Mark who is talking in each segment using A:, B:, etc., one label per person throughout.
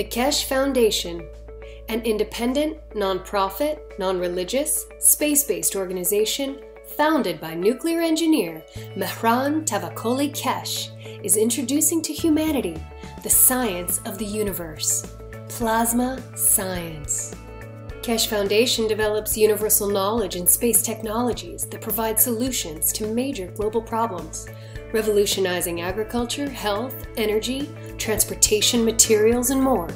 A: Keshe Foundation, an independent, non-profit, non-religious, space-based organization founded by nuclear engineer Mehran Tavakoli Keshe, is introducing to humanity the science of the universe, plasma science. Keshe Foundation develops universal knowledge and space technologies that provide solutions to major global problems, revolutionizing agriculture, health, energy, transportation, materials, and more.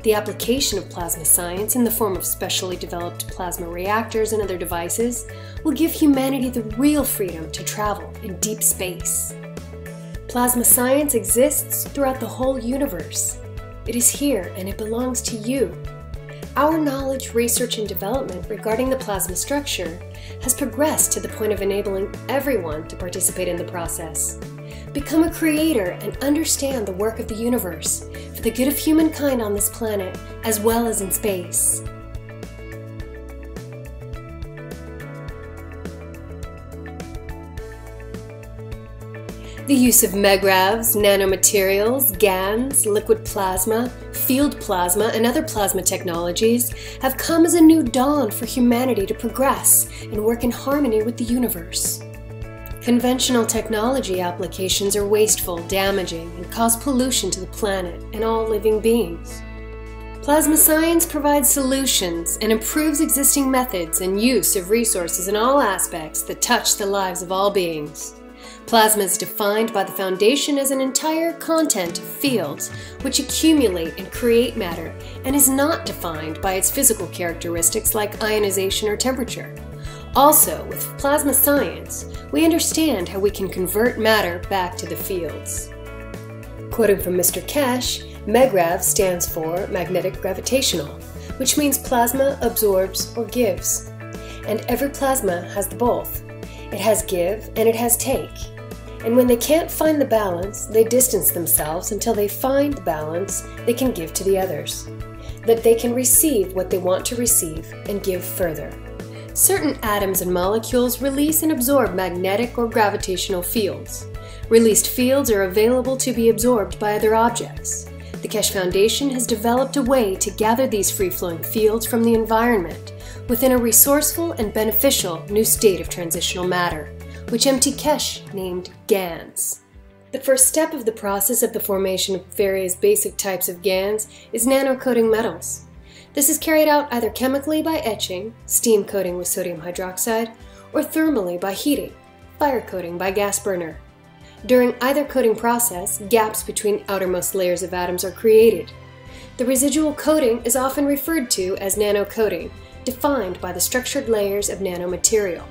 A: The application of plasma science in the form of specially developed plasma reactors and other devices will give humanity the real freedom to travel in deep space. Plasma science exists throughout the whole universe. It is here and it belongs to you. Our knowledge, research, and development regarding the plasma structure has progressed to the point of enabling everyone to participate in the process. Become a creator and understand the work of the universe for the good of humankind on this planet as well as in space. The use of megravs, nanomaterials, GANs, liquid plasma, field plasma, and other plasma technologies have come as a new dawn for humanity to progress and work in harmony with the universe. Conventional technology applications are wasteful, damaging, and cause pollution to the planet and all living beings. Plasma science provides solutions and improves existing methods and use of resources in all aspects that touch the lives of all beings. Plasma is defined by the Foundation as an entire content of fields which accumulate and create matter and is not defined by its physical characteristics like ionization or temperature. Also, with plasma science, we understand how we can convert matter back to the fields. Quoting from Mr. Keshe, MEGRAV stands for magnetic gravitational, which means plasma absorbs or gives. And every plasma has the both. It has give and it has take. And when they can't find the balance, they distance themselves until they find the balance they can give to the others. That they can receive what they want to receive and give further. Certain atoms and molecules release and absorb magnetic or gravitational fields. Released fields are available to be absorbed by other objects. The Keshe Foundation has developed a way to gather these free-flowing fields from the environment within a resourceful and beneficial new state of transitional matter, which M.T. Keshe named GANs. The first step of the process of the formation of various basic types of GANs is nano-coating metals. This is carried out either chemically by etching, steam coating with sodium hydroxide, or thermally by heating, fire coating by gas burner. During either coating process, gaps between outermost layers of atoms are created. The residual coating is often referred to as nano-coating, defined by the structured layers of nanomaterial,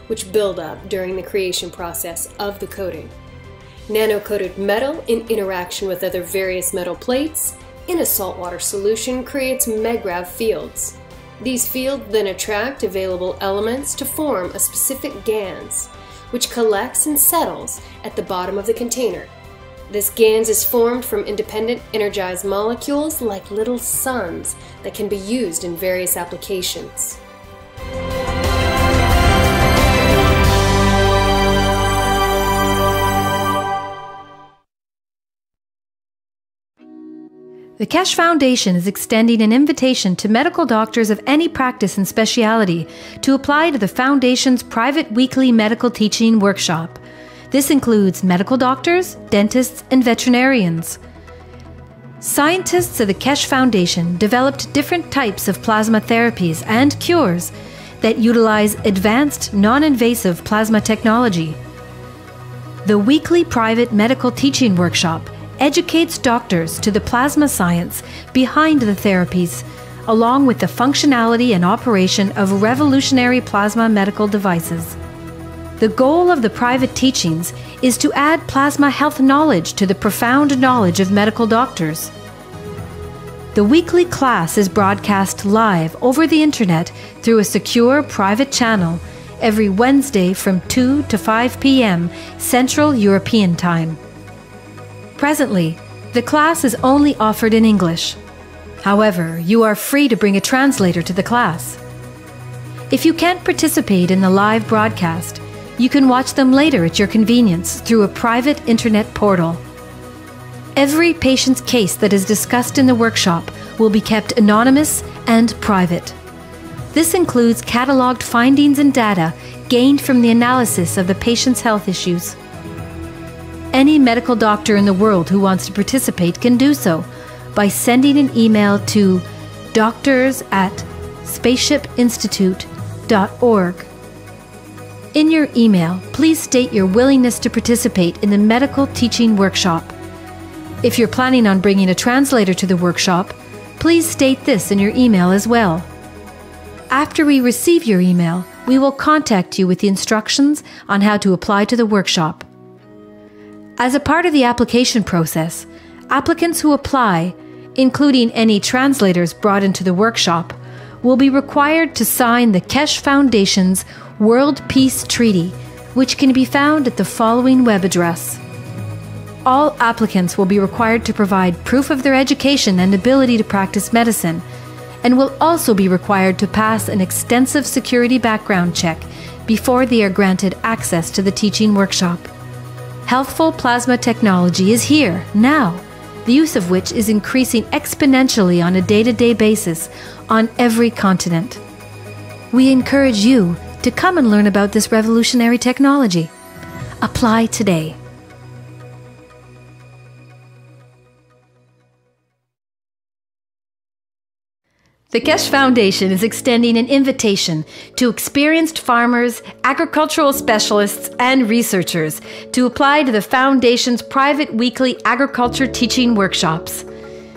A: which build up during the creation process of the coating. Nano-coated metal in interaction with other various metal plates in a saltwater solution creates megrav fields. These fields then attract available elements to form a specific GANs, which collects and settles at the bottom of the container. This GANs is formed from independent energized molecules like little suns that can be used in various applications.
B: The Keshe Foundation is extending an invitation to medical doctors of any practice and speciality to apply to the Foundation's private weekly medical teaching workshop. This includes medical doctors, dentists, and veterinarians. Scientists of the Keshe Foundation developed different types of plasma therapies and cures that utilize advanced, non-invasive plasma technology. The weekly private medical teaching workshop educates doctors to the plasma science behind the therapies, along with the functionality and operation of revolutionary plasma medical devices. The goal of the private teachings is to add plasma health knowledge to the profound knowledge of medical doctors. The weekly class is broadcast live over the internet through a secure private channel every Wednesday from 2 to 5 p.m. Central European Time. Presently, the class is only offered in English. However, you are free to bring a translator to the class. If you can't participate in the live broadcast, you can watch them later at your convenience through a private internet portal. Every patient's case that is discussed in the workshop will be kept anonymous and private. This includes catalogued findings and data gained from the analysis of the patient's health issues. Any medical doctor in the world who wants to participate can do so by sending an email to doctors@spaceshipinstitute.org. In your email, please state your willingness to participate in the medical teaching workshop. If you're planning on bringing a translator to the workshop, please state this in your email as well. After we receive your email, we will contact you with the instructions on how to apply to the workshop. As a part of the application process, applicants who apply, including any translators brought into the workshop, will be required to sign the Keshe Foundation's World Peace Treaty, which can be found at the following web address. All applicants will be required to provide proof of their education and ability to practice medicine, and will also be required to pass an extensive security background check before they are granted access to the teaching workshop. Healthful plasma technology is here, now, the use of which is increasing exponentially on a day-to-day basis on every continent. We encourage you to come and learn about this revolutionary technology. Apply today. The Keshe Foundation is extending an invitation to experienced farmers, agricultural specialists, and researchers to apply to the Foundation's private weekly agriculture teaching workshops.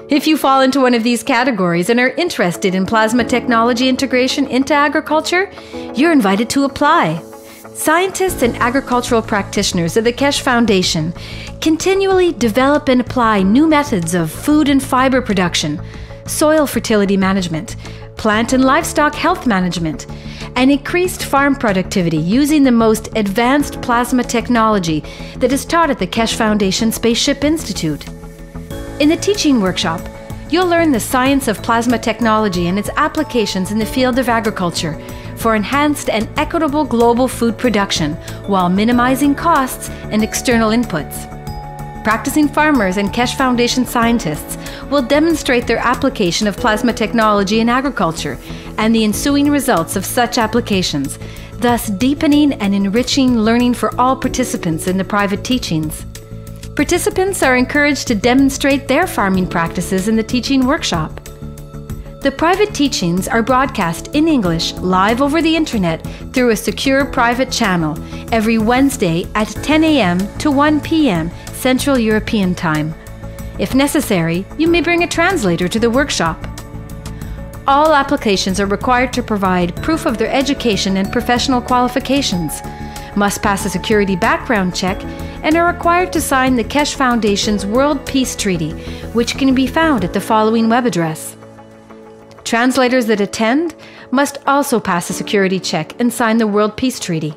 B: If you fall into one of these categories and are interested in plasma technology integration into agriculture, you're invited to apply. Scientists and agricultural practitioners of the Keshe Foundation continually develop and apply new methods of food and fiber production, soil fertility management, plant and livestock health management, and increased farm productivity using the most advanced plasma technology that is taught at the Keshe Foundation Spaceship Institute. In the teaching workshop, you'll learn the science of plasma technology and its applications in the field of agriculture for enhanced and equitable global food production while minimizing costs and external inputs. Practicing farmers and Keshe Foundation scientists will demonstrate their application of plasma technology in agriculture and the ensuing results of such applications, thus deepening and enriching learning for all participants in the private teachings. Participants are encouraged to demonstrate their farming practices in the teaching workshop. The private teachings are broadcast in English live over the internet through a secure private channel every Wednesday at 10 a.m. to 1 p.m. Central European Time. If necessary, you may bring a translator to the workshop. All applications are required to provide proof of their education and professional qualifications, must pass a security background check, and are required to sign the Keshe Foundation's World Peace Treaty, which can be found at the following web address. Translators that attend must also pass a security check and sign the World Peace Treaty.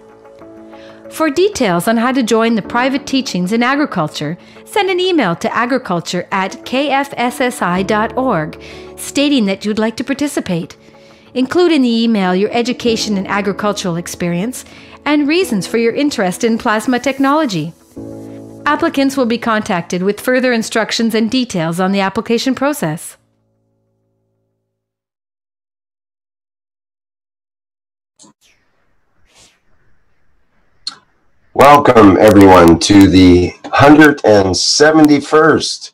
B: For details on how to join the private teachings in agriculture, send an email to agriculture@kfssi.org stating that you'd like to participate. Include in the email your education and agricultural experience and reasons for your interest in plasma technology. Applicants will be contacted with further instructions and details on the application process.
C: Welcome, everyone, to the 171st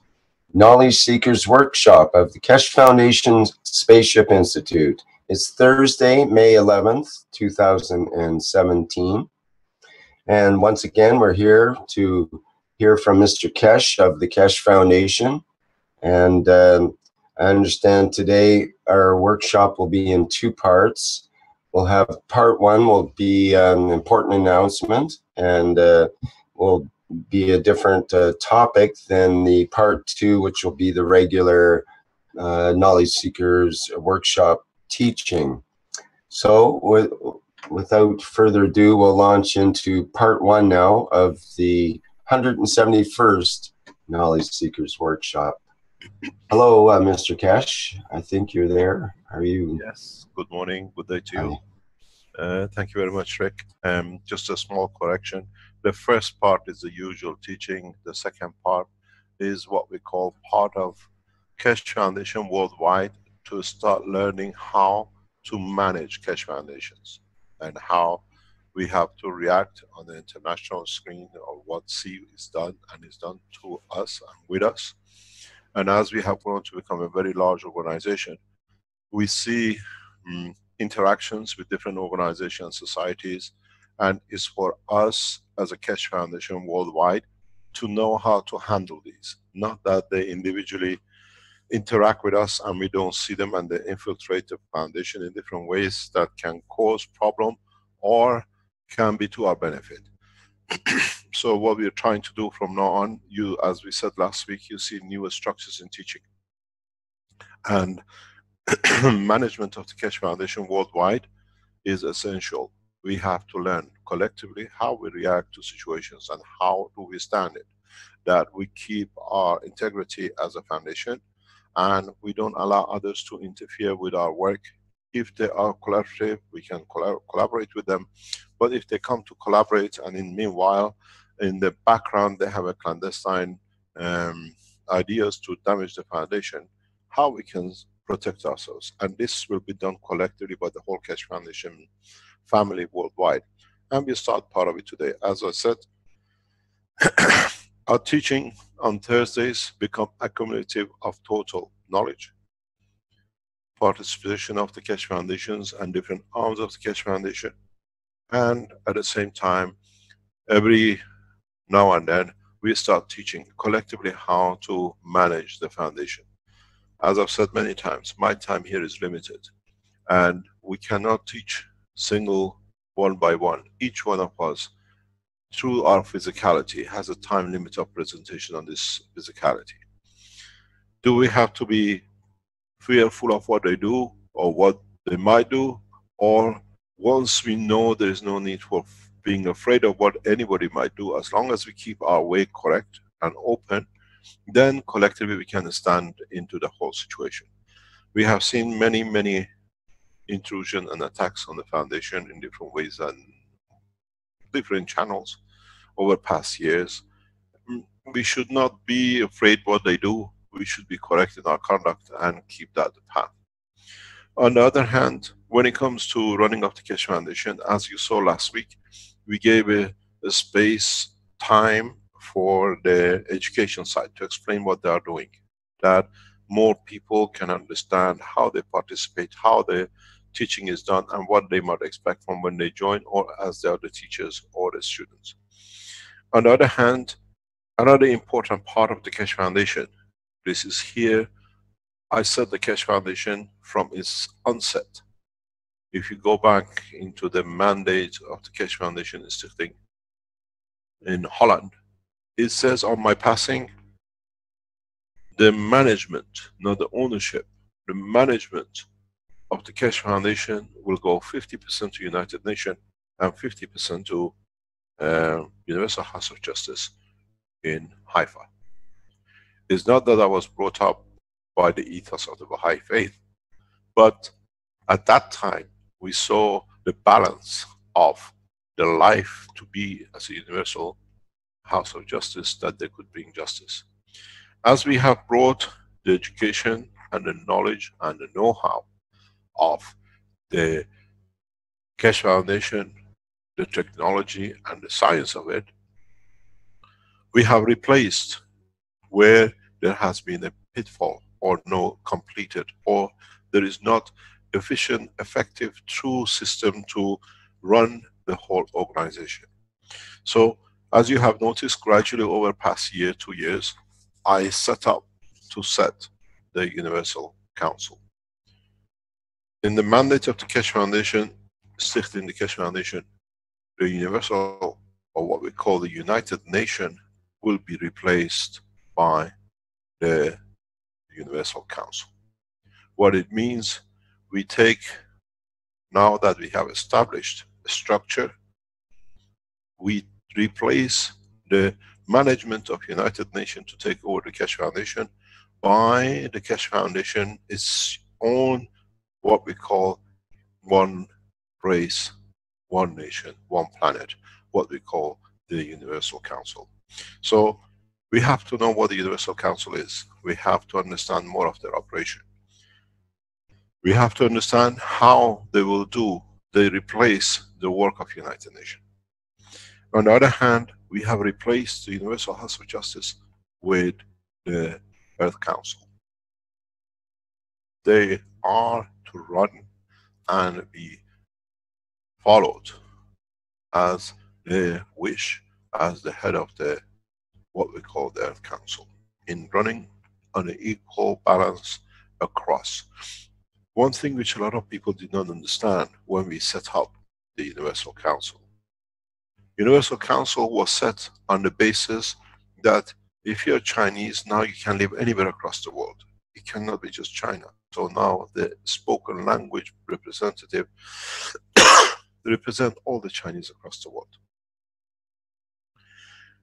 C: Knowledge Seekers Workshop of the Keshe Foundation Spaceship Institute. It's Thursday, May 11th, 2017. And once again, we're here to hear from Mr. Keshe of the Keshe Foundation. And I understand today our workshop will be in two parts. We'll have part one will be an important announcement, and will be a different topic than the part two, which will be the regular Knowledge Seekers Workshop teaching. So without further ado, we'll launch into part one now of the 171st Knowledge Seekers Workshop. Hello, Mr. Keshe. I think you're there. Are you?
D: Yes. Good morning. Good day to you. Thank you very much, Rick. Just a small correction. The first part is the usual teaching. The second part is what we call part of Keshe Foundation worldwide, to start learning how to manage Keshe Foundations and how we have to react on the international screen of what C is done and is done to us and with us. And as we have grown to become a very large organization, we see interactions with different organizations, societies, and it's for us as a Keshe Foundation worldwide to know how to handle these. Not that they individually interact with us and we don't see them and they infiltrate the foundation in different ways that can cause problem or can be to our benefit. So what we are trying to do from now on, you, as we said last week, you see new structures in teaching. And management of the Keshe Foundation worldwide is essential. We have to learn collectively how we react to situations and how do we stand it. That we keep our integrity as a foundation and we don't allow others to interfere with our work. If they are collaborative, we can collaborate with them. But if they come to collaborate and in meanwhile, in the background, they have a clandestine ideas to damage the foundation, how we can protect ourselves. And this will be done collectively by the whole Keshe Foundation family worldwide. And we start part of it today. As I said, our teaching on Thursdays become accumulative of total knowledge, participation of the Keshe Foundations and different arms of the Keshe Foundation. And at the same time, every now and then, we start teaching collectively how to manage the foundation. As I've said many times, my time here is limited. And we cannot teach single one by one. Each one of us, through our physicality, has a time limit of presentation on this physicality. Do we have to be fearful of what they do or what they might do? Or once we know there is no need for being afraid of what anybody might do, as long as we keep our way correct and open, then collectively we can stand into the whole situation. We have seen many intrusion and attacks on the foundation in different ways and different channels over past years. We should not be afraid what they do. We should be correct in our conduct and keep that path. On the other hand, when it comes to running of the Keshe Foundation, as you saw last week, we gave a space, time for the education side to explain what they are doing. That more people can understand how they participate, how the teaching is done, and what they might expect from when they join or as they are the teachers or the students. On the other hand, another important part of the Keshe Foundation, this is here, I said the Keshe Foundation from its onset. If you go back into the mandate of the Keshe Foundation Stichting in Holland, it says on my passing, the management, not the ownership, the management of the Keshe Foundation will go 50% to United Nations and 50% to Universal House of Justice in Haifa. It's not that I was brought up by the ethos of the Baha'i faith, but at that time we saw the balance of the life to be as a Universal House of Justice, that they could bring justice. As we have brought the education and the knowledge and the know-how of the Keshe Foundation, the technology and the science of it, we have replaced where there has been a pitfall or no completed, or there is not efficient, effective, true system to run the whole organization. So as you have noticed, gradually over past year, 2 years, I set up to set the Universal Council. In the mandate of the Keshe Foundation, Stichting the Keshe Foundation, the Universal, or what we call the United Nations, will be replaced by the Universal Council. What it means, we take, now that we have established a structure, we replace the management of United Nations to take over the Keshe Foundation by the Keshe Foundation its own, what we call one race, one nation, one planet, what we call the Universal Council. So We have to know what the Universal Council is. We have to understand more of their operation. We have to understand how they will do, they replace the work of United Nations. On the other hand, we have replaced the Universal House of Justice with the Earth Council. They are to run and be followed as they wish, as the head of the what we call the Earth Council, in running on an equal balance across. One thing which a lot of people did not understand when we set up the Universal Council. Universal Council was set on the basis that if you're Chinese, now you can live anywhere across the world. It cannot be just China. So now the spoken language representative represent all the Chinese across the world.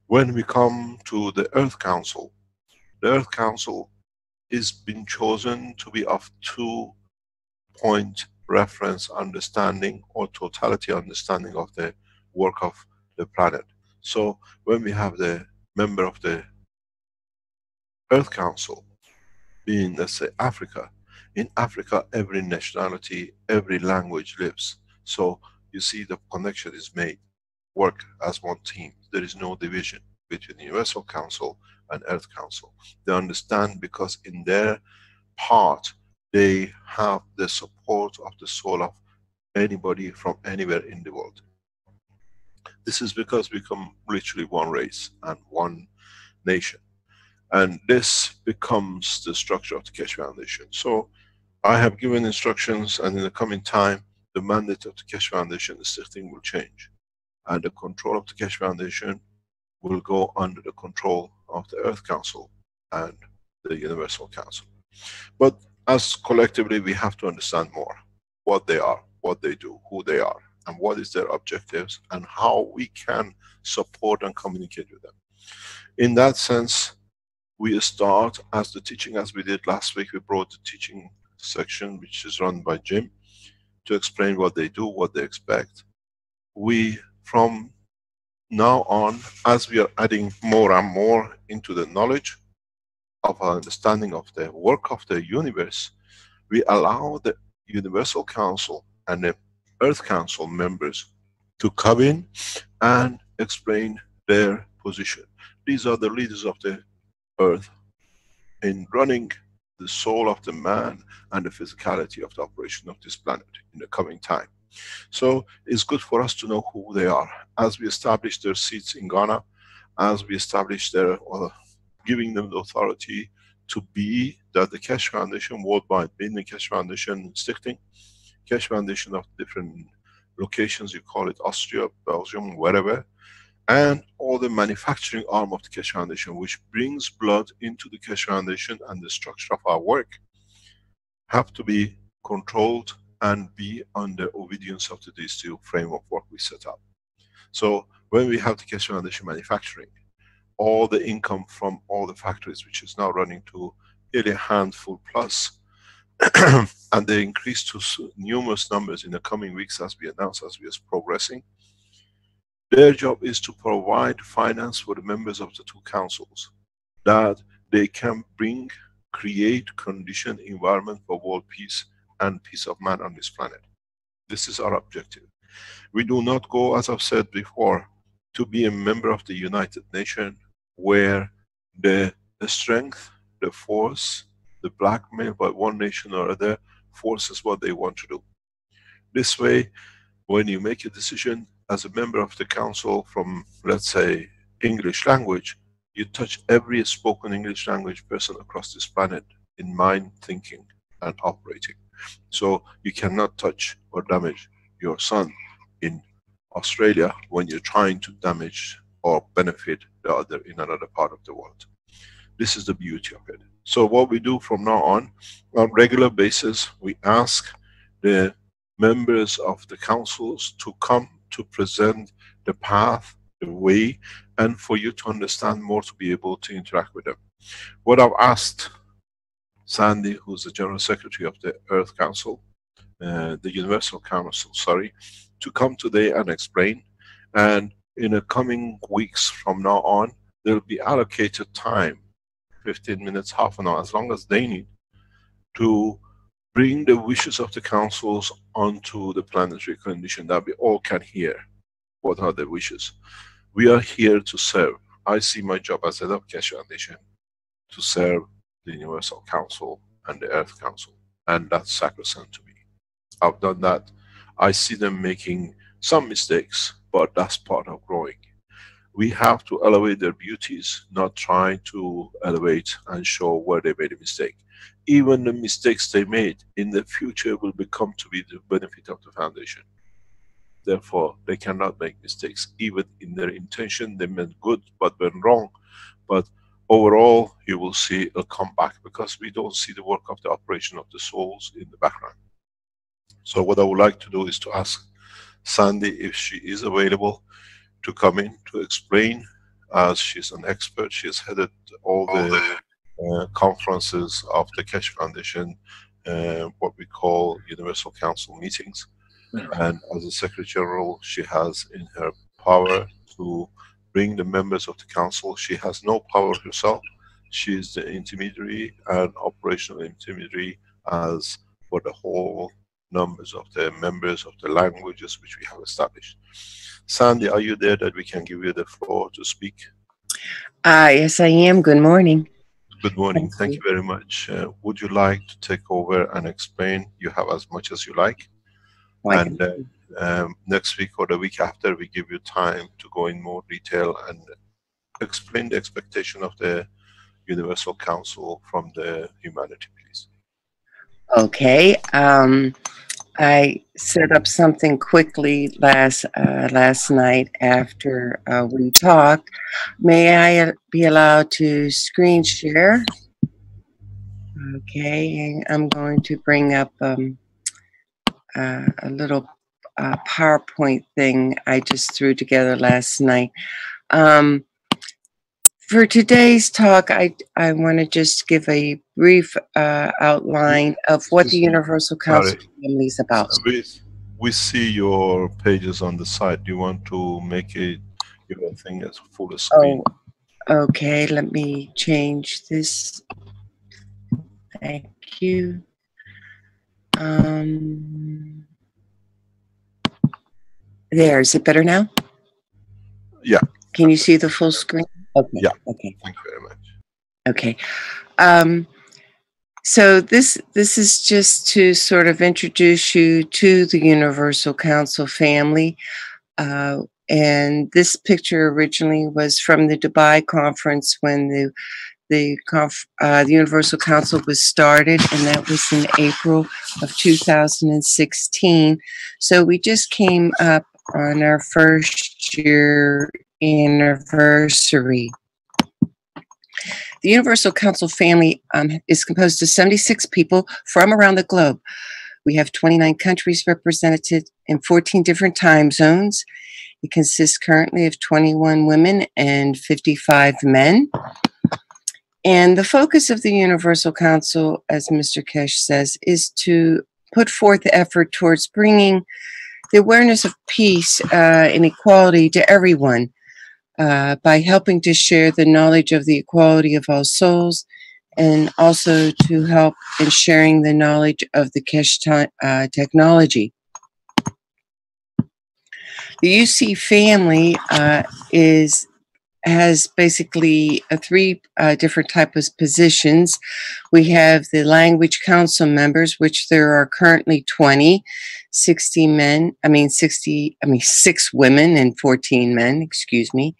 D: When we come to the Earth Council, the Earth Council is been chosen to be of 2-point reference understanding or totality understanding of the work of the planet. So when we have the member of the Earth Council being, let's say, Africa, in Africa every nationality, every language lives. So you see the connection is made, work as one team. There is no division between the Universal Council and Earth Council. They understand because in their part they have the support of the soul of anybody from anywhere in the world. This is because we become literally one race and one nation. And this becomes the structure of the Keshe Foundation. So I have given instructions, and in the coming time, the mandate of the Keshe Foundation, the Stichting, will change. And the control of the Keshe Foundation will go under the control of the Earth Council and the Universal Council. But as collectively, we have to understand more what they are, what they do, who they are, and what is their objectives, and how we can support and communicate with them. In that sense, we start as the teaching, as we did last week. We brought the teaching section, which is run by Jim, to explain what they do, what they expect. We, from now on, as we are adding more and more into the knowledge of our understanding of the work of the universe, we allow the Universal Council and the Earth Council members to come in and explain their position. These are the leaders of the Earth in running the soul of the man and the physicality of the operation of this planet in the coming time. So it's good for us to know who they are. As we establish their seats in Ghana, as we establish their, giving them the authority to be that the Keshe Foundation worldwide, being the Keshe Foundation Stichting, Keshe Foundation of different locations, you call it Austria, Belgium, wherever, and all the manufacturing arm of the Keshe Foundation, which brings blood into the Keshe Foundation and the structure of our work, have to be controlled and be under obedience of the DSTU framework work we set up. So when we have the Keshe Foundation manufacturing, all the income from all the factories, which is now running to nearly a handful plus, and they increase to numerous numbers in the coming weeks as we announce, as we are progressing. Their job is to provide finance for the members of the 2 councils, that they can bring, create condition, environment for world peace and peace of man on this planet. This is our objective. We do not go, as I've said before, to be a member of the United Nations where the strength, the force, the blackmail by one nation or other forces what they want to do. This way, when you make a decision as a member of the council from, let's say, English language, you touch every spoken English language person across this planet in mind, thinking, and operating. So you cannot touch or damage your son in Australia when you're trying to damage or benefit the other in another part of the world. This is the beauty of it. So what we do from now on regular basis, we ask the members of the councils to come to present the path, the way, and for you to understand more, to be able to interact with them. What I've asked Sandy, who's the General Secretary of the Earth Council, the Universal Council, sorry, to come today and explain. And in the coming weeks from now on, They'll be allocated time, 15 minutes, half an hour, as long as they need, to bring the wishes of the councils onto the planetary condition, that we all can hear what are the wishes. We are here to serve. I see my job as head of Keshe Foundation to serve the Universal Council and the Earth Council, and that's sacrosanct to me. I've done that. I see them making some mistakes, but that's part of growing. We have to elevate their beauties, not try to elevate and show where they made a mistake. Even the mistakes they made in the future will become to be the benefit of the foundation. Therefore, they cannot make mistakes. Even in their intention, they meant good, but went wrong. But overall, you will see a comeback, because we don't see the work of the operation of the souls in the background. So what I would like to do is to ask Sandy if she is available to come in to explain, as she's an expert. She has headed all the conferences of the Keshe Foundation, what we call Universal Council meetings. And as a Secretary General, she has in her power to bring the members of the council. She has no power herself. She is the intermediary and operational intermediary as for the whole numbers of the members of the languages which we have established. Sandy, are you there that we can give you the floor to speak?
E: Yes, I am. Good morning.
D: Good morning. Thank you very much. Would you like to take over and explain? You have as much as you like. And next week or the week after, we give you time to go in more detail and explain the expectation of the Universal Council from the humanity, please.
E: Okay. I set up something quickly last night after we talked. May I be allowed to screen share? Okay, and I'm going to bring up a little PowerPoint thing I just threw together last night. For today's talk, I want to just give a brief outline of what the Universal Council family is about.
D: We see your pages on the side. Do you want to make it your thing as full screen?
E: Oh, okay. Let me change this. Thank you. There. Is it better now?
D: Yeah.
E: Can you see the full screen? Okay.
D: Yeah.
E: Okay.
D: Thank you very much.
E: Okay. So this is just to sort of introduce you to the Universal Council family. And this picture originally was from the Dubai conference when the Universal Council was started, and that was in April of 2016. So we just came up on our first year anniversary. The Universal Council family is composed of 76 people from around the globe. We have 29 countries represented in 14 different time zones. It consists currently of 21 women and 55 men. And the focus of the Universal Council, as Mr. Keshe says, is to put forth effort towards bringing the awareness of peace and equality to everyone by helping to share the knowledge of the equality of all souls, and also to help in sharing the knowledge of the Keshe technology. The UC family has basically three different types of positions. We have the language council members, which there are currently 20, 6 women and 14 men, excuse me.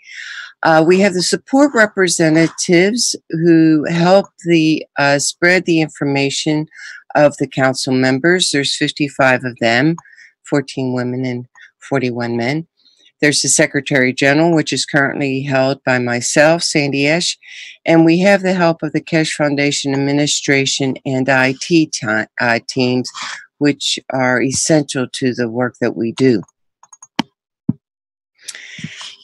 E: We have the support representatives who help spread the information of the council members. There's 55 of them, 14 women and 41 men. There's the Secretary General, which is currently held by myself, Sandy Esch, and we have the help of the Keshe Foundation administration and IT teams, which are essential to the work that we do.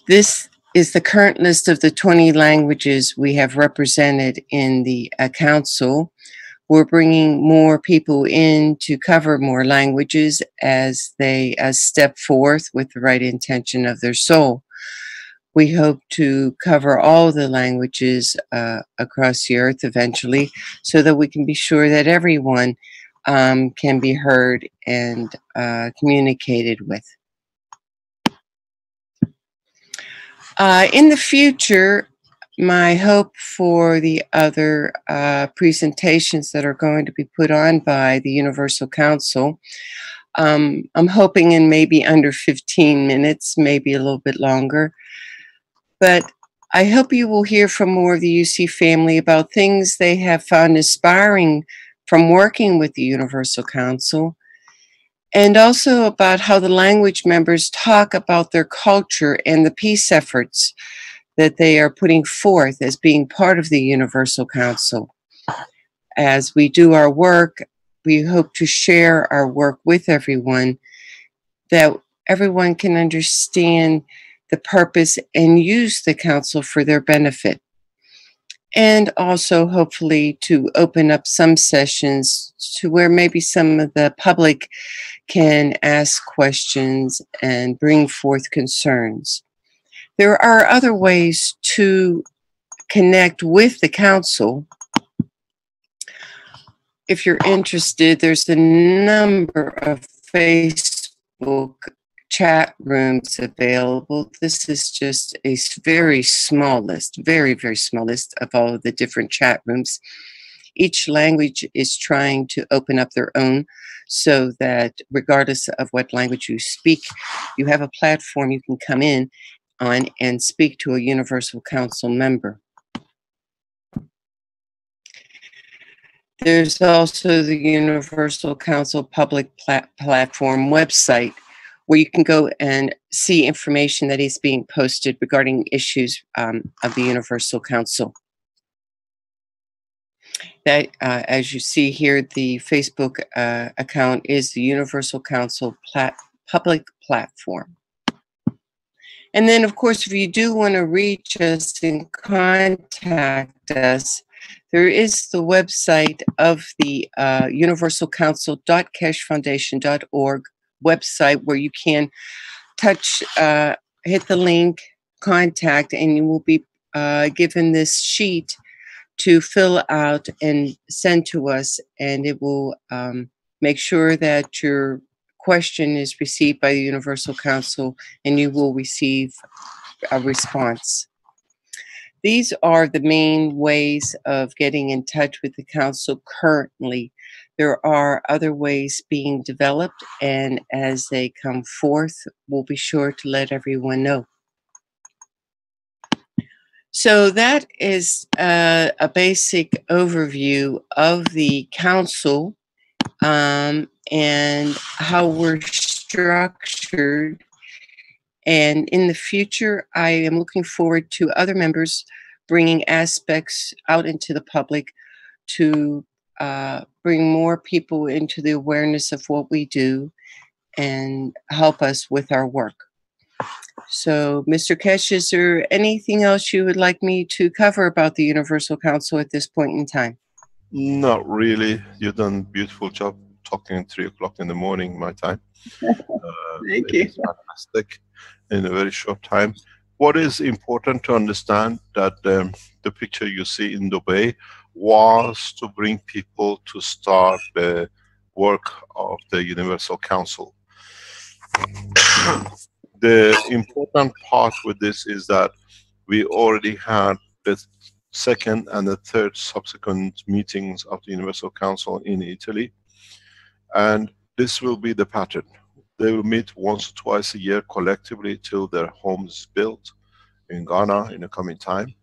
E: This is the current list of the 20 languages we have represented in the council. We're bringing more people in to cover more languages as they step forth with the right intention of their soul. We hope to cover all the languages across the earth eventually, so that we can be sure that everyone can be heard and communicated with. In the future, my hope for the other presentations that are going to be put on by the Universal Council, I'm hoping in maybe under 15 minutes, maybe a little bit longer. But I hope you will hear from more of the UC family about things they have found inspiring from working with the Universal Council, and also about how the language members talk about their culture and the peace efforts that they are putting forth as being part of the Universal Council. As we do our work, we hope to share our work with everyone, that everyone can understand the purpose and use the council for their benefit. And also, hopefully, to open up some sessions to where maybe some of the public can ask questions and bring forth concerns. There are other ways to connect with the council. If you're interested, there's a number of Facebook chat rooms available. This is just a very small list, very, very small list of all of the different chat rooms. Each language is trying to open up their own, so that regardless of what language you speak, you have a platform you can come in on and speak to a Universal Council member. There's also the Universal Council public platform website, where you can go and see information that is being posted regarding issues of the Universal Council. That, as you see here, the Facebook account is the Universal Council public platform. And then, of course, if you do want to reach us and contact us, there is the website of the universalcouncil.keshfoundation.org website, where you can hit the link, contact, and you will be given this sheet to fill out and send to us, and it will make sure that your question is received by the Universal Council and you will receive a response. These are the main ways of getting in touch with the council currently. There are other ways being developed, and as they come forth, we'll be sure to let everyone know. So that is a basic overview of the council and how we're structured. And in the future, I am looking forward to other members bringing aspects out into the public to bring more people into the awareness of what we do and help us with our work. So, Mr. Kesh, is there anything else you would like me to cover about the Universal Council at this point in time?
D: Not really. You've done a beautiful job talking at 3 o'clock in the morning, my time.
E: Thank you.
D: It's fantastic in a very short time. What is important to understand that the picture you see in Dubai was to bring people to start the work of the Universal Council. The important part with this is that we already had the second and the third subsequent meetings of the Universal Council in Italy, and this will be the pattern. They will meet once or twice a year collectively till their home is built in Ghana in the coming time,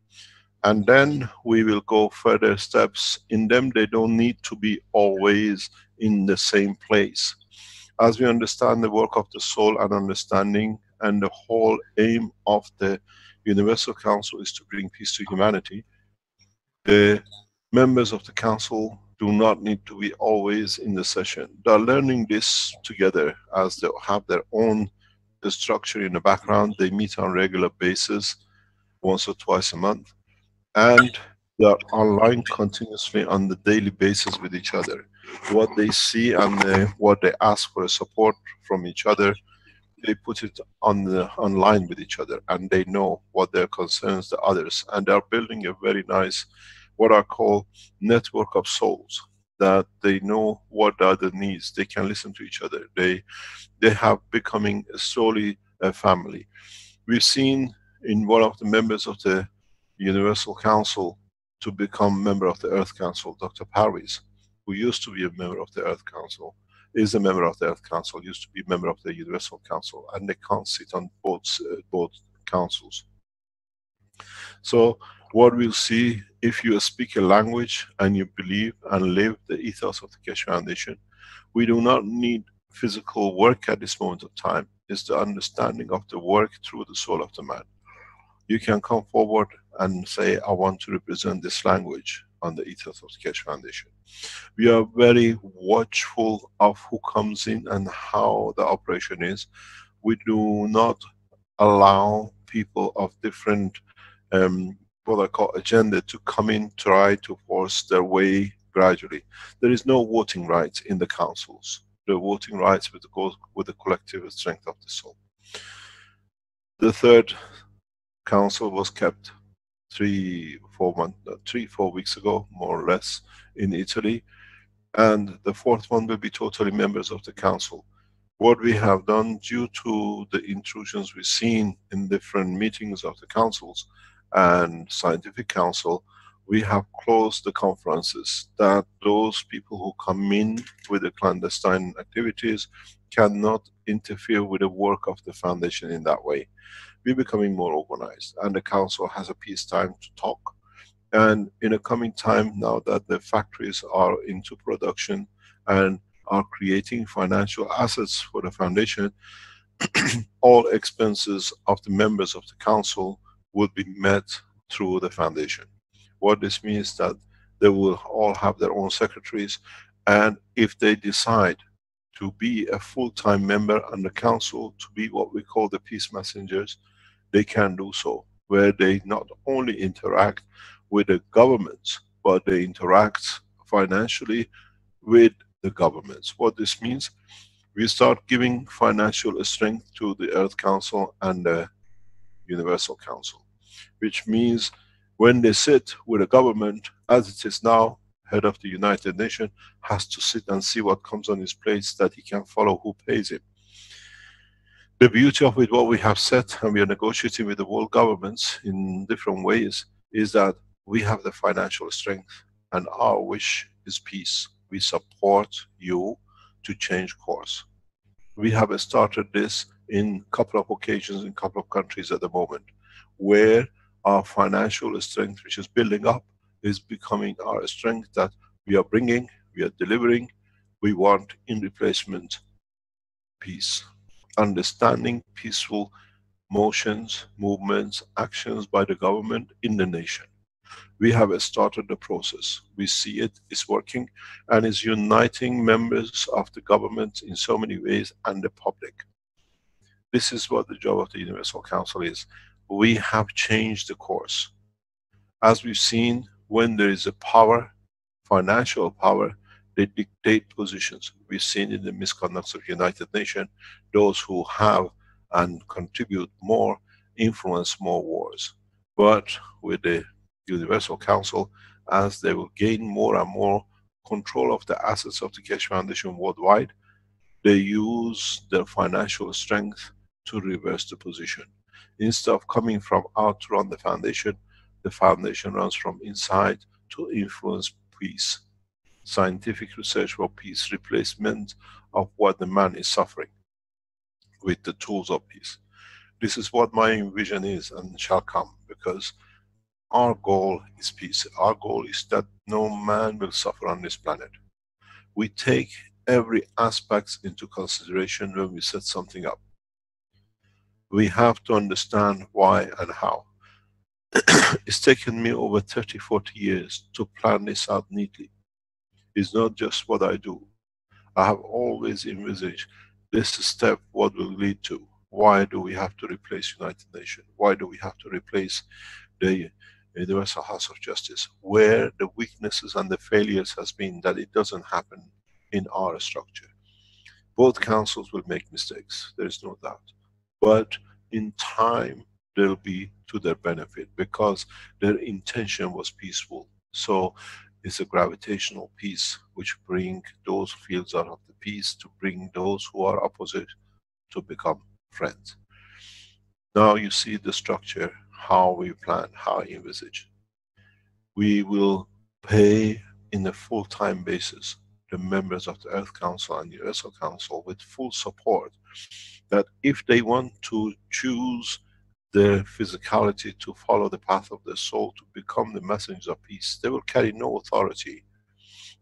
D: and then we will go further steps. In them, they don't need to be always in the same place. As we understand the work of the soul and understanding, and the whole aim of the Universal Council is to bring peace to humanity, the members of the council do not need to be always in the session. They are learning this together as they have their own structure in the background. They meet on a regular basis, once or twice a month, and they are online continuously on the daily basis with each other. What they see and what they ask for support from each other, they put it online with each other, and they know what their concerns the others, and they are building a very nice, what I call, network of souls, that they know what the other needs. They can listen to each other. They have becoming slowly a family. We've seen in one of the members of the Universal Council to become member of the Earth Council, Dr. Parviz, who used to be a member of the Earth Council, is a member of the Earth Council, used to be a member of the Universal Council, and they can't sit on both councils. So what we'll see, if you speak a language and you believe and live the ethos of the Keshe Foundation, we do not need physical work at this moment of time. It's the understanding of the work through the soul of the man. You can come forward and say, I want to represent this language on the ethos of the Keshe Foundation. We are very watchful of who comes in and how the operation is. We do not allow people of different, what I call agenda, to come in, try to force their way gradually. There is no voting rights in the councils. The voting rights goes with the collective strength of the soul. The third council was kept 3-4 weeks ago, more or less, in Italy, and the fourth one will be totally members of the council. What we have done, due to the intrusions we've seen in different meetings of the councils and scientific council, we have closed the conferences, that those people who come in with the clandestine activities cannot interfere with the work of the foundation in that way. We're becoming more organized, and the council has a peacetime to talk. And in a coming time, now that the factories are into production and are creating financial assets for the foundation, all expenses of the members of the council will be met through the foundation. What this means that they will all have their own secretaries, and if they decide to be a full-time member on the council, to be what we call the peace messengers, they can do so, where they not only interact with the governments, but they interact financially with the governments. What this means, we start giving financial strength to the Earth Council and the Universal Council, which means when they sit with a government, as it is now, head of the United Nations has to sit and see what comes on his plate, that he can follow who pays him. The beauty of it, what we have set, and we are negotiating with the world governments in different ways, is that we have the financial strength, and our wish is peace. We support you to change course. We have started this in a couple of occasions in a couple of countries at the moment, where our financial strength, which is building up, is becoming our strength, that we are bringing, we are delivering. We want in replacement peace. Understanding peaceful motions, movements, actions by the government in the nation. We have started the process. We see it is working, and is uniting members of the government in so many ways, and the public. This is what the job of the Universal Council is. We have changed the course. As we've seen, when there is a power, financial power, they dictate positions. We've seen in the misconducts of United Nations, those who have and contribute more, influence more wars. But with the Universal Council, as they will gain more and more control of the assets of the Keshe Foundation worldwide, they use their financial strength to reverse the position. Instead of coming from out to run the foundation runs from inside to influence peace. Scientific research for peace, replacement of what the man is suffering with the tools of peace. This is what my vision is and shall come, because our goal is peace. Our goal is that no man will suffer on this planet. We take every aspect into consideration when we set something up. We have to understand why and how. It's taken me over 30-40 years to plan this out neatly. It's not just what I do. I have always envisaged this step, what will lead to. Why do we have to replace United Nations? Why do we have to replace the Universal House of Justice? Where the weaknesses and the failures has been that it doesn't happen in our structure. Both councils will make mistakes, there is no doubt. But in time, they'll be to their benefit because their intention was peaceful. So it's a gravitational peace which bring those fields out of the peace to bring those who are opposite to become friends. Now you see the structure, how we plan, how I envisage. We will pay in a full-time basis the members of the Earth Council and Universal Council with full support, that if they want to choose the physicality to follow the path of their soul to become the messengers of peace, they will carry no authority.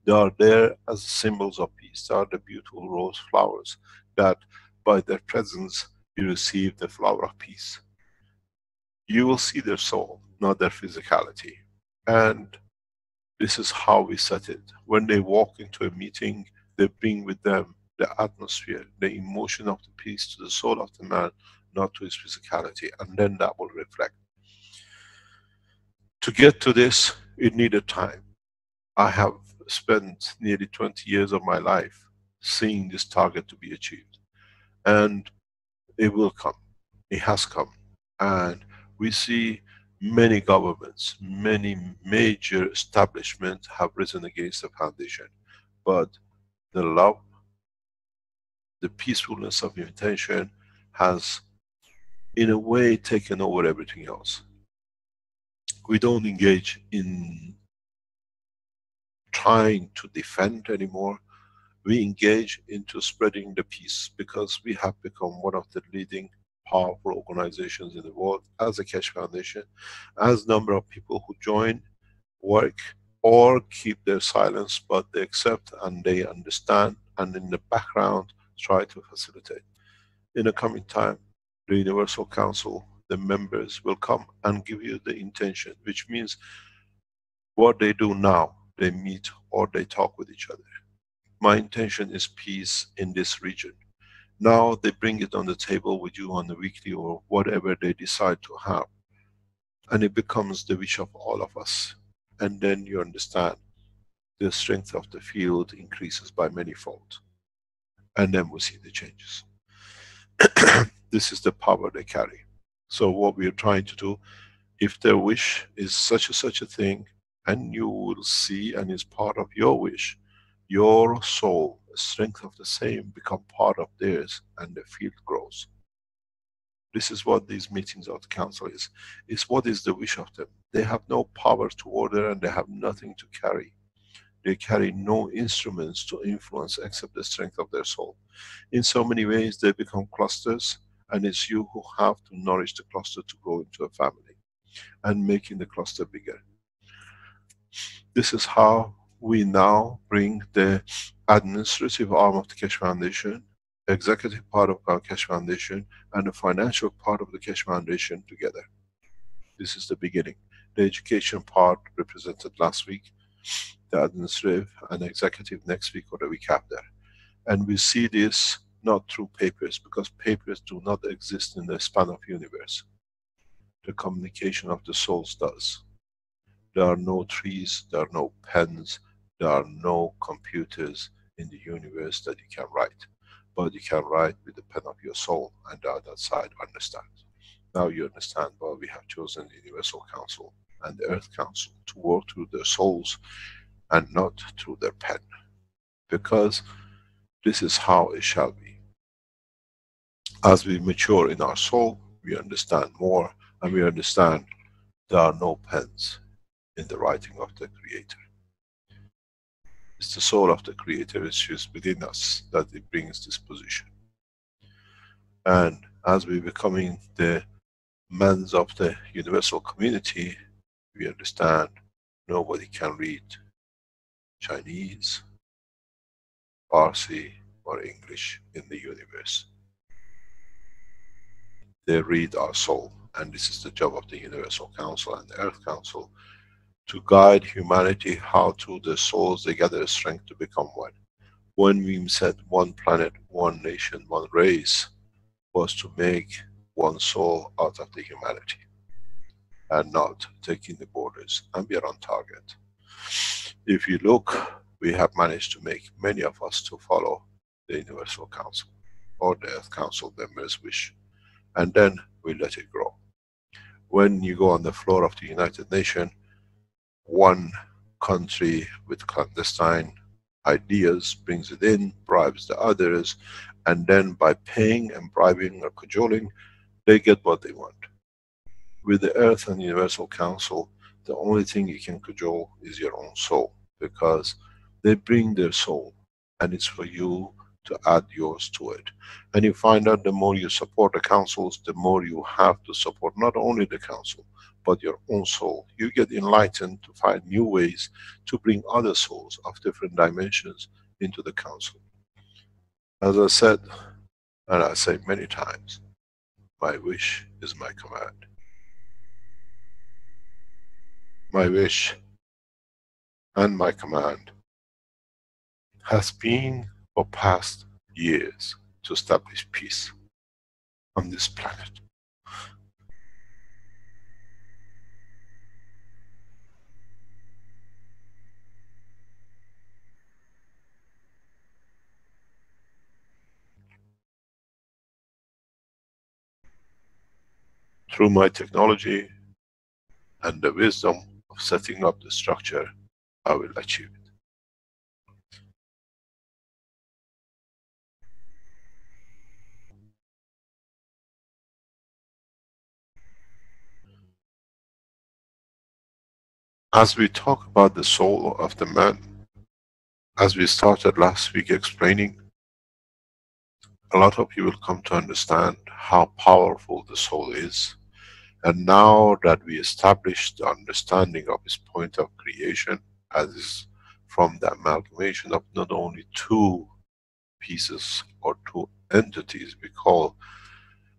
D: They are there as symbols of peace. They are the beautiful rose flowers that by their presence you receive the flower of peace. You will see their soul, not their physicality. And this is how we set it. When they walk into a meeting, they bring with them the atmosphere, the emotion of the peace to the soul of the man, not to his physicality, and then that will reflect. To get to this, it needed time. I have spent nearly 20 years of my life seeing this target to be achieved. And it will come. It has come. And we see many governments, many major establishments have risen against the foundation. But the love, the peacefulness of intention has in a way taken over everything else. We don't engage in trying to defend anymore. We engage into spreading the peace because we have become one of the leading powerful organizations in the world as a Keshe Foundation, as number of people who join, work, or keep their silence, but they accept and they understand, and in the background try to facilitate. In the coming time, the Universal Council, the members will come and give you the intention, which means what they do now, they meet or they talk with each other. My intention is peace in this region. Now they bring it on the table with you on the weekly or whatever they decide to have. And it becomes the wish of all of us. And then you understand the strength of the field increases by manyfold. And then we see the changes. This is the power they carry. So what we are trying to do, if their wish is such a thing, and you will see and is part of your wish, your soul, the strength of the same become part of theirs and the field grows. This is what these meetings of the council is what is the wish of them. They have no power to order and they have nothing to carry. They carry no instruments to influence except the strength of their soul. In so many ways they become clusters, and it's you who have to nourish the cluster to grow into a family and making the cluster bigger. This is how we now bring the administrative arm of the Keshe Foundation, executive part of our Keshe Foundation, and the financial part of the Keshe Foundation together. This is the beginning. The education part represented last week, the administrative and executive next week or the week after. And we see this not through papers, because papers do not exist in the span of universe. The communication of the souls does. There are no trees, there are no pens, there are no computers in the universe that you can write. But you can write with the pen of your soul, and the other side understands. Now you understand why we have chosen the Universal Council and the Earth Council to work through their souls and not through their pen. Because this is how it shall be. As we mature in our soul, we understand more, and we understand there are no pens in the writing of the Creator. It's the soul of the Creator, it's just within us that it brings this position. And as we becoming the mans of the universal community, we understand nobody can read Chinese, Farsi or English in the universe. They read our soul, and this is the job of the Universal Council and the Earth Council, to guide humanity how through the souls they gather strength to become one. When we said one planet, one nation, one race, was to make one soul out of the humanity and not taking the borders, and we are on target. If you look, we have managed to make many of us to follow the Universal Council, or the Earth Council members wish. And then we let it grow. When you go on the floor of the United Nations, one country with clandestine ideas brings it in, bribes the others, and then by paying and bribing or cajoling, they get what they want. With the Earth and Universal Council, the only thing you can cajole is your own soul, because they bring their soul, and it's for you to add yours to it. And you find out the more you support the councils, the more you have to support not only the council, but your own soul. You get enlightened to find new ways to bring other souls of different dimensions into the council. As I said, and I say many times, my wish is my command. My wish and my command has been for past years to establish peace on this planet. Through my technology and the wisdom of setting up the structure, I will achieve it. As we talk about the soul of the man, as we started last week explaining, a lot of you will come to understand how powerful the soul is. And now that we established the understanding of its point of creation, as is from the amalgamation of not only two pieces or two entities we call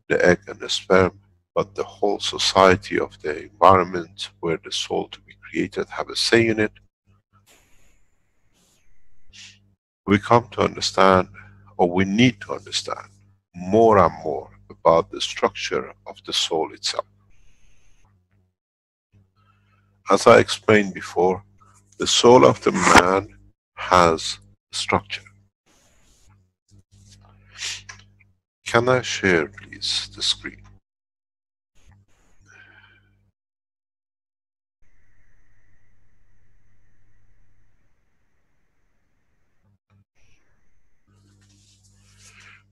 D: the egg and the sperm, but the whole society of the environment where the soul to be created have a say in it, we come to understand, or we need to understand, more and more about the structure of the soul itself. As I explained before, the soul of the man has structure. Can I share, please, the screen?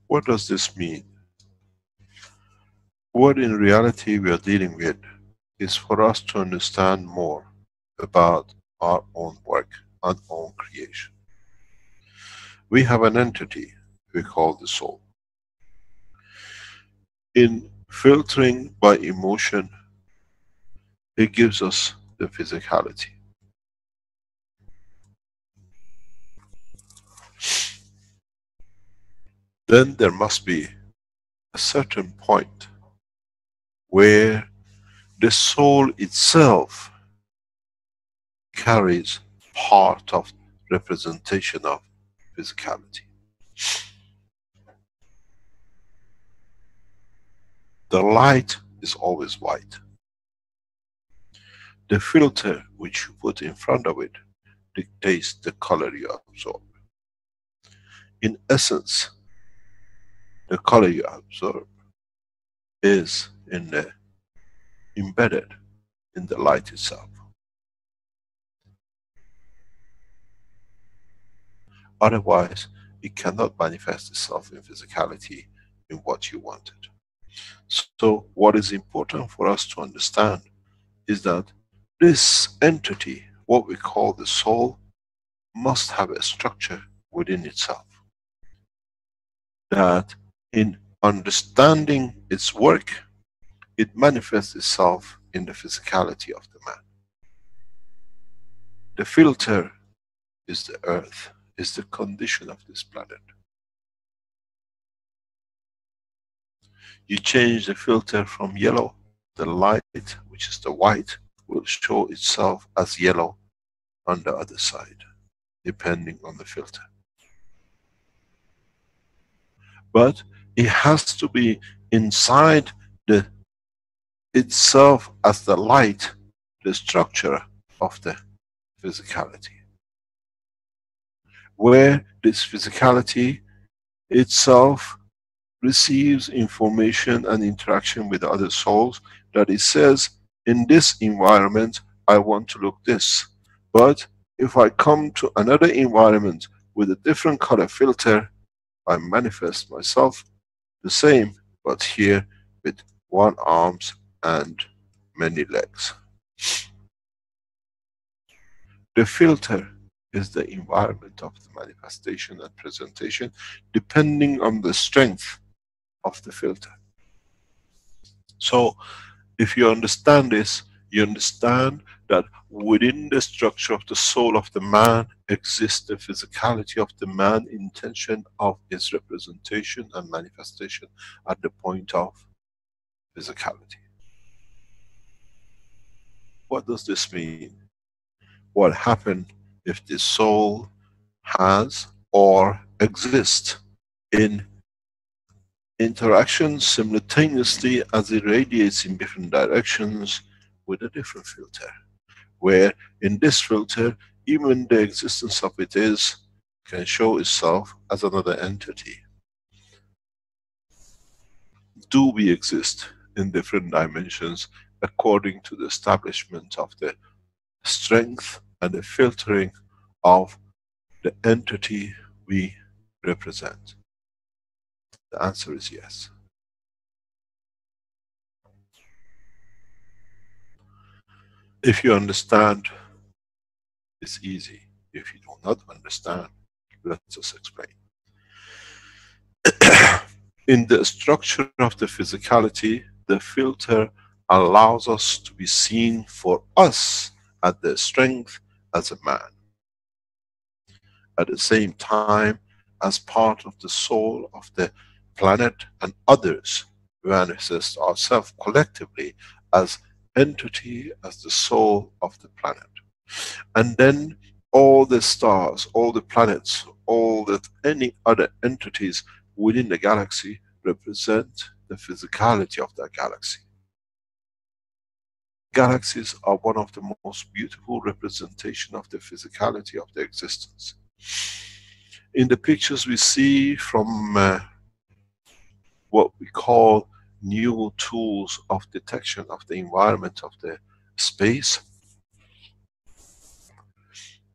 D: What does this mean? What in reality we are dealing with is for us to understand more about our own work and own creation. We have an entity we call the soul. In filtering by emotion, it gives us the physicality. Then there must be a certain point where the soul itself carries part of representation of physicality. The light is always white. The filter which you put in front of it dictates the color you absorb. In essence, the color you absorb is embedded in the light itself. Otherwise, it cannot manifest itself in physicality in what you wanted. So what is important for us to understand is that this entity, what we call the soul, must have a structure within itself. That in understanding its work, it manifests itself in the physicality of the man. The filter is the earth, is the condition of this planet. You change the filter from yellow, the light, which is the white, will show itself as yellow on the other side, depending on the filter. But it has to be inside the itself as the light, the structure of the physicality. Where this physicality itself receives information and interaction with other souls, that it says, in this environment, I want to look this. But if I come to another environment with a different color filter, I manifest myself the same, but here with one arms and many legs. The filter is the environment of the manifestation and presentation, depending on the strength of the filter. So, if you understand this, you understand that within the structure of the soul of the man exists the physicality of the man, intention of its representation and manifestation at the point of physicality. What does this mean? What happens if the soul has or exists in interaction simultaneously as it radiates in different directions with a different filter, where in this filter even the existence of it is can show itself as another entity? Do we exist in different dimensions according to the establishment of the strength and the filtering of the entity we represent? The answer is yes. If you understand, it's easy. If you do not understand, let us explain. In the structure of the physicality, the filter allows us to be seen for us at the strength as a man. At the same time, as part of the soul of the planet and others, we manifest ourselves collectively as entity, as the soul of the planet. And then all the stars, all the planets, any other entities within the galaxy represent the physicality of that galaxy. Galaxies are one of the most beautiful representation of the physicality of their existence. In the pictures we see from what we call new tools of detection of the environment of the space,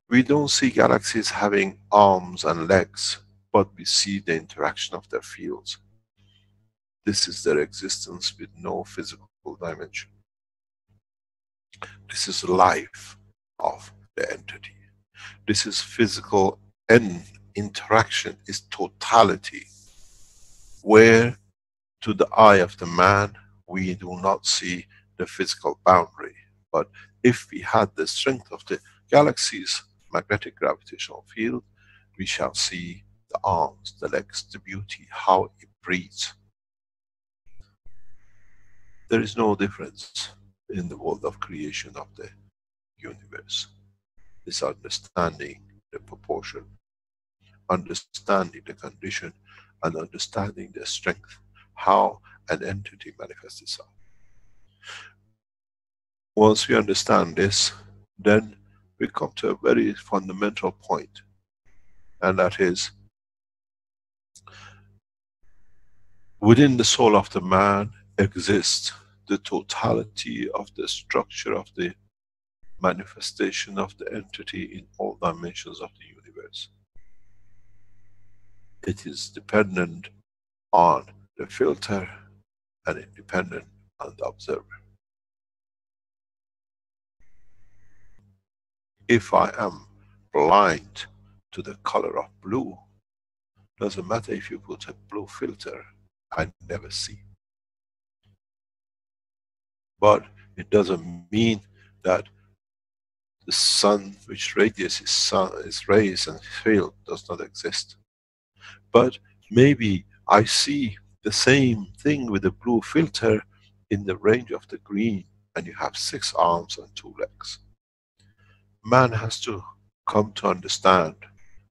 D: we don't see galaxies having arms and legs, but we see the interaction of their fields. This is their existence with no physical dimension. This is life of the entity. This is physical and interaction is totality, where to the eye of the man we do not see the physical boundary. But if we had the strength of the galaxy's magnetic gravitational field, we shall see the arms, the legs, the beauty, how it breathes. There is no difference in the world of creation of the universe. It's understanding the proportion, understanding the condition, and understanding the strength, how an entity manifests itself. Once we understand this, then we come to a very fundamental point, and that is, within the soul of the man exists the totality of the structure of the manifestation of the entity in all dimensions of the universe. It is dependent on the filter and independent on the observer. If I am blind to the color of blue, doesn't matter if you put a blue filter, I never see. But it doesn't mean that the sun which radiates its rays and field does not exist. But maybe I see the same thing with a blue filter in the range of the green, and you have 6 arms and 2 legs. Man has to come to understand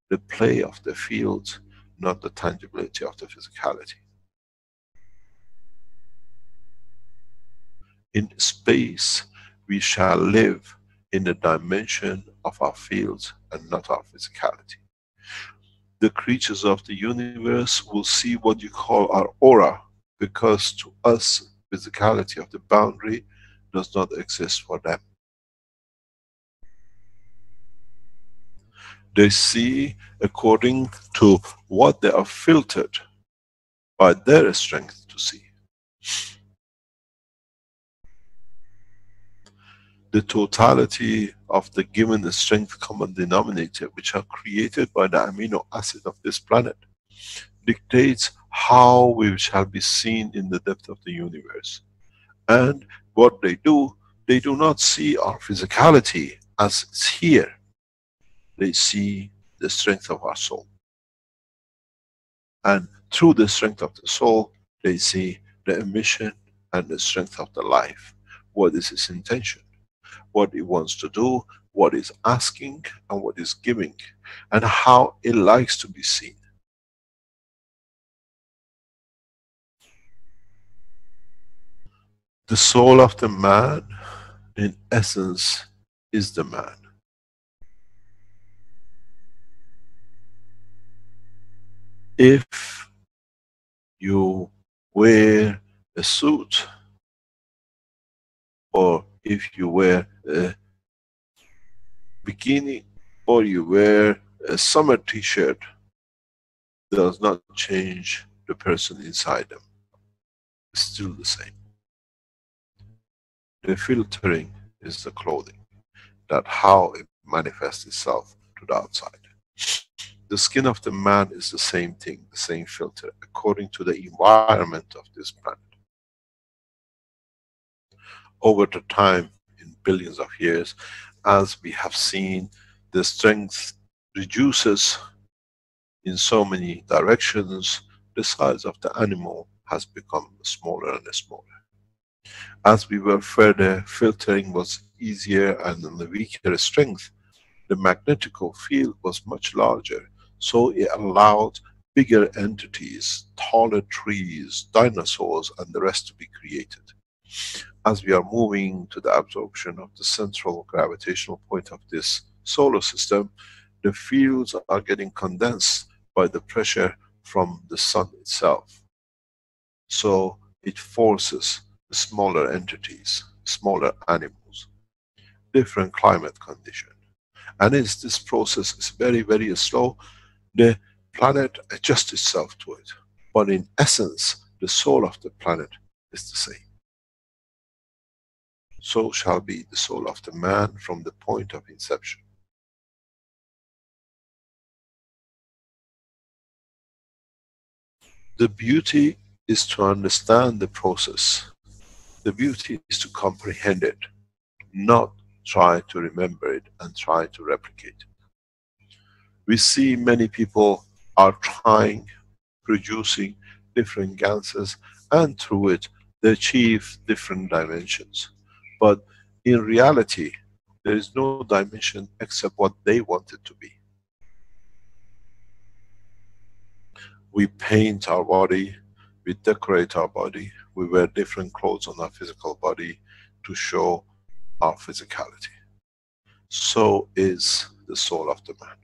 D: the play of the fields, not the tangibility of the physicality. In space, we shall live in the dimension of our fields and not our physicality. the creatures of the universe will see what you call our aura, because to us, physicality of the boundary does not exist for them. They see according to what they are filtered by their strength to see. The totality of the given strength common denominator, which are created by the amino acid of this planet, dictates how we shall be seen in the depth of the universe. And what they do not see our physicality as it's here. They see the strength of our soul. And through the strength of the soul, they see the emission and the strength of the life. What is its intention? What it wants to do, what it's asking, and what it's giving, and how it likes to be seen. The soul of the man, in essence, is the man. If you wear a suit, or if you wear a bikini, or you wear a summer t-shirt, does not change the person inside them. It's still the same. The filtering is the clothing, that how it manifests itself to the outside. The skin of the man is the same thing, the same filter, according to the environment of this planet. Over the time, in billions of years, as we have seen, the strength reduces in so many directions, the size of the animal has become smaller and smaller. As we were further, filtering was easier, and on the weaker strength, the magnetical field was much larger, so it allowed bigger entities, taller trees, dinosaurs, and the rest to be created. As we are moving to the absorption of the central gravitational point of this solar system, the fields are getting condensed by the pressure from the sun itself. So it forces the smaller entities, smaller animals, different climate condition. And as this process is very, very slow, the planet adjusts itself to it. But in essence, the soul of the planet is the same. So shall be the soul of the man from the point of inception. The beauty is to understand the process. The beauty is to comprehend it, not try to remember it and try to replicate it. We see many people are trying, producing different ganses, and through it they achieve different dimensions. But in reality, there is no dimension except what they want it to be. We paint our body, we decorate our body, we wear different clothes on our physical body to show our physicality. So is the soul of the man.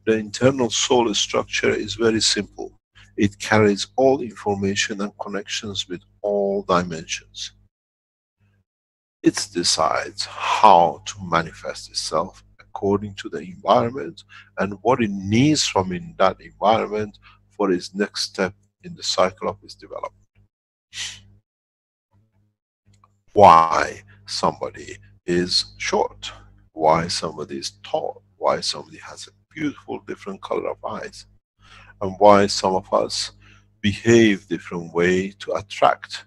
D: The internal soul structure is very simple. It carries all information and connections with all dimensions. It decides how to manifest itself according to the environment and what it needs from in that environment for its next step in the cycle of its development. Why somebody is short, why somebody is tall, why somebody has a beautiful different color of eyes, and why some of us behave different way to attract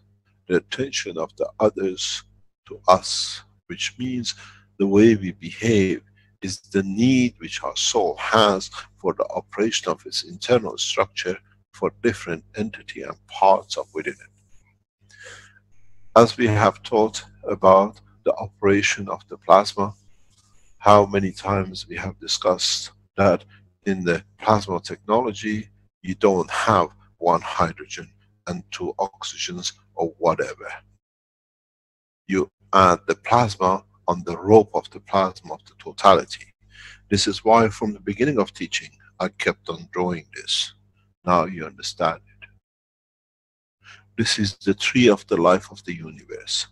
D: the attention of the others to us, which means the way we behave is the need which our soul has for the operation of its internal structure for different entity and parts of within it. As we have taught about the operation of the plasma, how many times we have discussed that in the plasma technology, you don't have one hydrogen and two oxygens or whatever. You add the plasma on the rope of the plasma of the totality. This is why from the beginning of teaching, I kept on drawing this. Now you understand it. This is the tree of the life of the universe.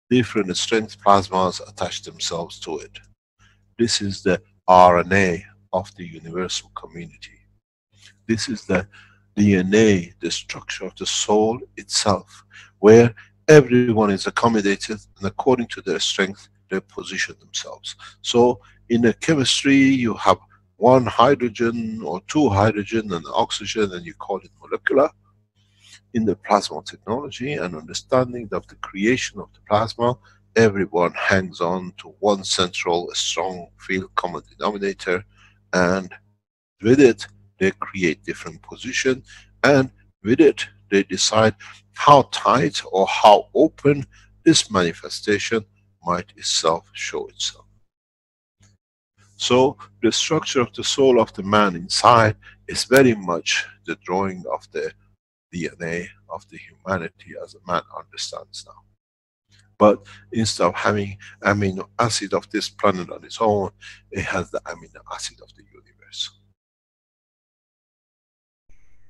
D: Different strength plasmas attach themselves to it. This is the RNA of the universal community. This is the DNA, the structure of the soul itself, where everyone is accommodated and according to their strength, they position themselves. So in a chemistry, you have one hydrogen or two hydrogen and oxygen, and you call it molecular. In the plasma technology and understanding of the creation of the plasma, everyone hangs on to one central strong field common denominator, and with it they create different position, and with it they decide how tight or how open this manifestation might itself show itself. So the structure of the soul of the man inside is very much the drawing of the DNA of the humanity as a man understands now. But instead of having amino acid of this planet on its own, it has the amino acid of the universe.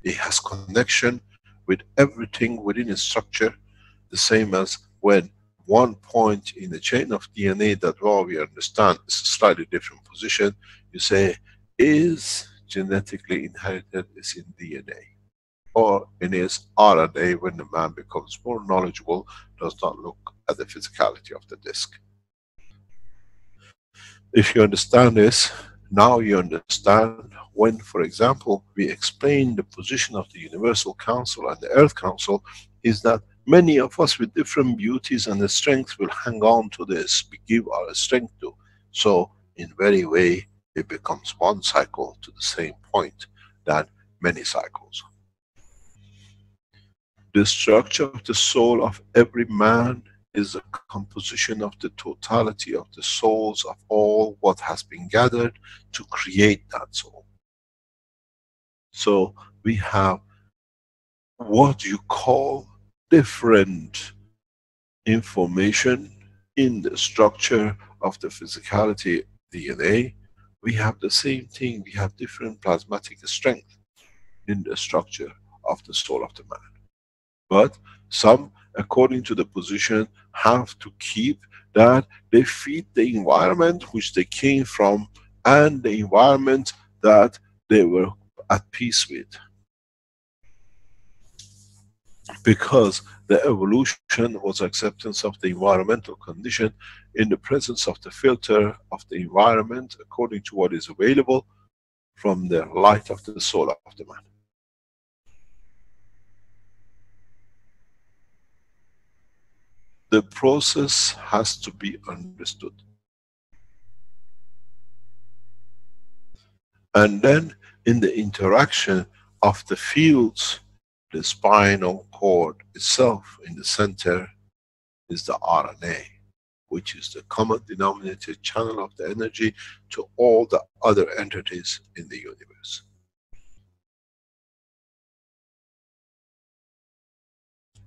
D: It has connection with everything within its structure, the same as when one point in the chain of DNA that well we understand is a slightly different position, you say is genetically inherited, is in DNA. Or in his RNA, when the man becomes more knowledgeable, does not look at the physicality of the disk. If you understand this, now you understand when, for example, we explain the position of the Universal Council and the Earth Council, is that many of us with different beauties and the strength will hang on to this, we give our strength to. So in very way, it becomes one cycle to the same point than many cycles. The structure of the soul of every man is a composition of the totality of the souls of all what has been gathered to create that soul. So we have what you call different information in the structure of the physicality DNA. We have the same thing, we have different plasmatic strength in the structure of the soul of the man. But some, according to the position, have to keep that they feed the environment which they came from and the environment that they were at peace with. Because the evolution was acceptance of the environmental condition in the presence of the filter of the environment according to what is available from the light of the soul of the man. The process has to be understood. And then in the interaction of the fields, the spinal cord itself in the center is the RNA, which is the common denominator channel of the energy to all the other entities in the universe.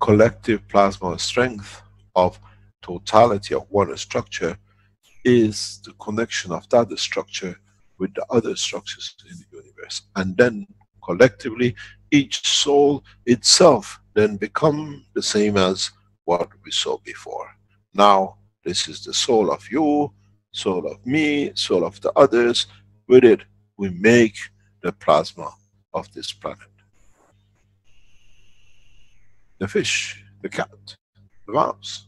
D: Collective plasma strength of totality of one structure is the connection of that structure with the other structures in the universe. And then collectively, each soul itself then become the same as what we saw before. Now, this is the soul of you, soul of me, soul of the others. With it, we make the plasma of this planet. The fish, the cat, the mouse,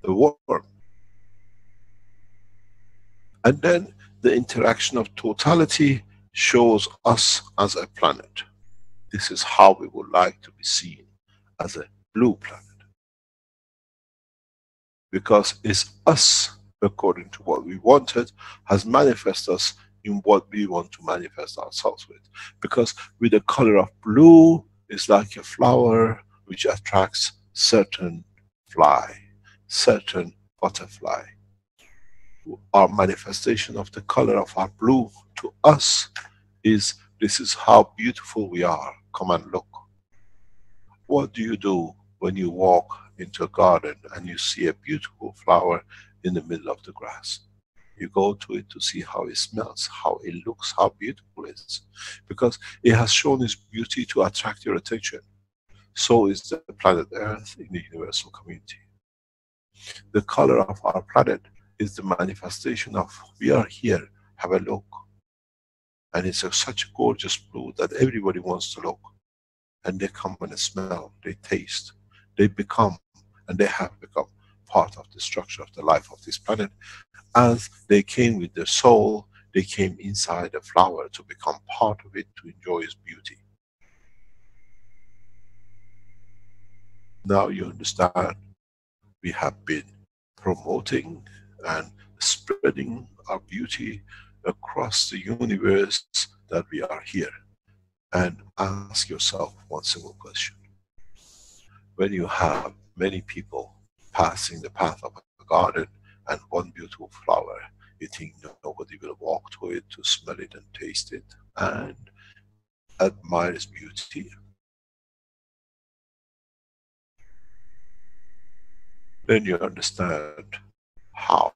D: the worm. And then the interaction of totality shows us as a planet. This is how we would like to be seen, as a blue planet. Because it's us, according to what we wanted, has manifested us in what we want to manifest ourselves with. Because with the color of blue, it's like a flower which attracts certain fly, certain butterfly. Our manifestation of the color of our blue to us is, this is how beautiful we are, come and look. What do you do when you walk into a garden and you see a beautiful flower in the middle of the grass? You go to it to see how it smells, how it looks, how beautiful it is. Because it has shown its beauty to attract your attention. So is the planet Earth in the universal community. The color of our planet is the manifestation of, we are here, have a look. And it's such a gorgeous blue that everybody wants to look. And they come and smell, they taste, they become, and they have become part of the structure of the life of this planet. As they came with their soul, they came inside the flower to become part of it, to enjoy its beauty. Now you understand, we have been promoting and spreading our beauty across the universe, that we are here. And ask yourself one single question. When you have many people passing the path of a garden and one beautiful flower, you think nobody will walk to it to smell it and taste it and admire its beauty? Then you understand how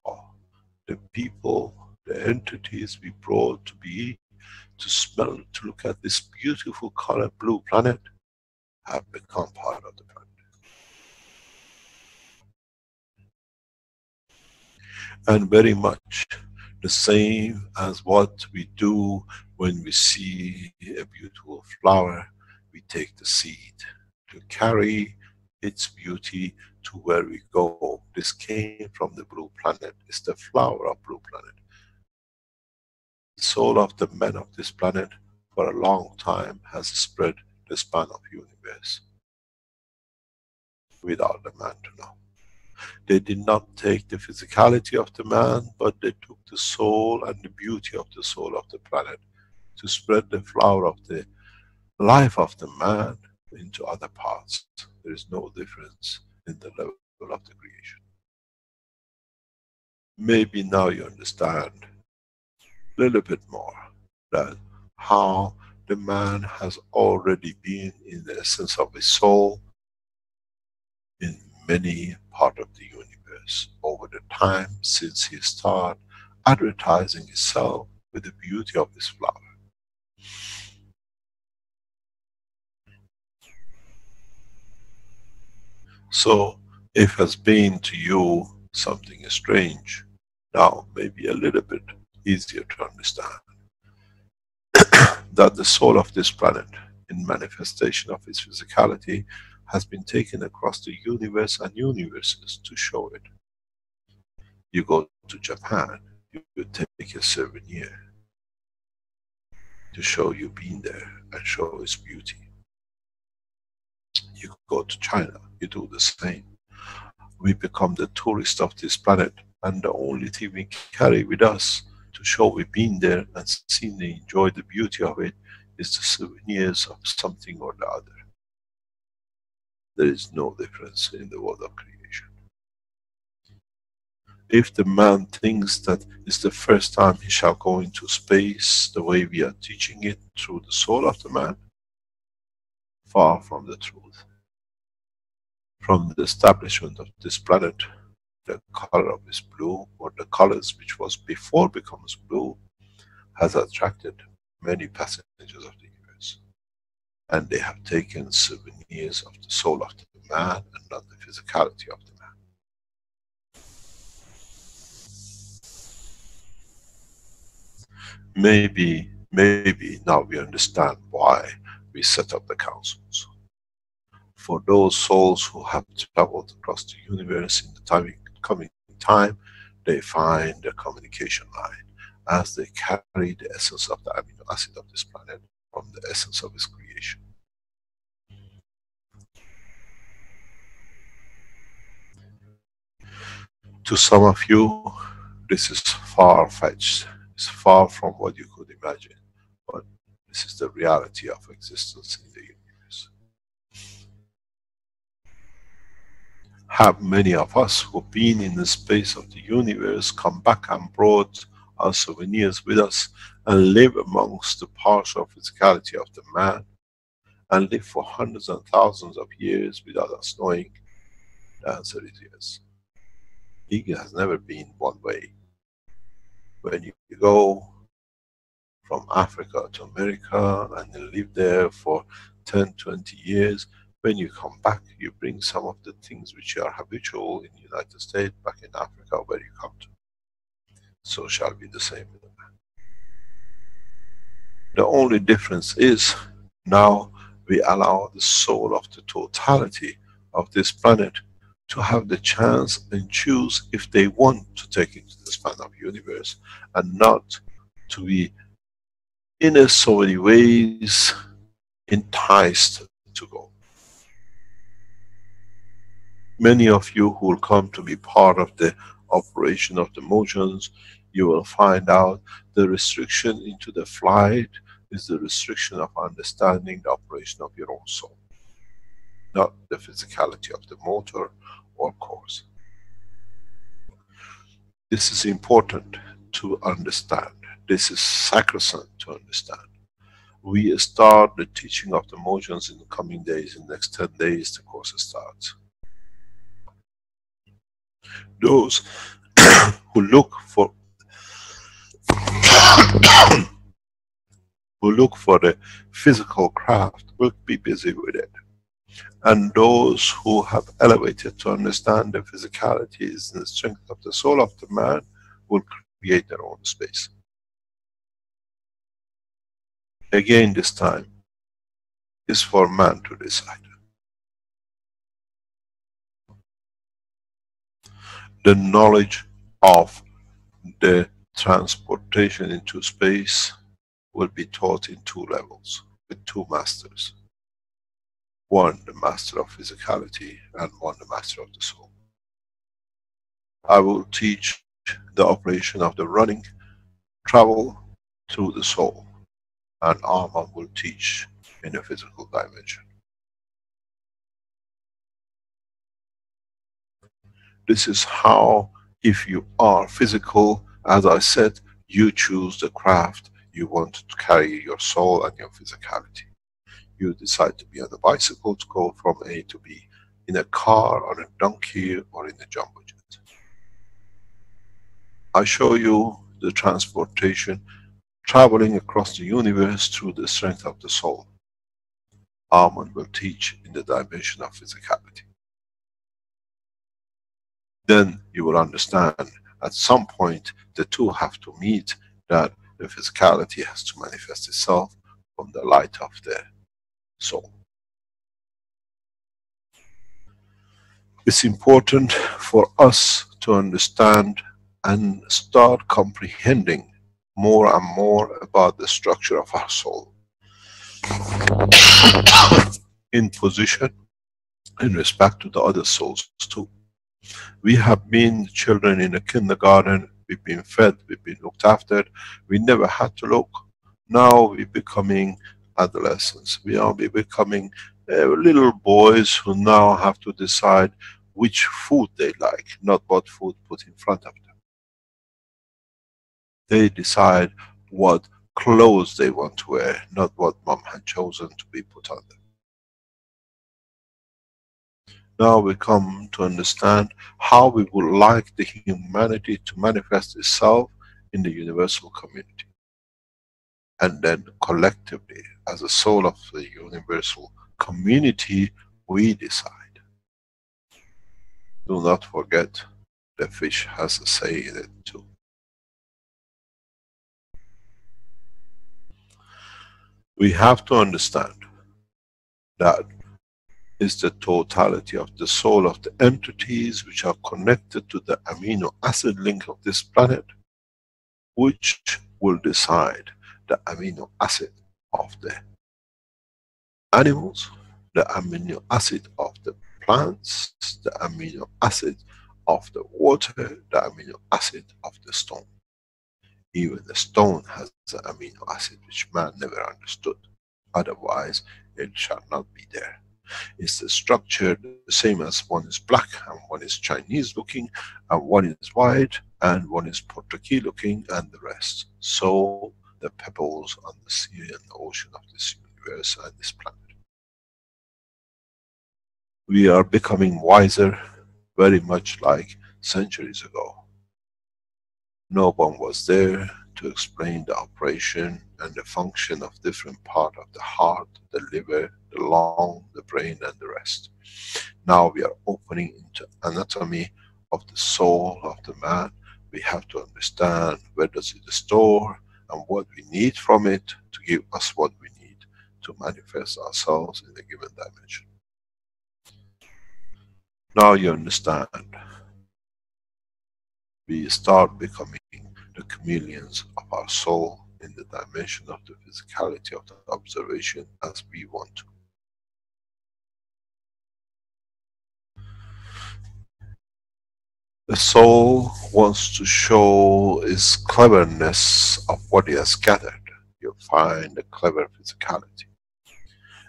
D: the people, the entities we brought to be, to smell, to look at this beautiful color blue planet, have become part of the planet. And very much the same as what we do when we see a beautiful flower, we take the seed to carry its beauty to where we go. This came from the blue planet. It's the flower of blue planet. The soul of the man of this planet for a long time has spread the span of universe without the man to know. They did not take the physicality of the man, but they took the soul and the beauty of the soul of the planet to spread the flower of the life of the man into other parts. There is no difference in the level of the creation. Maybe now you understand a little bit more that how the man has already been in the essence of his soul in many parts of the universe over the time since he started advertising himself with the beauty of this flower. So if it has been to you something strange, now maybe a little bit easier to understand that the soul of this planet in manifestation of its physicality has been taken across the universe and universes to show it. You go to Japan, you take a souvenir to show you've been there and show its beauty. You go to China, you do the same. We become the tourist of this planet, and the only thing we carry with us to show we've been there and seen and enjoyed the beauty of it is the souvenirs of something or the other. There is no difference in the world of creation. If the man thinks that it's the first time he shall go into space the way we are teaching it through the soul of the man, far from the truth. From the establishment of this planet, the color of this blue, or the colors which was before becomes blue, has attracted many passengers of the universe. And they have taken souvenirs of the soul of the man and not the physicality of the man. Maybe now we understand why we set up the councils. For those souls who have traveled across the universe in the coming time, they find a communication line as they carry the essence of the amino acid of this planet from the essence of its creation. To some of you, this is far-fetched. It's far from what you could imagine, but this is the reality of existence in the universe. Have many of us who've been in the space of the universe come back and brought our souvenirs with us and live amongst the partial physicality of the man and live for hundreds and thousands of years without us knowing? The answer is yes. It has never been one way. When you go from Africa to America and you live there for 10, 20 years, when you come back, you bring some of the things which are habitual in the United States back in Africa where you come to. So shall be the same with the man. The only difference is now we allow the soul of the totality of this planet to have the chance and choose if they want to take it to the span of universe, and not to be in so many ways enticed to go. Many of you who will come to be part of the operation of the motions, you will find out the restriction into the flight is the restriction of understanding the operation of your own soul, not the physicality of the motor or course. This is important to understand. This is sacrosanct to understand. We start the teaching of the motions in the coming days. In the next 10 days, the course starts. Those who look for the physical craft will be busy with it. And those who have elevated to understand the physicalities and the strength of the soul of the man will create their own space. Again, this time is for man to decide. The knowledge of the transportation into space will be taught in 2 levels, with 2 masters. One, the master of physicality, and one, the master of the soul. I will teach the operation of the running, travel through the soul, and Arman will teach in a physical dimension. This is how, if you are physical, as I said, you choose the craft you want to carry your soul and your physicality. You decide to be on a bicycle to go from A to B, in a car, on a donkey, or in a jumbo jet. I show you the transportation, traveling across the universe through the strength of the soul. Arman will teach in the dimension of physicality. Then you will understand at some point the 2 have to meet, that the physicality has to manifest itself from the light of the soul. It's important for us to understand and start comprehending more and more about the structure of our soul. In position, in respect to the other souls too. We have been children in a kindergarten, we've been fed, we've been looked after, we never had to look. Now we're becoming adolescents, we are becoming little boys who now have to decide which food they like, not what food put in front of them. They decide what clothes they want to wear, not what mom had chosen to be put on them. Now we come to understand how we would like the humanity to manifest itself in the universal community. And then collectively, as a soul of the universal community, we decide. Do not forget, the fish has a say in it too. We have to understand that is the totality of the soul of the entities which are connected to the amino acid link of this planet, which will decide the amino acid of the animals, the amino acid of the plants, the amino acid of the water, the amino acid of the stone. Even the stone has the amino acid which man never understood. Otherwise, it shall not be there. It's the structure the same as one is black and one is Chinese looking and one is white and one is Portuguese looking and the rest. So the pebbles on the sea and the ocean of this universe and this planet. We are becoming wiser, very much like centuries ago. No one was there to explain the operation and the function of different part of the heart, the liver, the lung, the brain and the rest. Now we are opening into anatomy of the soul of the man. We have to understand where does it store and what we need from it to give us what we need to manifest ourselves in a given dimension. Now you understand. We start becoming the chameleons of our soul in the dimension of the physicality of the observation as we want to. The soul wants to show its cleverness of what it has gathered. You'll find a clever physicality.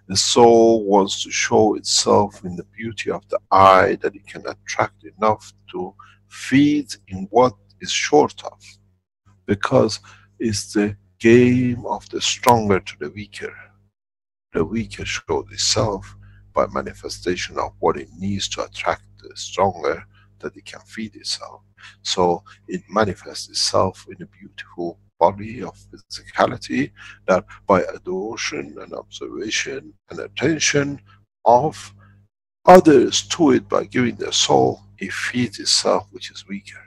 D: The soul wants to show itself in the beauty of the eye, that it can attract enough to feed in what is short of. Because it's the game of the stronger to the weaker. The weaker shows itself by manifestation of what it needs to attract the stronger, that it can feed itself. So it manifests itself in a beautiful body of physicality, that by adoration and observation and attention of others to it, by giving their soul, it feeds itself which is weaker.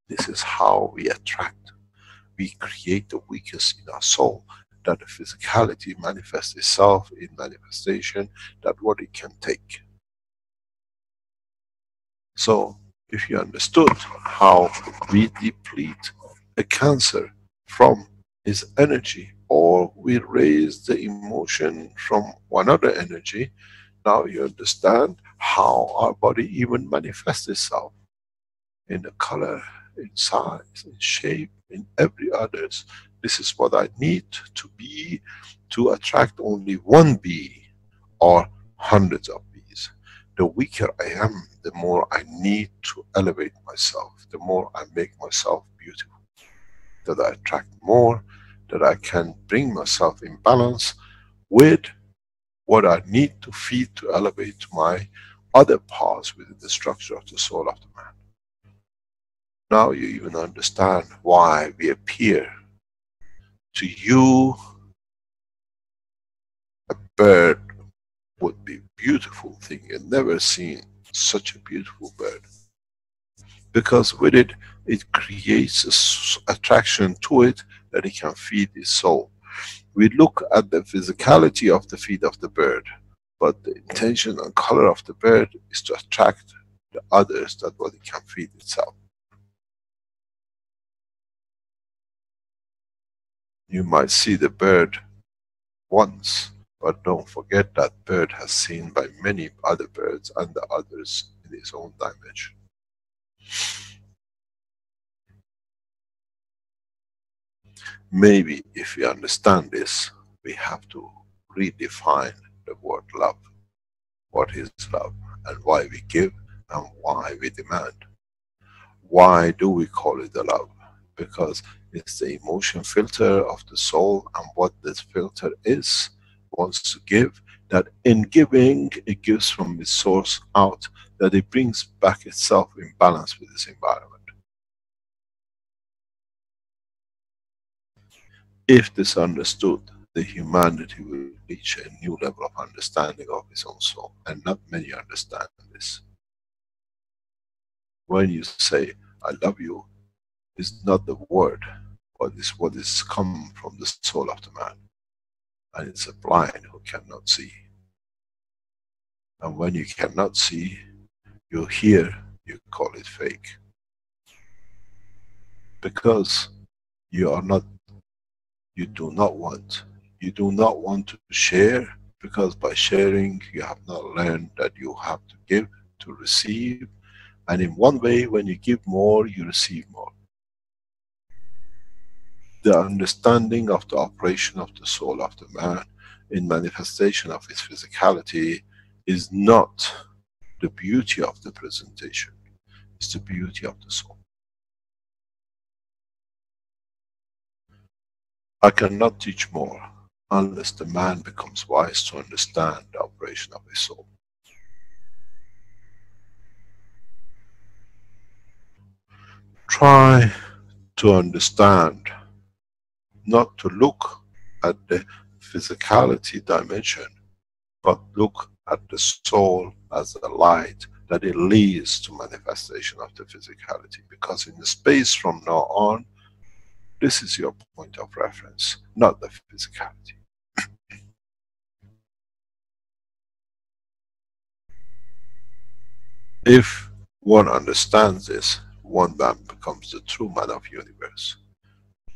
D: This is how we attract. We create the weakest in our soul, that the physicality manifests itself in manifestation, that what it can take. So, if you understood how we deplete a cancer from its energy, or we raise the emotion from one other energy, now you understand how our body even manifests itself in the color, in size, in shape, in every others. This is what I need to be to attract only one bee or hundreds of bees. The weaker I am, the more I need to elevate myself, the more I make myself beautiful. That I attract more, that I can bring myself in balance with what I need to feed to elevate my other parts within the structure of the soul of the man. Now you even understand why we appear. To you, a bird would be a beautiful thing. You've never seen such a beautiful bird. Because with it, it creates an attraction to it, that it can feed its soul. We look at the physicality of the feet of the bird, but the intention and color of the bird is to attract the others, that what it can feed itself. You might see the bird once, but don't forget that bird has seen by many other birds and the others in its own dimension. Maybe if we understand this, we have to redefine the word love. What is love, and why we give, and why we demand? Why do we call it the love? Because it's the emotion filter of the soul, and what this filter is, wants to give, that in giving, it gives from its source out, that it brings back itself in balance with its environment. If this understood, the humanity will reach a new level of understanding of its own soul, and not many understand this. When you say, I love you, is not the word, but is what is come from the soul of the man. And it's a blind who cannot see. And when you cannot see, you hear, you call it fake. Because you are not, you do not want to share, because by sharing you have not learned that you have to give to receive, and in one way, when you give more, you receive more. The understanding of the operation of the soul of the man in manifestation of its physicality is not the beauty of the presentation, it's the beauty of the soul. I cannot teach more unless the man becomes wise to understand the operation of his soul. Try to understand, not to look at the physicality dimension, but look at the soul as a light that it leads to manifestation of the physicality. Because in the space from now on, this is your point of reference, not the physicality. If one understands this, one man becomes the true man of universe.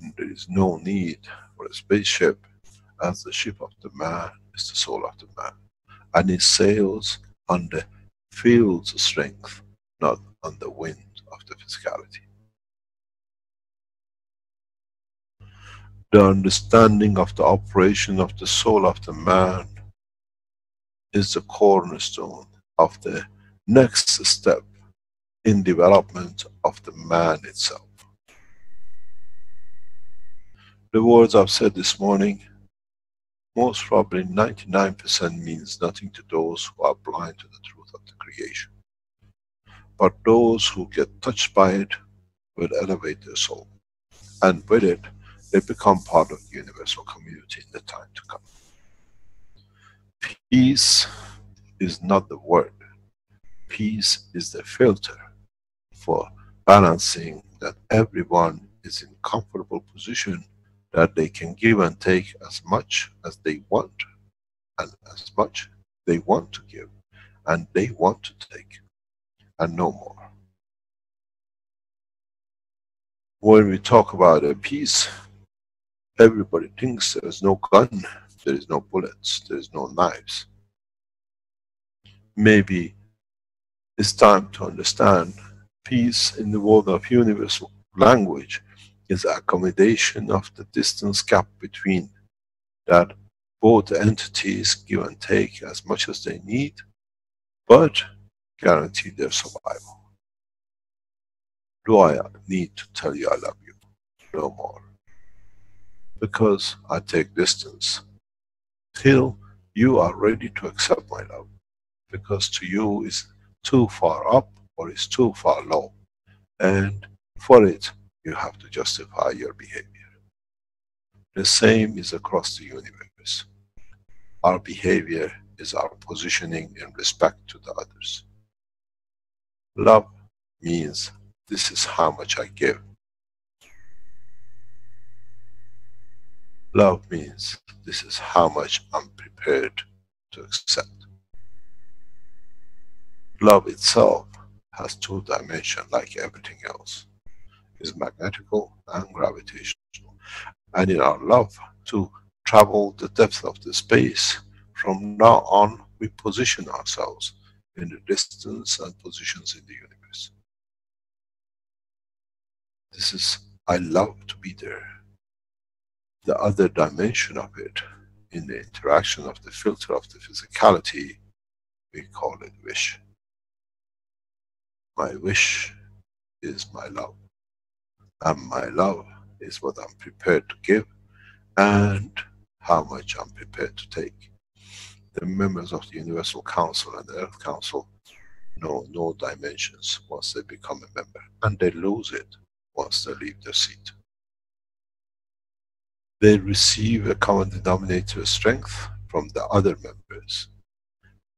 D: And there is no need for a spaceship, as the ship of the man is the soul of the man. And it sails on the field's strength, not on the wind of the physicality. The understanding of the operation of the soul of the man is the cornerstone of the next step in development of the man itself. The words I've said this morning, most probably 99% means nothing to those who are blind to the truth of the creation. But those who get touched by it will elevate their soul. And with it, they become part of the universal community in the time to come. Peace is not the word. Peace is the filter for balancing that everyone is in comfortable position, that they can give and take as much as they want, and as much they want to give, and they want to take, and no more. When we talk about a peace, everybody thinks there is no gun, there is no bullets, there is no knives. Maybe it's time to understand peace in the world of universal language is accommodation of the distance gap between, that both entities give and take as much as they need, but guarantee their survival. Do I need to tell you I love you? No more. Because I take distance till you are ready to accept my love. Because to you is too far up or is too far low. And for it, you have to justify your behavior. The same is across the universe. Our behavior is our positioning in respect to the others. Love means this is how much I give. Love means this is how much I'm prepared to accept. Love itself has two dimensions like everything else. Is magnetical and gravitational. And in our love to travel the depth of the space, from now on we position ourselves in the distance and positions in the universe. This is, I love to be there. The other dimension of it, in the interaction of the filter of the physicality, we call it wish. My wish is my love. And my love is what I'm prepared to give and how much I'm prepared to take. The members of the Universal Council and the Earth Council know no dimensions once they become a member, and they lose it once they leave their seat. They receive a common denominator strength from the other members.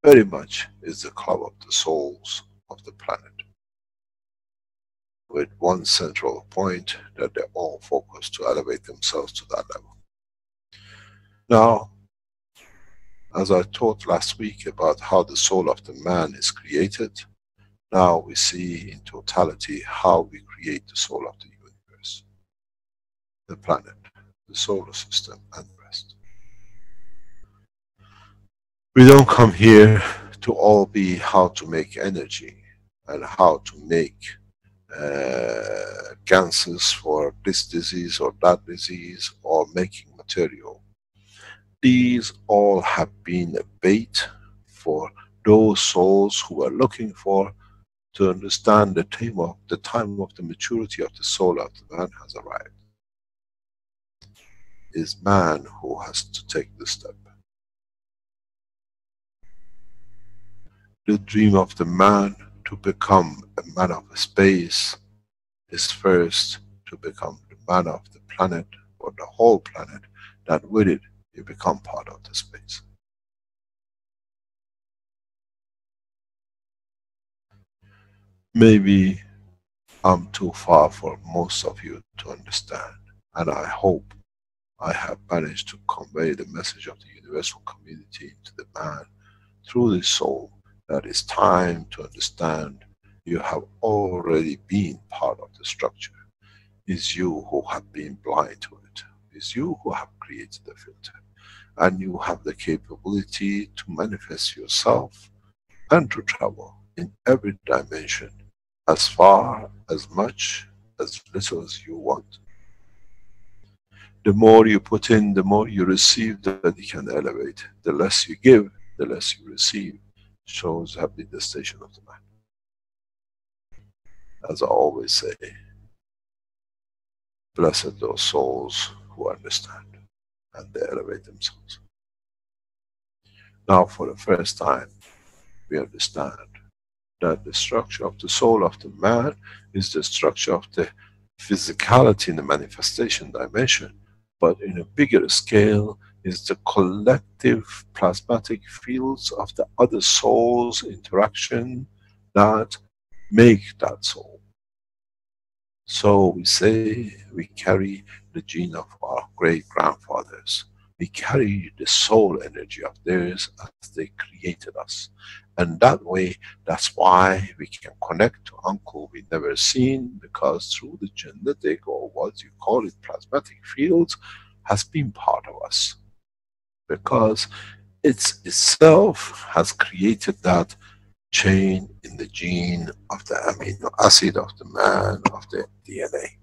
D: Very much is the club of the souls of the planet, with one central point that they all focus to elevate themselves to that level. Now, as I taught last week about how the soul of the man is created, now we see in totality how we create the soul of the universe, the planet, the solar system, and the rest. We don't come here to all be how to make energy and how to make cancers for this disease or that disease, or making material. These all have been a bait for those souls who are looking for to understand the time of the maturity of the soul of the man has arrived. It is man who has to take the step. The dream of the man to become a man of space is first to become the man of the planet or the whole planet, that with it you become part of the space. Maybe I'm too far for most of you to understand, and I hope I have managed to convey the message of the universal community to the man through the soul, that it's time to understand you have already been part of the structure. It's you who have been blind to it. It's you who have created the filter. And you have the capability to manifest yourself and to travel in every dimension, as far, as much, as little as you want. The more you put in, the more you receive, that you can elevate. The less you give, the less you receive. Shows have been the station of the man. As I always say, blessed those souls who understand and they elevate themselves. Now for the first time, we understand that the structure of the soul of the man is the structure of the physicality in the manifestation dimension, but in a bigger scale is the collective plasmatic fields of the other souls' interaction that make that soul. So we say we carry the gene of our great grandfathers. We carry the soul energy of theirs as they created us. And that way, that's why we can connect to uncle we never seen, because through the genetic, or what you call it, plasmatic fields, has been part of us. Because itself has created that chain in the gene of the amino acid of the man, of the DNA.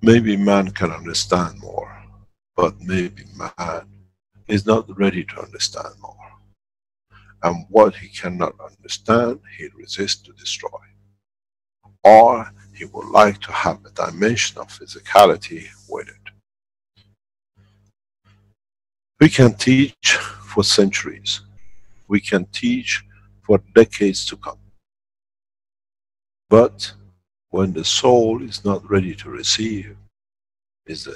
D: Maybe man can understand more, but maybe man is not ready to understand more. And what he cannot understand, he resists to destroy. Or he would like to have a dimension of physicality with it. We can teach for centuries. We can teach for decades to come. But when the soul is not ready to receive, is a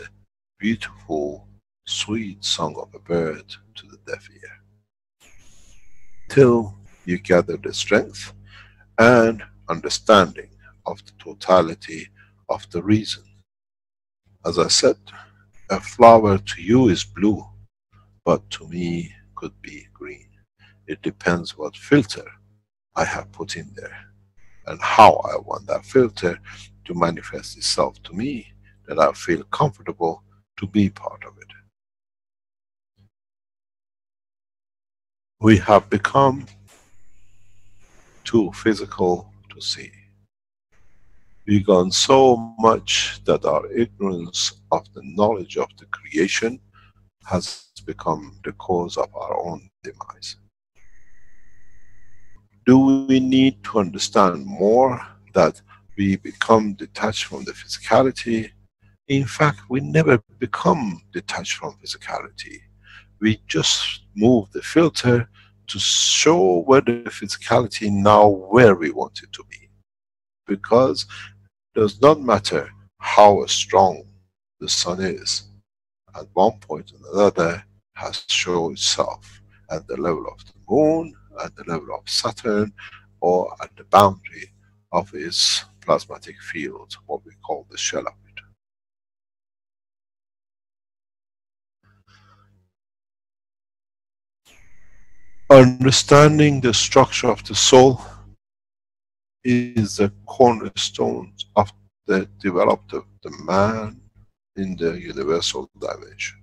D: beautiful, sweet song of a bird to the deaf ear. Till you gather the strength and understanding of the totality of the reason. As I said, a flower to you is blue, but to me could be green. It depends what filter I have put in there and how I want that filter to manifest itself to me, that I feel comfortable to be part of it. We have become too physical to see. We've gone so much that our ignorance of the knowledge of the creation has become the cause of our own demise. Do we need to understand more that we become detached from the physicality? In fact, we never become detached from physicality. We just move the filter to show where the physicality now where we want it to be. Because it does not matter how strong the sun is, at one point or another has shown itself at the level of the moon, at the level of Saturn, or at the boundary of its plasmatic field, what we call the shell of it. Understanding the structure of the soul is the cornerstone of the development of the man in the universal dimension.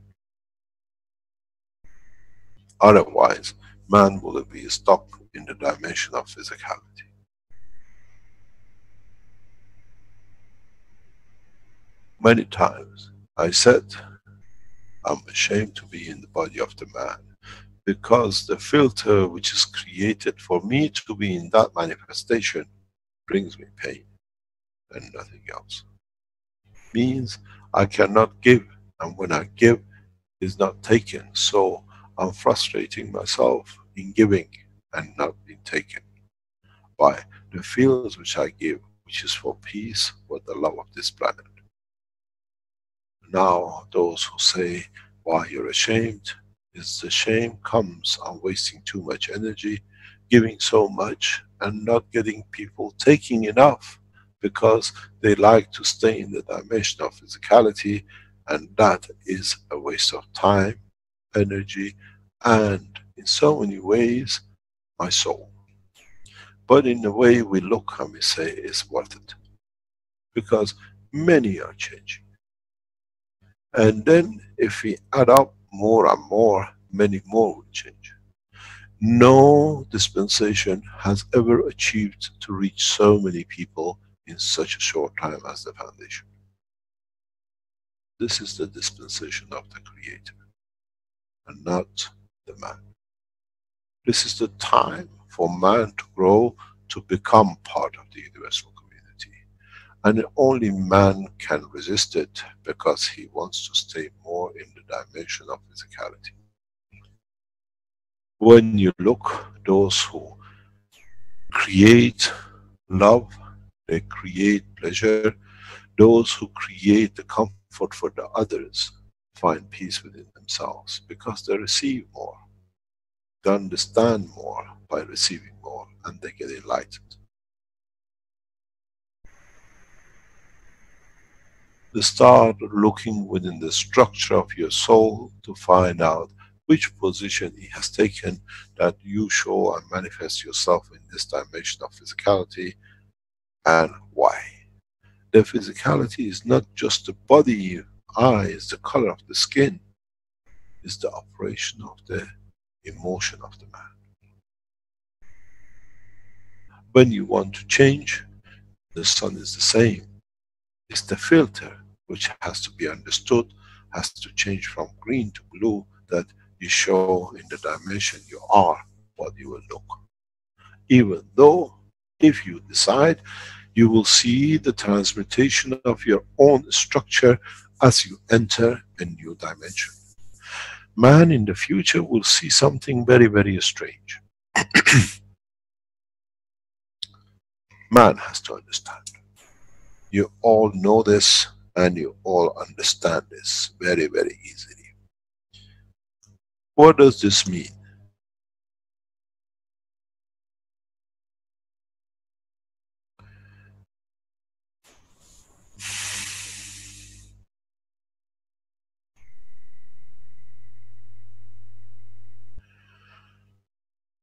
D: Otherwise, man will be stuck in the dimension of physicality. Many times I said, I'm ashamed to be in the body of the man, because the filter which is created for me to be in that manifestation brings me pain and nothing else. Means I cannot give, and when I give, is not taken, so I'm frustrating myself in giving. and not being taken by the fields which I give, which is for peace, for the love of this planet. Now, those who say, why you're ashamed, is the shame comes on wasting too much energy, giving so much, and not getting people taking enough, because they like to stay in the dimension of physicality, and that is a waste of time, energy, and in so many ways, my soul. But in the way we look and we say it's worth it, because many are changing. And then if we add up more and more, many more will change. No dispensation has ever achieved to reach so many people in such a short time as the Foundation. This is the dispensation of the Creator, and not the man. This is the time for man to grow, to become part of the universal community. And only man can resist it, because he wants to stay more in the dimension of physicality. When you look, those who create love, they create pleasure, those who create the comfort for the others find peace within themselves, because they receive more. They understand more by receiving more, and they get enlightened. Start looking within the structure of your soul to find out which position it has taken that you show and manifest yourself in this dimension of physicality, and why. The physicality is not just the body, eyes, the color of the skin. It's the operation of the emotion of the man. When you want to change, the sun is the same. It's the filter which has to be understood, has to change from green to blue, that you show in the dimension you are what you will look. Even though, if you decide, you will see the transmutation of your own structure as you enter a new dimension. Man in the future will see something very, very strange. Man has to understand. You all know this, and you all understand this very, very easily. What does this mean?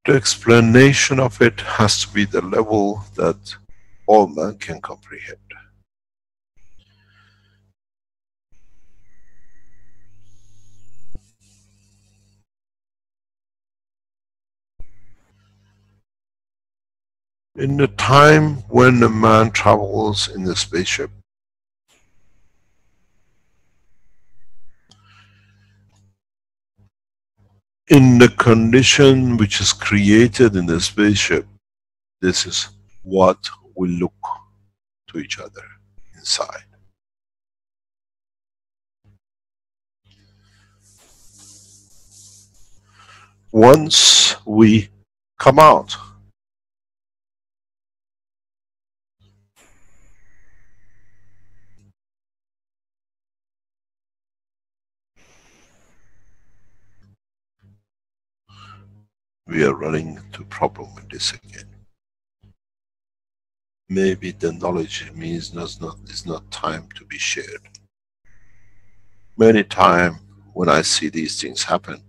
D: The explanation of it has to be the level that all man can comprehend. In the time when a man travels in the spaceship, in the condition which is created in the spaceship, this is what we look to each other inside. Once we come out, we are running into a problem with this again. Maybe the knowledge means is not time to be shared. Many times when I see these things happen,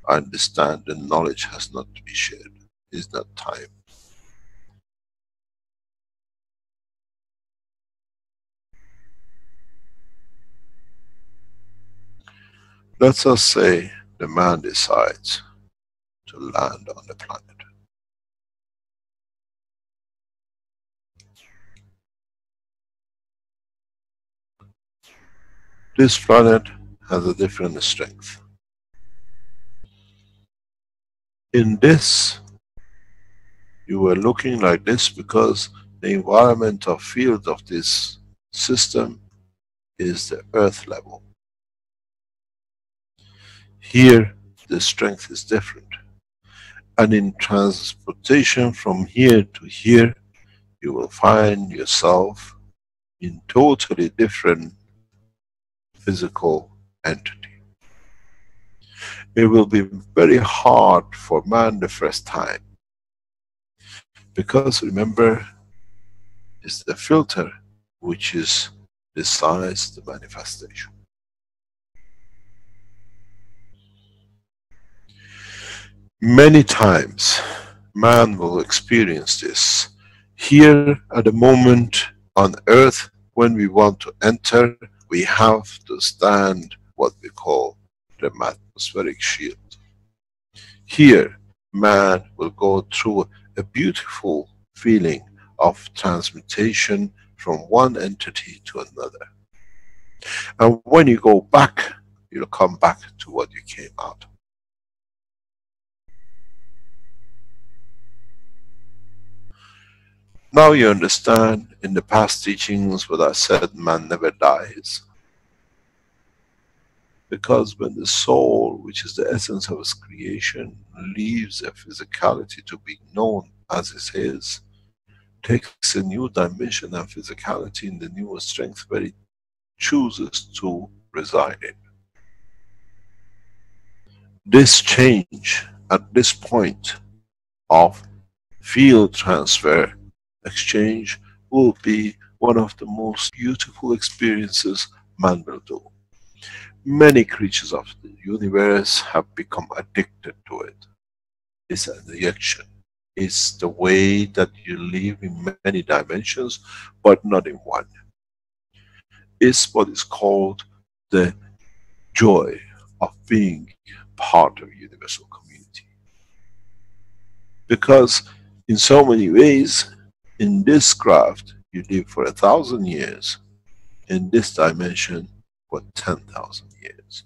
D: I understand the knowledge has not to be shared. It's not time. Let's us say the man decides to land on the planet. This planet has a different strength. In this, you were looking like this because the environmental field of this system is the earth level. Here, the strength is different. And in transportation from here to here, you will find yourself in totally different physical entity. It will be very hard for man the first time, because remember, it's the filter which is decides the manifestation. Many times man will experience this. Here at the moment on earth, when we want to enter, we have to stand what we call the atmospheric shield. Here, man will go through a beautiful feeling of transmutation from one entity to another. And when you go back, you'll come back to what you came out of. Now you understand in the past teachings what I said, man never dies. Because when the soul, which is the essence of its creation, leaves a physicality to be known as it is, takes a new dimension and physicality in the new strength where it chooses to reside in. This change at this point of field transfer exchange will be one of the most beautiful experiences man will do. Many creatures of the universe have become addicted to it. It's an addiction. It's the way that you live in many dimensions, but not in one. It's what is called the joy of being part of a universal community. Because in so many ways, in this craft, you live for 1,000 years. In this dimension, for 10,000 years.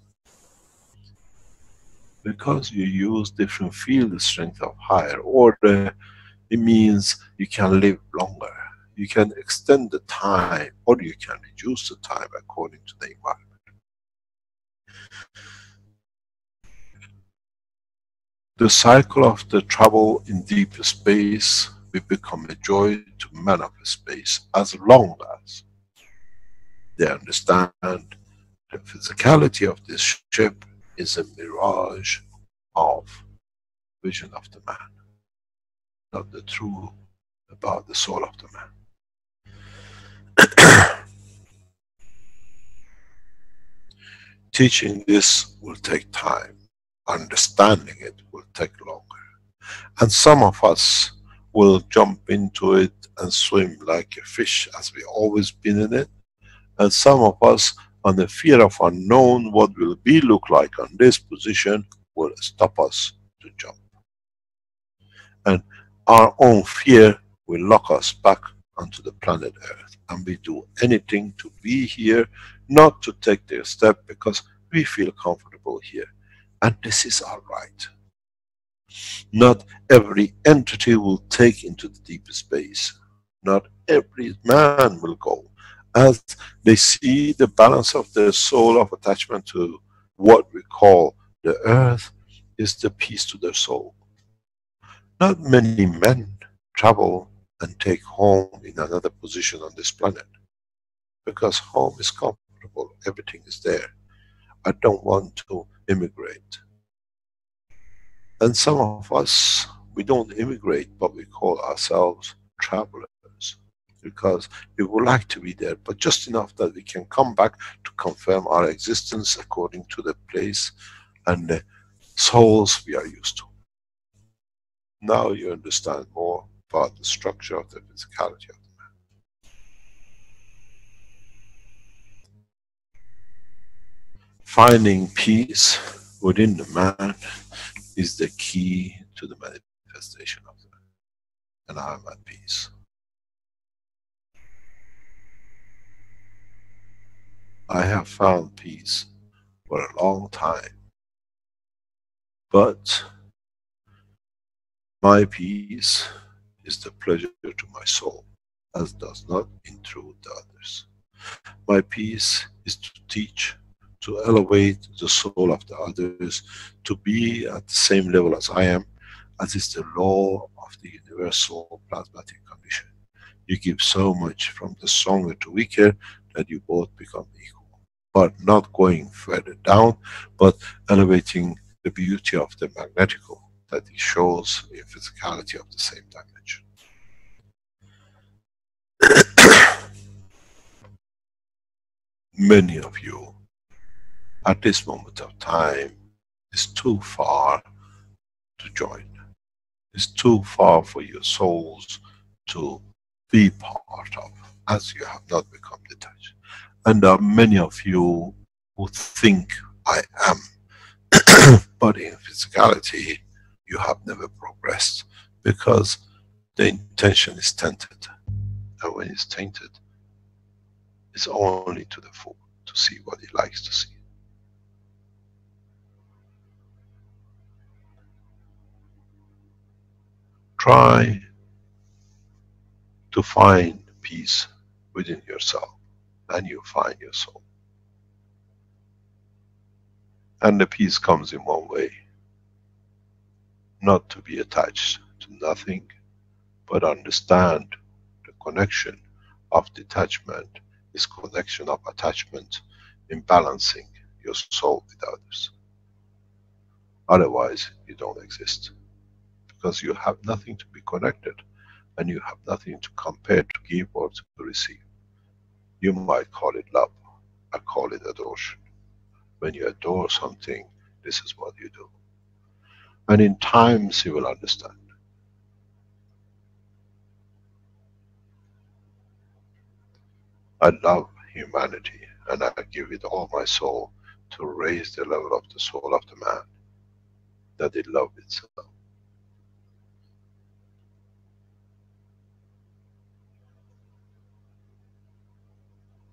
D: Because you use different field strength of higher order, it means you can live longer. You can extend the time, or you can reduce the time according to the environment. The cycle of the travel in deep space will become a joy to man of space, as long as they understand the physicality of this ship is a mirage of vision of the man, not the true about the soul of the man. Teaching this will take time. Understanding it will take longer. And some of us will jump into it and swim like a fish as we always been in it. And some of us, on the fear of unknown, what will be look like on this position, will stop us to jump. And our own fear will lock us back onto the planet Earth. And we do anything to be here, not to take the step because we feel comfortable here. And this is our right. Not every entity will take into the deep space. Not every man will go. As they see the balance of their soul of attachment to what we call the earth is the peace to their soul. Not many men travel and take home in another position on this planet. Because home is comfortable, everything is there. I don't want to immigrate. And some of us, we don't immigrate, but we call ourselves travelers. Because we would like to be there, but just enough that we can come back to confirm our existence according to the place and the souls we are used to. Now you understand more about the structure of the physicality of the man. Finding peace within the man is the key to the manifestation of the man. And I am at peace. I have found peace for a long time. But my peace is the pleasure to my soul, as does not intrude the others. My peace is to teach, to elevate the soul of the others, to be at the same level as I am, as is the law of the universal plasmatic condition. You give so much from the stronger to weaker that you both become equal. But not going further down, but elevating the beauty of the magnetical that it shows in physicality of the same dimension. Many of you, at this moment of time, is too far to join. It's too far for your souls to be part of, as you have not become detached. And there are many of you who think I am, but in physicality, you have never progressed because the intention is tainted. And when it's tainted, it's only to the fool to see what he likes to see. Try to find peace within yourself, and you find your soul. And the peace comes in one way: not to be attached to nothing, but understand the connection of detachment is connection of attachment in balancing your soul with others. Otherwise, you don't exist, because you have nothing to be connected, and you have nothing to compare, to give or to receive. You might call it love, I call it adoration. When you adore something, this is what you do. And in times you will understand. I love humanity, and I give it all my soul to raise the level of the soul of the man, that it love itself.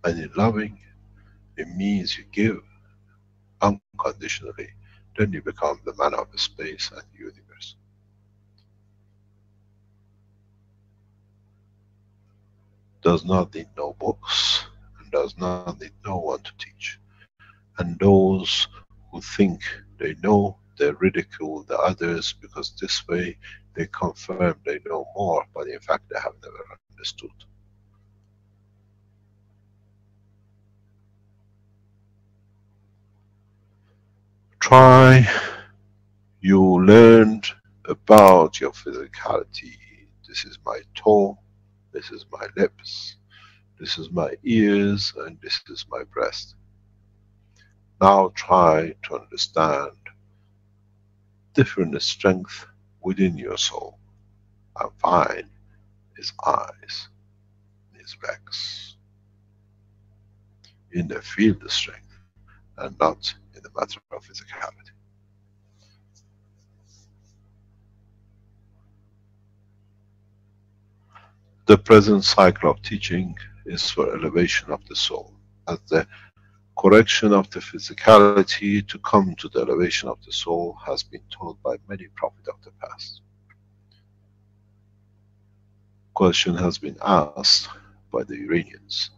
D: And in loving, it means you give unconditionally, then you become the man of space and the universe. Does not need no books, and does not need no one to teach. And those who think they know, they ridicule the others, because this way they confirm they know more, but in fact they have never understood. Try, you learned about your physicality. This is my toe, this is my lips, this is my ears, and this is my breast. Now try to understand different strength within your soul, and find his eyes, his legs, in the field of strength, and not in the matter of physicality. The present cycle of teaching is for elevation of the soul, as the correction of the physicality to come to the elevation of the soul has been taught by many prophets of the past. Question has been asked by the Iranians: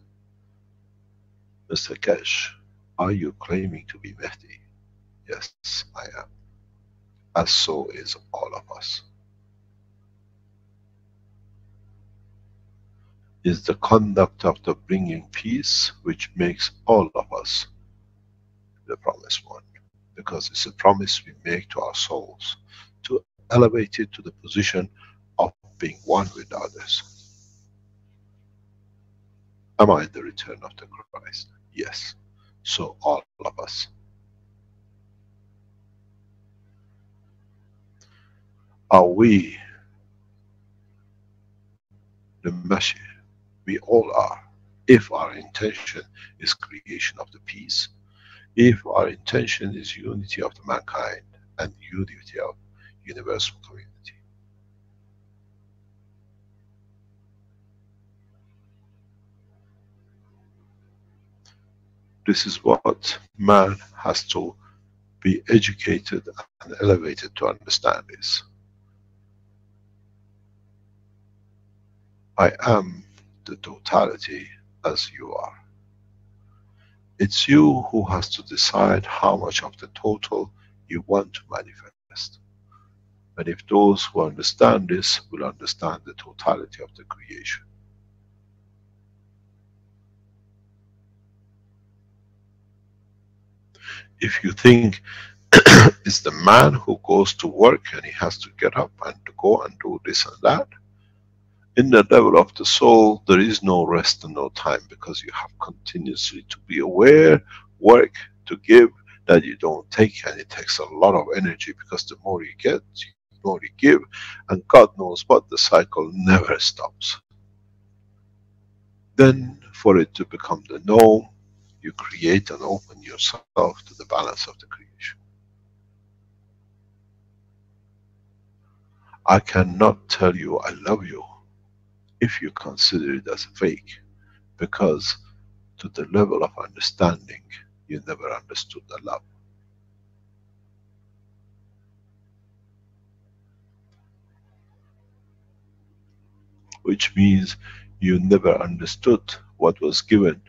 D: Mr. Kesh, are you claiming to be Mehdi? Yes, I am. As so is all of us. Is the conduct of the bringing peace which makes all of us the promised one, because it's a promise we make to our souls to elevate it to the position of being one with others. Am I the return of the Christ? Yes. So all of us. Are we the Mashiach? We all are, if our intention is creation of the peace, if our intention is unity of the mankind and unity of universal community. This is what man has to be educated and elevated to understand this. I am the totality as you are. It's you who has to decide how much of the total you want to manifest. And if those who understand this will understand the totality of the creation. If you think it's the man who goes to work and he has to get up and to go and do this and that, in the level of the soul, there is no rest and no time, because you have continuously to be aware, work, to give, that you don't take, and it takes a lot of energy, because the more you get, the more you give, and God knows what, the cycle never stops. Then, for it to become the norm, you create and open yourself to the balance of the creation. I cannot tell you I love you if you consider it as fake, because to the level of understanding, you never understood the love. Which means you never understood what was given,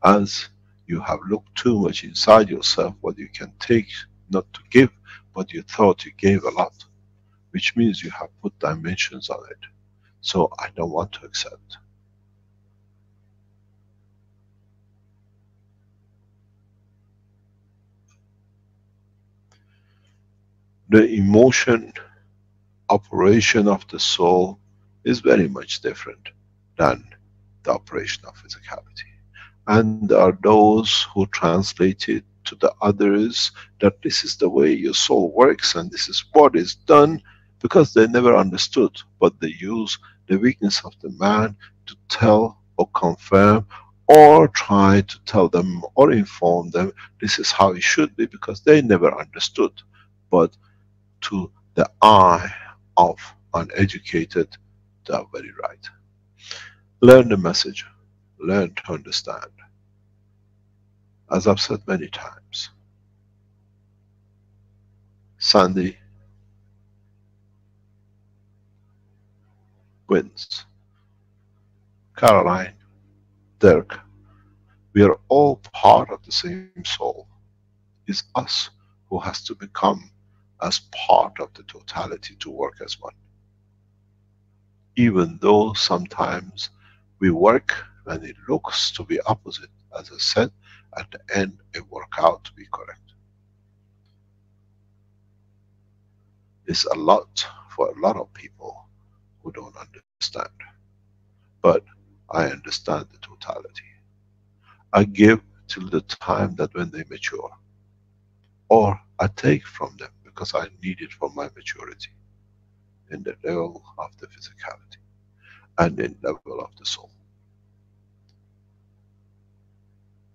D: as you have looked too much inside yourself what you can take, not to give, but you thought you gave a lot. Which means you have put dimensions on it. So I don't want to accept. The emotion operation of the soul is very much different than the operation of physicality. And there are those who translate it to the others that this is the way your soul works and this is what is done, because they never understood, but they use the weakness of the man to tell or confirm or try to tell them or inform them this is how it should be, because they never understood. But to the eye of uneducated, they are very right. Learn the message, learn to understand. As I've said many times, Sandy wins. Caroline, Dirk, we are all part of the same soul. It's us who has to become as part of the totality to work as one. Even though sometimes we work and it looks to be opposite, as I said, at the end it works out to be correct. It's a lot for a lot of people who don't understand. But I understand the totality. I give till the time that when they mature. Or I take from them because I need it for my maturity. In the level of the physicality and in the level of the soul.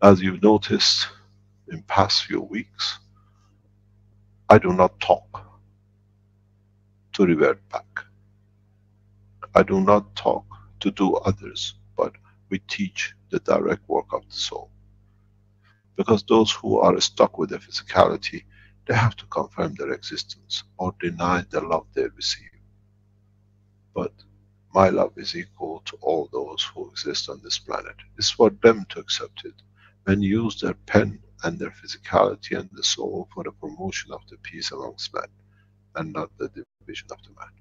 D: As you've noticed in past few weeks, I do not talk to revert back. I do not talk to do others, but we teach the direct work of the soul. Because those who are stuck with the physicality, they have to confirm their existence or deny the love they receive. But my love is equal to all those who exist on this planet. It's for them to accept it and use their pen and their physicality and the soul for the promotion of the peace amongst men, and not the division of the man.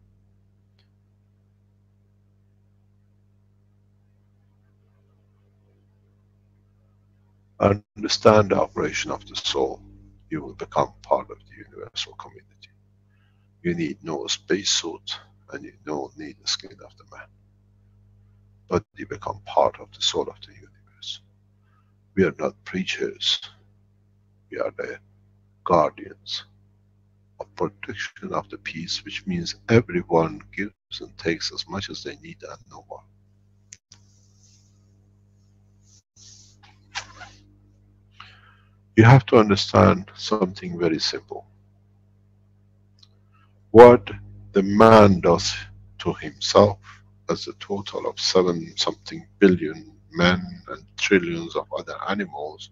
D: Understand the operation of the soul, you will become part of the universal community. You need no space suit and you don't need the skin of the man. But you become part of the soul of the universe. We are not preachers. We are the guardians of protection of the peace, which means everyone gives and takes as much as they need and no more. You have to understand something very simple. What the man does to himself as a total of 7 something billion men and trillions of other animals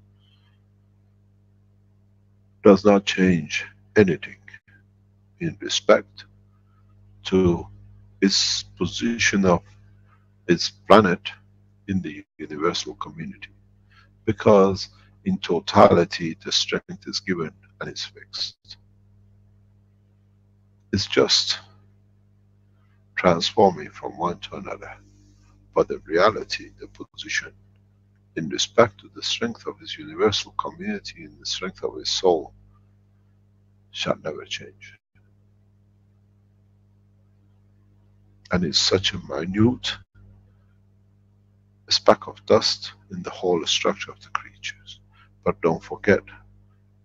D: does not change anything in respect to its position of its planet in the universal community. Because in totality the strength is given and is fixed. It's just transforming from one to another. But the reality, the position, in respect to the strength of his universal community and the strength of his soul, shall never change. And it's such a minute speck of dust in the whole structure of the creatures. But don't forget,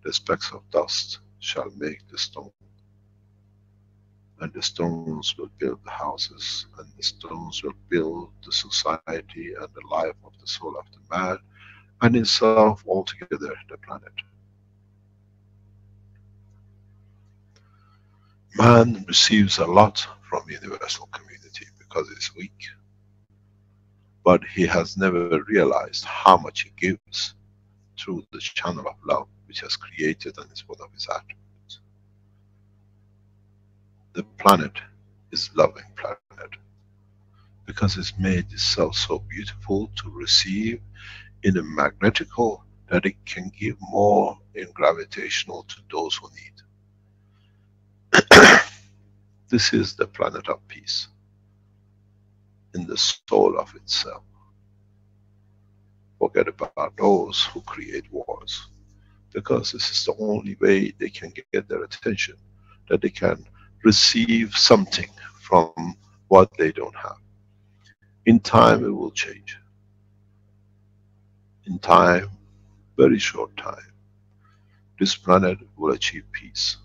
D: the specks of dust shall make the stone. And the stones will build the houses, and the stones will build the society and the life of the soul of the man, and itself altogether the planet. Man receives a lot from universal community because he's weak. But he has never realized how much he gives through the channel of love which has created and is one of his attributes. The planet is loving planet because it's made itself so beautiful to receive in a magnetical that it can give more in gravitational to those who need. This is the planet of peace in the soul of itself. Forget about those who create wars, because this is the only way they can get their attention, that they can receive something from what they don't have. In time it will change. In time, very short time, this planet will achieve peace.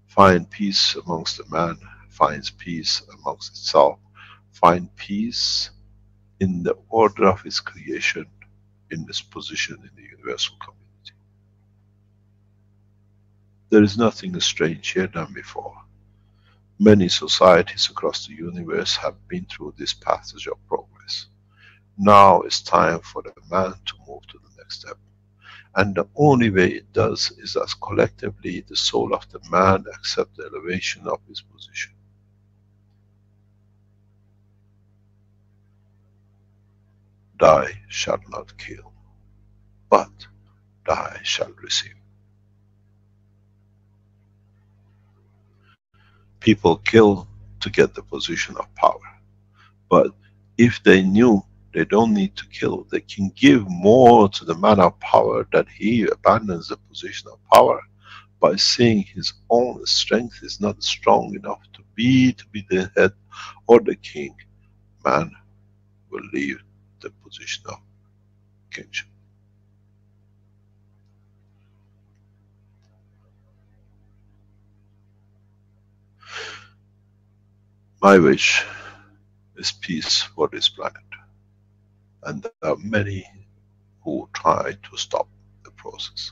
D: Find peace amongst the man, finds peace amongst itself, find peace in the order of its creation, in its position in the universal community. There is nothing strange here than before. Many societies across the universe have been through this passage of progress. Now it's time for the man to move to the next step. And the only way it does is as collectively the soul of the man accepts the elevation of his position. Die shall not kill, but die shall receive. People kill to get the position of power. But if they knew they don't need to kill, they can give more to the man of power, that he abandons the position of power by seeing his own strength is not strong enough to be the head or the king. Man will leave the position of kingship. My wish is peace for this planet. And there are many who try to stop the process.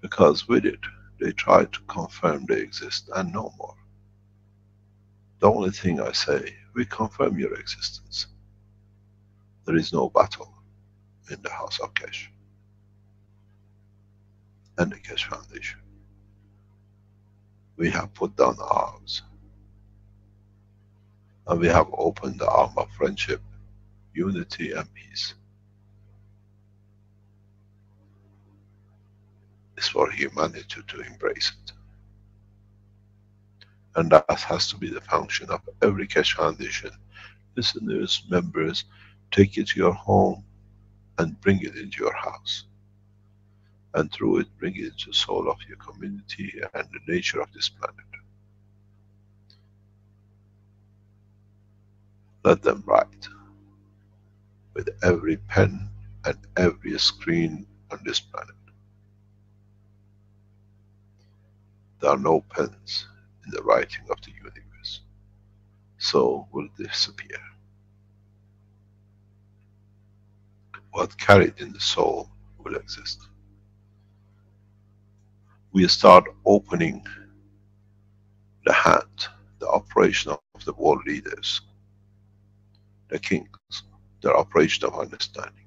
D: Because with it, they try to confirm they exist and no more. The only thing I say, we confirm your existence. There is no battle in the house of Keshe and the Keshe Foundation. We have put down arms. And we have opened the arm of friendship, unity and peace. It's for humanity to embrace it. And that has to be the function of every Keshe Foundation. Listeners, members, take it to your home and bring it into your house. And through it, bring it into the soul of your community and the nature of this planet. Let them write with every pen and every screen on this planet. There are no pens in the writing of the universe. So will disappear. What carried in the soul will exist. We start opening the hand, the operation of the world leaders, the kings, their operation of understanding.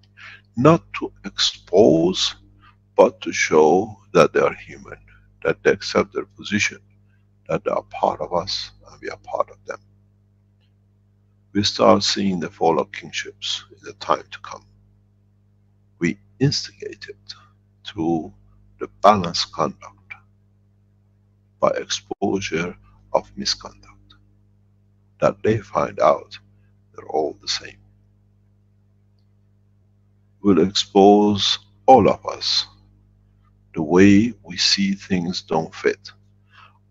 D: Not to expose, but to show that they are human, that they accept their position, that they are part of us and we are part of them. We start seeing the fall of kingships in the time to come. We instigate it through the balanced conduct by exposure of misconduct, that they find out they're all the same. Will expose all of us. The way we see things don't fit.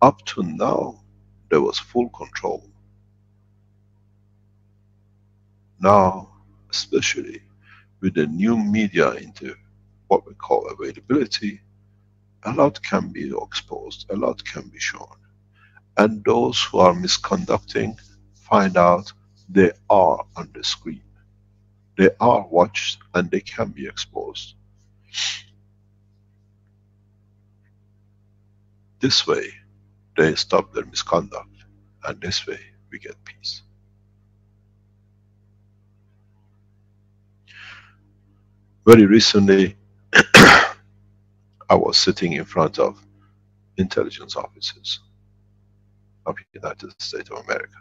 D: Up to now, there was full control. Now, especially with the new media into what we call availability, a lot can be exposed, a lot can be shown. And those who are misconducting find out they are on the screen. They are watched and they can be exposed. This way, they stop their misconduct, and this way we get peace. Very recently, I was sitting in front of intelligence officers of the United States of America.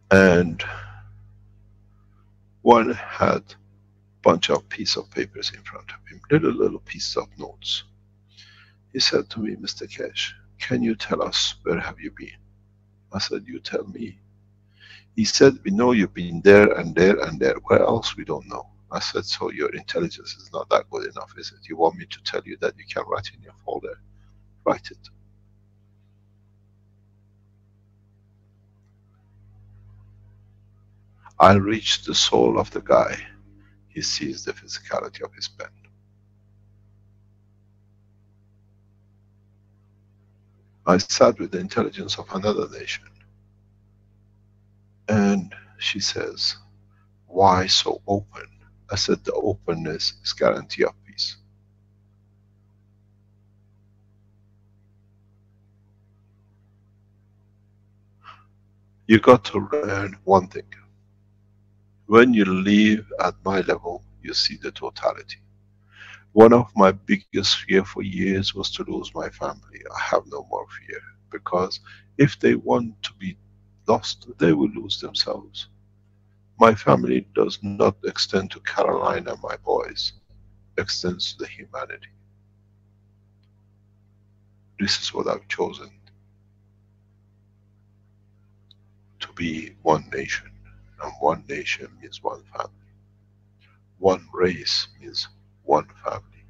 D: And one had a bunch of pieces of papers in front of him, little pieces of notes. He said to me, Mr. Keshe, can you tell us where have you been? I said, you tell me. He said, we know you've been there and there and there. Where else we don't know? I said, so your intelligence is not that good enough, is it? You want me to tell you that you can write in your folder? Write it. I reach the soul of the guy. He sees the physicality of his pen. I sat with the intelligence of another nation. And she says, why so open? I said, the openness is guarantee of peace. You got to learn one thing. When you live at my level, you see the totality. One of my biggest fear for years was to lose my family. I have no more fear, because if they want to be lost, they will lose themselves. My family does not extend to Caroline and my boys, extends to the humanity. This is what I've chosen. To be one nation, and one nation means one family. One race means one family.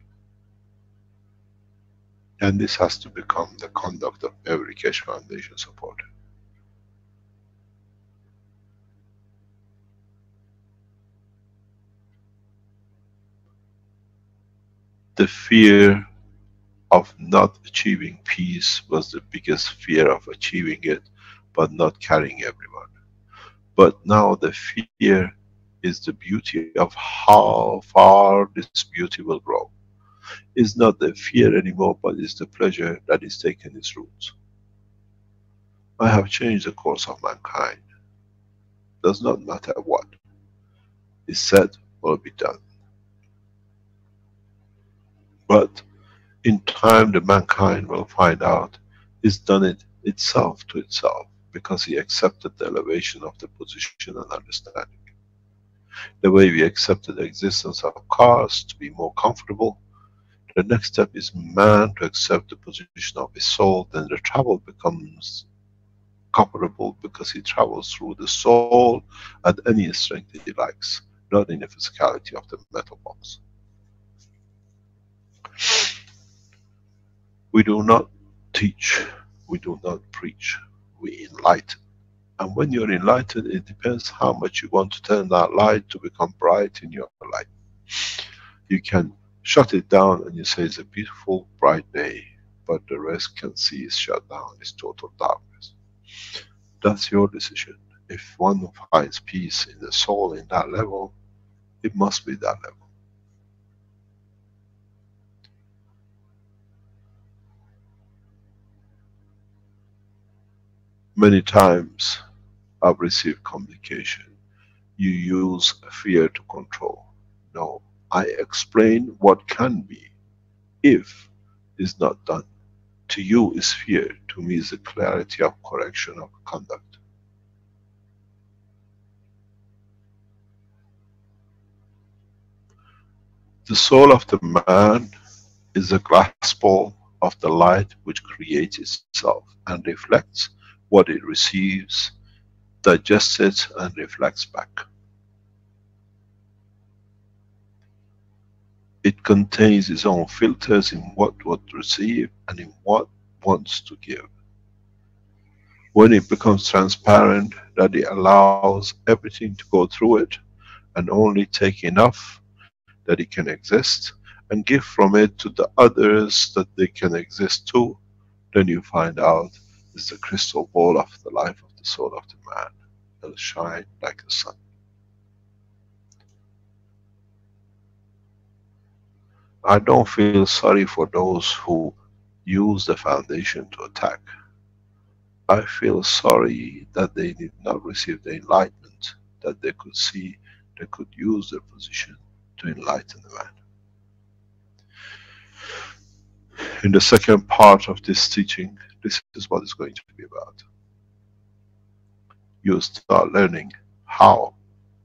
D: And this has to become the conduct of every Keshe Foundation supporter. The fear of not achieving peace was the biggest fear of achieving it, but not carrying everyone. But now the fear is the beauty of how far this beauty will grow. It's not the fear anymore, but it's the pleasure that is taking its roots. I have changed the course of mankind. Does not matter what is said will be done. But in time the mankind will find out it's done it itself to itself, because he accepted the elevation of the position and understanding. The way we accepted the existence of cars to be more comfortable, the next step is man to accept the position of his soul, then the travel becomes comfortable because he travels through the soul at any strength he likes, not in the physicality of the metal box. We do not teach, we do not preach, we enlighten. And when you're enlightened, it depends how much you want to turn that light to become bright in your life. You can shut it down and you say it's a beautiful bright day, but the rest can see is shut down, it's total darkness. That's your decision. If one finds peace in the soul in that level, it must be that level. Many times I've received communication. You use fear to control. No, I explain what can be if it's not done. To you is fear, to me is the clarity of correction of conduct. The soul of the man is a glass ball of the light which creates itself and reflects what it receives, digests it and reflects back. It contains its own filters in what would receive and in what wants to give. When it becomes transparent, that it allows everything to go through it and only take enough that it can exist and give from it to the others that they can exist too, then you find out it's the crystal ball of the life of the soul of the man. It'll shine like the sun. I don't feel sorry for those who use the foundation to attack. I feel sorry that they did not receive the enlightenment that they could see, they could use their position to enlighten the man. In the second part of this teaching, this is what it's going to be about. You start learning how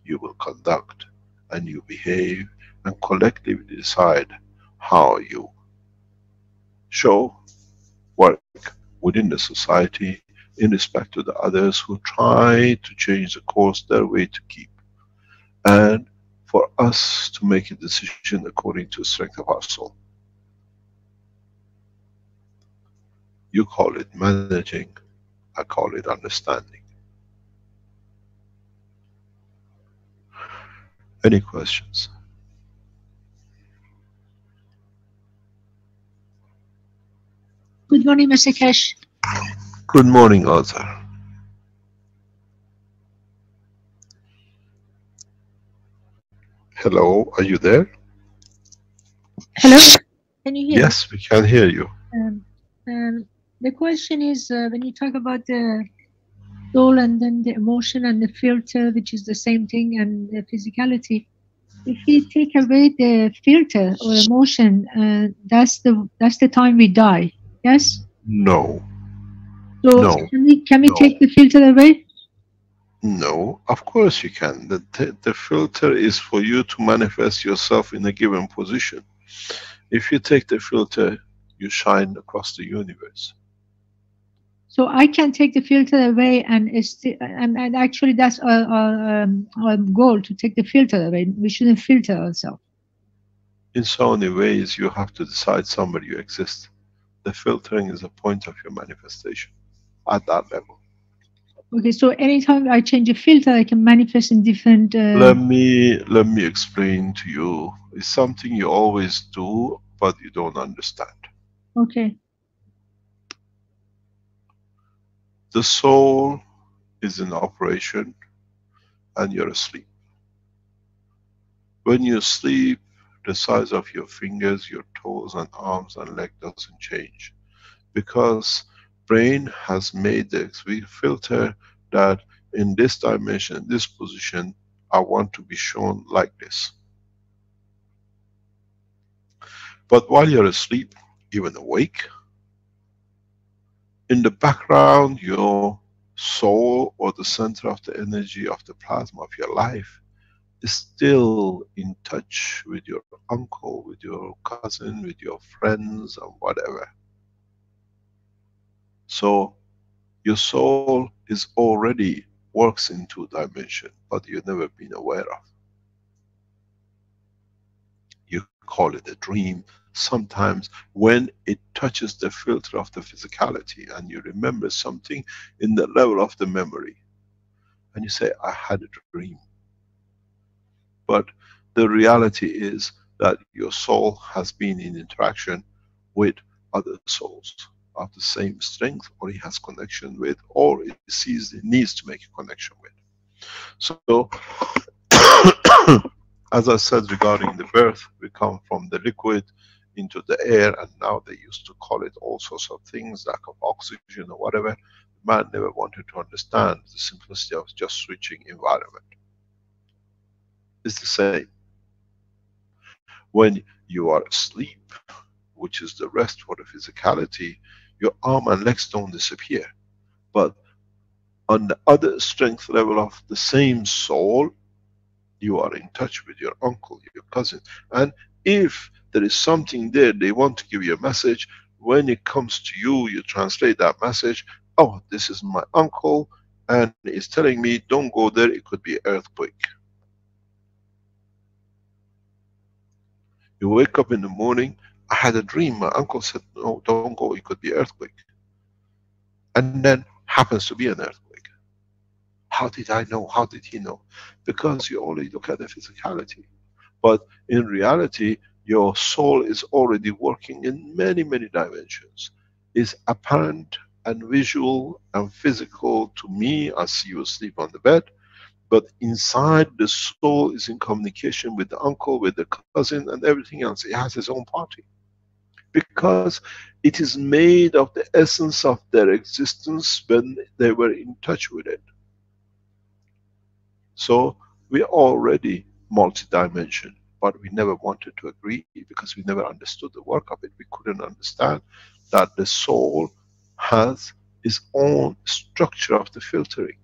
D: you will conduct and you behave and collectively decide how you show, work within the society in respect to the others who try to change the course their way to keep. And for us to make a decision according to the strength of our soul. You call it managing, I call it understanding. Any questions?
F: Good morning, Mr. Keshe.
D: Good morning, Arthur. Hello, are you there?
F: Hello, can you hear
D: Yes, we can hear you.
F: The question is, when you talk about the soul and then the emotion and the filter, which is the same thing, and the physicality, if we take away the filter or emotion, that's the time we die. Yes.
D: No.
F: So
D: No.
F: can we take the filter away?
D: No, of course you can. The filter is for you to manifest yourself in a given position. If you take the filter, you shine across the universe.
F: So I can take the filter away, and actually that's our goal, to take the filter away. We shouldn't filter ourselves.
D: In so many ways, you have to decide somewhere you exist. The filtering is a point of your manifestation at that level.
F: Okay, so anytime I change a filter, I can manifest in different.
D: Let me explain to you. It's something you always do, but you don't understand.
F: Okay.
D: The soul is in operation, and you're asleep. When you sleep, the size of your fingers, your toes and arms and leg doesn't change, because brain has made the filter that in this dimension, this position, I want to be shown like this. But while you're asleep, even awake, in the background, your soul or the center of the energy of the plasma of your life is still in touch with your uncle, with your cousin, with your friends and whatever. So your soul is already works in 2 dimensions, but you've never been aware of. You call it a dream. Sometimes when it touches the filter of the physicality and you remember something in the level of the memory, and you say, I had a dream. But the reality is that your soul has been in interaction with other souls of the same strength, or it has connection with, or it sees it needs to make a connection with. So, as I said regarding the birth, we come from the liquid into the air, and now they used to call it all sorts of things, lack of oxygen or whatever. Man never wanted to understand the simplicity of just switching environment. It's the same. When you are asleep, which is the rest for the physicality, your arm and legs don't disappear. But on the other strength level of the same soul, you are in touch with your uncle, your cousin. And if there is something there, they want to give you a message, when it comes to you, you translate that message. Oh, this is my uncle, and he's telling me, don't go there, it could be earthquake. You wake up in the morning, I had a dream, my uncle said, no, don't go, it could be earthquake. And then happens to be an earthquake. How did I know? How did he know? Because you only look at the physicality. But in reality, your soul is already working in many, many dimensions. It's apparent and visual and physical to me. I see you asleep on the bed. But inside, the soul is in communication with the uncle, with the cousin, and everything else. It has its own party. Because it is made of the essence of their existence when they were in touch with it. So we are already multi-dimension, but we never wanted to agree because we never understood the work of it. We couldn't understand that the soul has its own structure of the filtering.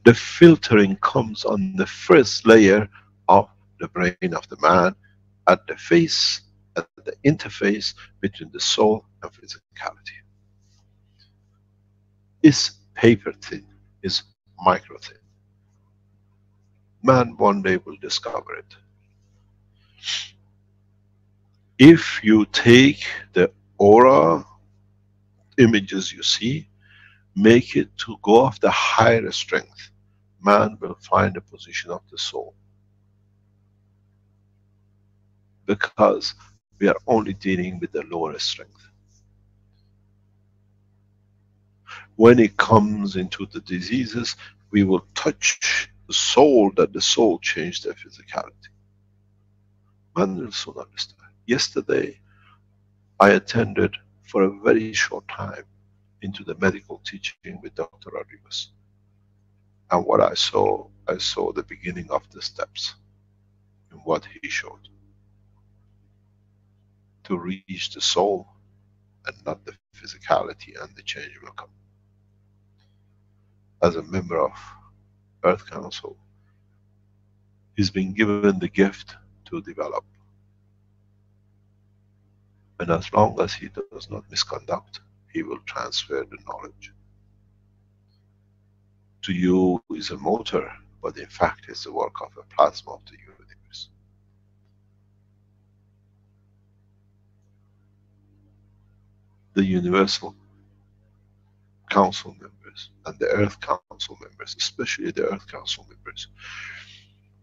D: The filtering comes on the first layer of the brain of the man, at the face, at the interface between the soul and physicality. It's paper thin, it's micro thin. Man one day will discover it. If you take the aura images you see, make it to go of the higher strength, man will find the position of the soul. Because we are only dealing with the lower strength. When it comes into the diseases, we will touch the soul, that the soul changed their physicality. Man will soon understand. Yesterday, I attended for a very short time into the medical teaching with Dr. Rodriguez. And what I saw the beginning of the steps in what he showed. To reach the soul and not the physicality, and the change will come. As a member of Earth Council, he's been given the gift to develop. And as long as he does not misconduct, he will transfer the knowledge. To you is a motor, but in fact it's the work of a plasma of the universe. The Universal Council members and the Earth Council members, especially the Earth Council members,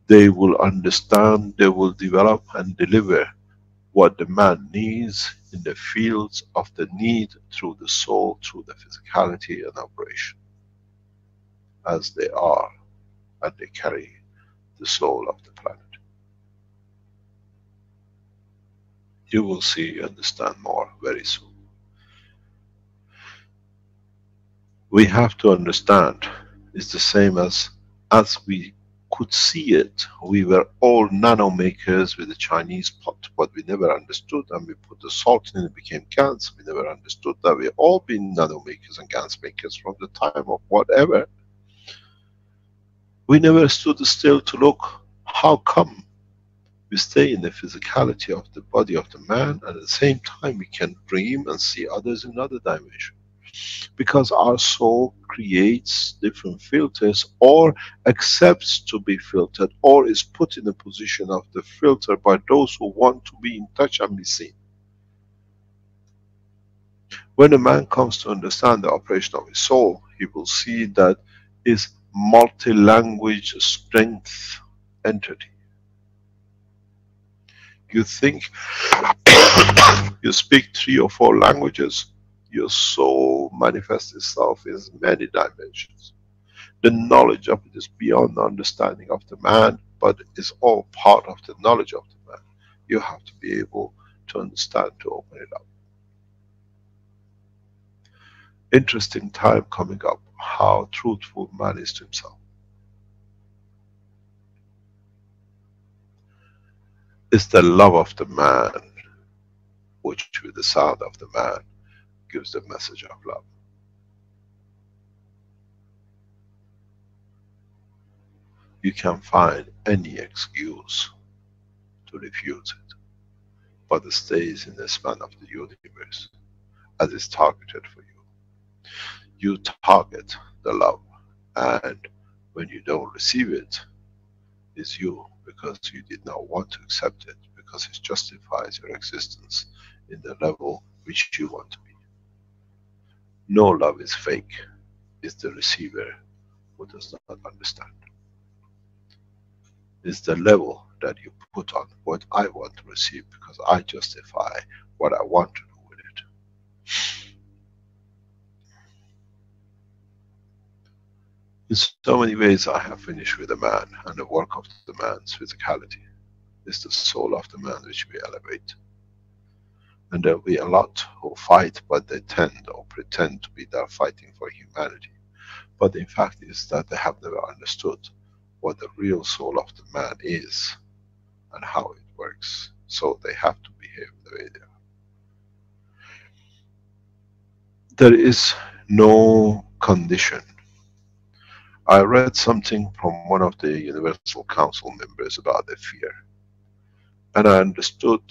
D: they will understand, they will develop and deliver what the man needs in the fields of the need through the soul, through the physicality and operation. As they are, and they carry the soul of the planet. You will see, understand more very soon. We have to understand, it's the same as we could see it, we were all nano makers with the Chinese pot, but we never understood, and we put the salt in, it became GANs. We never understood that we all been nano makers and GANs makers from the time of whatever. We never stood still to look, how come we stay in the physicality of the body of the man, and at the same time we can dream and see others in other dimensions. Because our soul creates different filters, or accepts to be filtered, or is put in a position of the filter by those who want to be in touch and be seen. When a man comes to understand the operation of his soul, he will see that is multi-language strength entity. You think you speak 3 or 4 languages, your soul manifests itself in many dimensions. The knowledge of it is beyond the understanding of the man, but is all part of the knowledge of the man. You have to be able to understand, to open it up. Interesting time coming up, how truthful man is to himself. It's the love of the man, which with the sound of the man gives the message of love. You can find any excuse to refuse it, but it stays in the span of the universe as it's targeted for you. You target the love, and when you don't receive it, it's you, because you did not want to accept it, because it justifies your existence in the level which you want to be. No love is fake, it's the receiver who does not understand. It's the level that you put on what I want to receive, because I justify what I want to do with it. In so many ways I have finished with the man and the work of the man's physicality. It's the soul of the man which we elevate. And there will be a lot who fight, but they tend or pretend to be there fighting for humanity. But in fact is that they have never understood what the real soul of the man is and how it works. So they have to behave the way they are. There is no condition. I read something from one of the Universal Council members about the fear. And I understood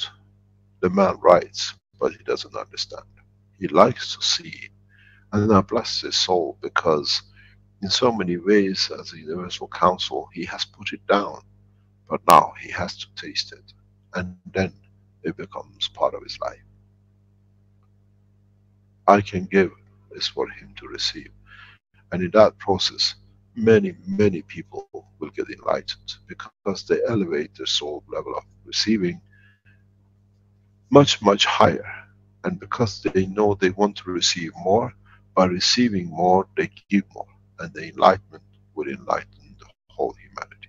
D: the man writes, but he doesn't understand. He likes to see, and I bless his soul, because in so many ways as a Universal Council he has put it down, but now he has to taste it, and then it becomes part of his life. I can give is for him to receive, and in that process many people will get enlightened, because they elevate their soul level of receiving much higher, and because they know they want to receive more, by receiving more they give more, and the enlightenment will enlighten the whole humanity.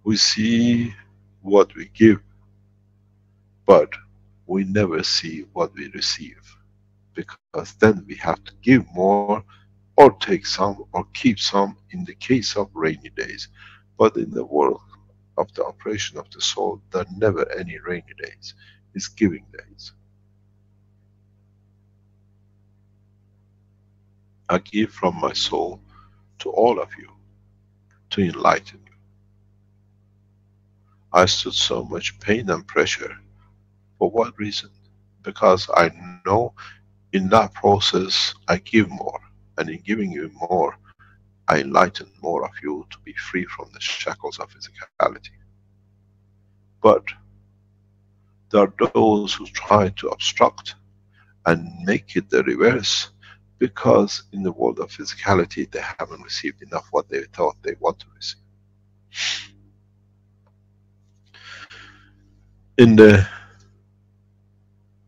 D: We see what we give, but we never see what we receive, because then we have to give more, or take some, or keep some in the case of rainy days. But in the world of the operation of the soul, there are never any rainy days, it's giving days. I give from my soul to all of you, to enlighten you. I stood so much pain and pressure. For what reason? Because I know in that process I give more, and in giving you more, I enlighten more of you to be free from the shackles of physicality. But there are those who try to obstruct and make it the reverse, because in the world of physicality they haven't received enough what they thought they want to receive. In the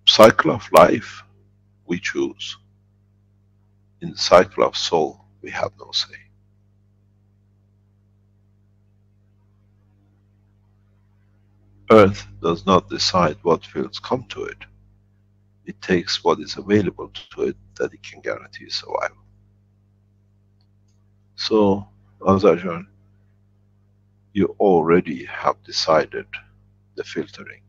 D: cycle of life we choose. In the cycle of soul we have no say. Earth does not decide what fields come to it. It takes what is available to it that it can guarantee survival. So, Azajan, you already have decided the filtering.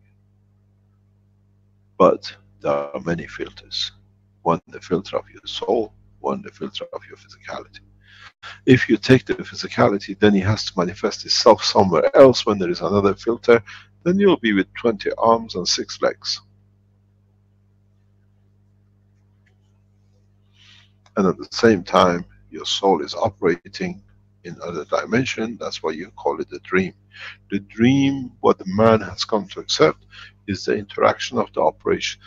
D: But there are many filters. One the filter of your soul, one the filter of your physicality. If you take the physicality, then it has to manifest itself somewhere else when there is another filter, then you'll be with 20 arms and 6 legs. And at the same time, your soul is operating in other dimension. That's why you call it the dream. The dream, what the man has come to accept, is the interaction of the operation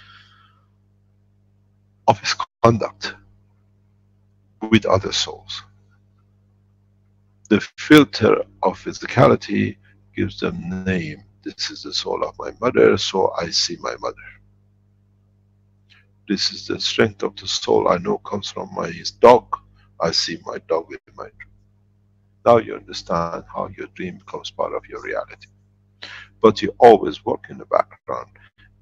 D: of his conduct with other souls. The filter of physicality gives them name. This is the soul of my mother, so I see my mother. This is the strength of the soul I know comes from my dog. I see my dog in my dream. Now you understand how your dream becomes part of your reality. But you always work in the background.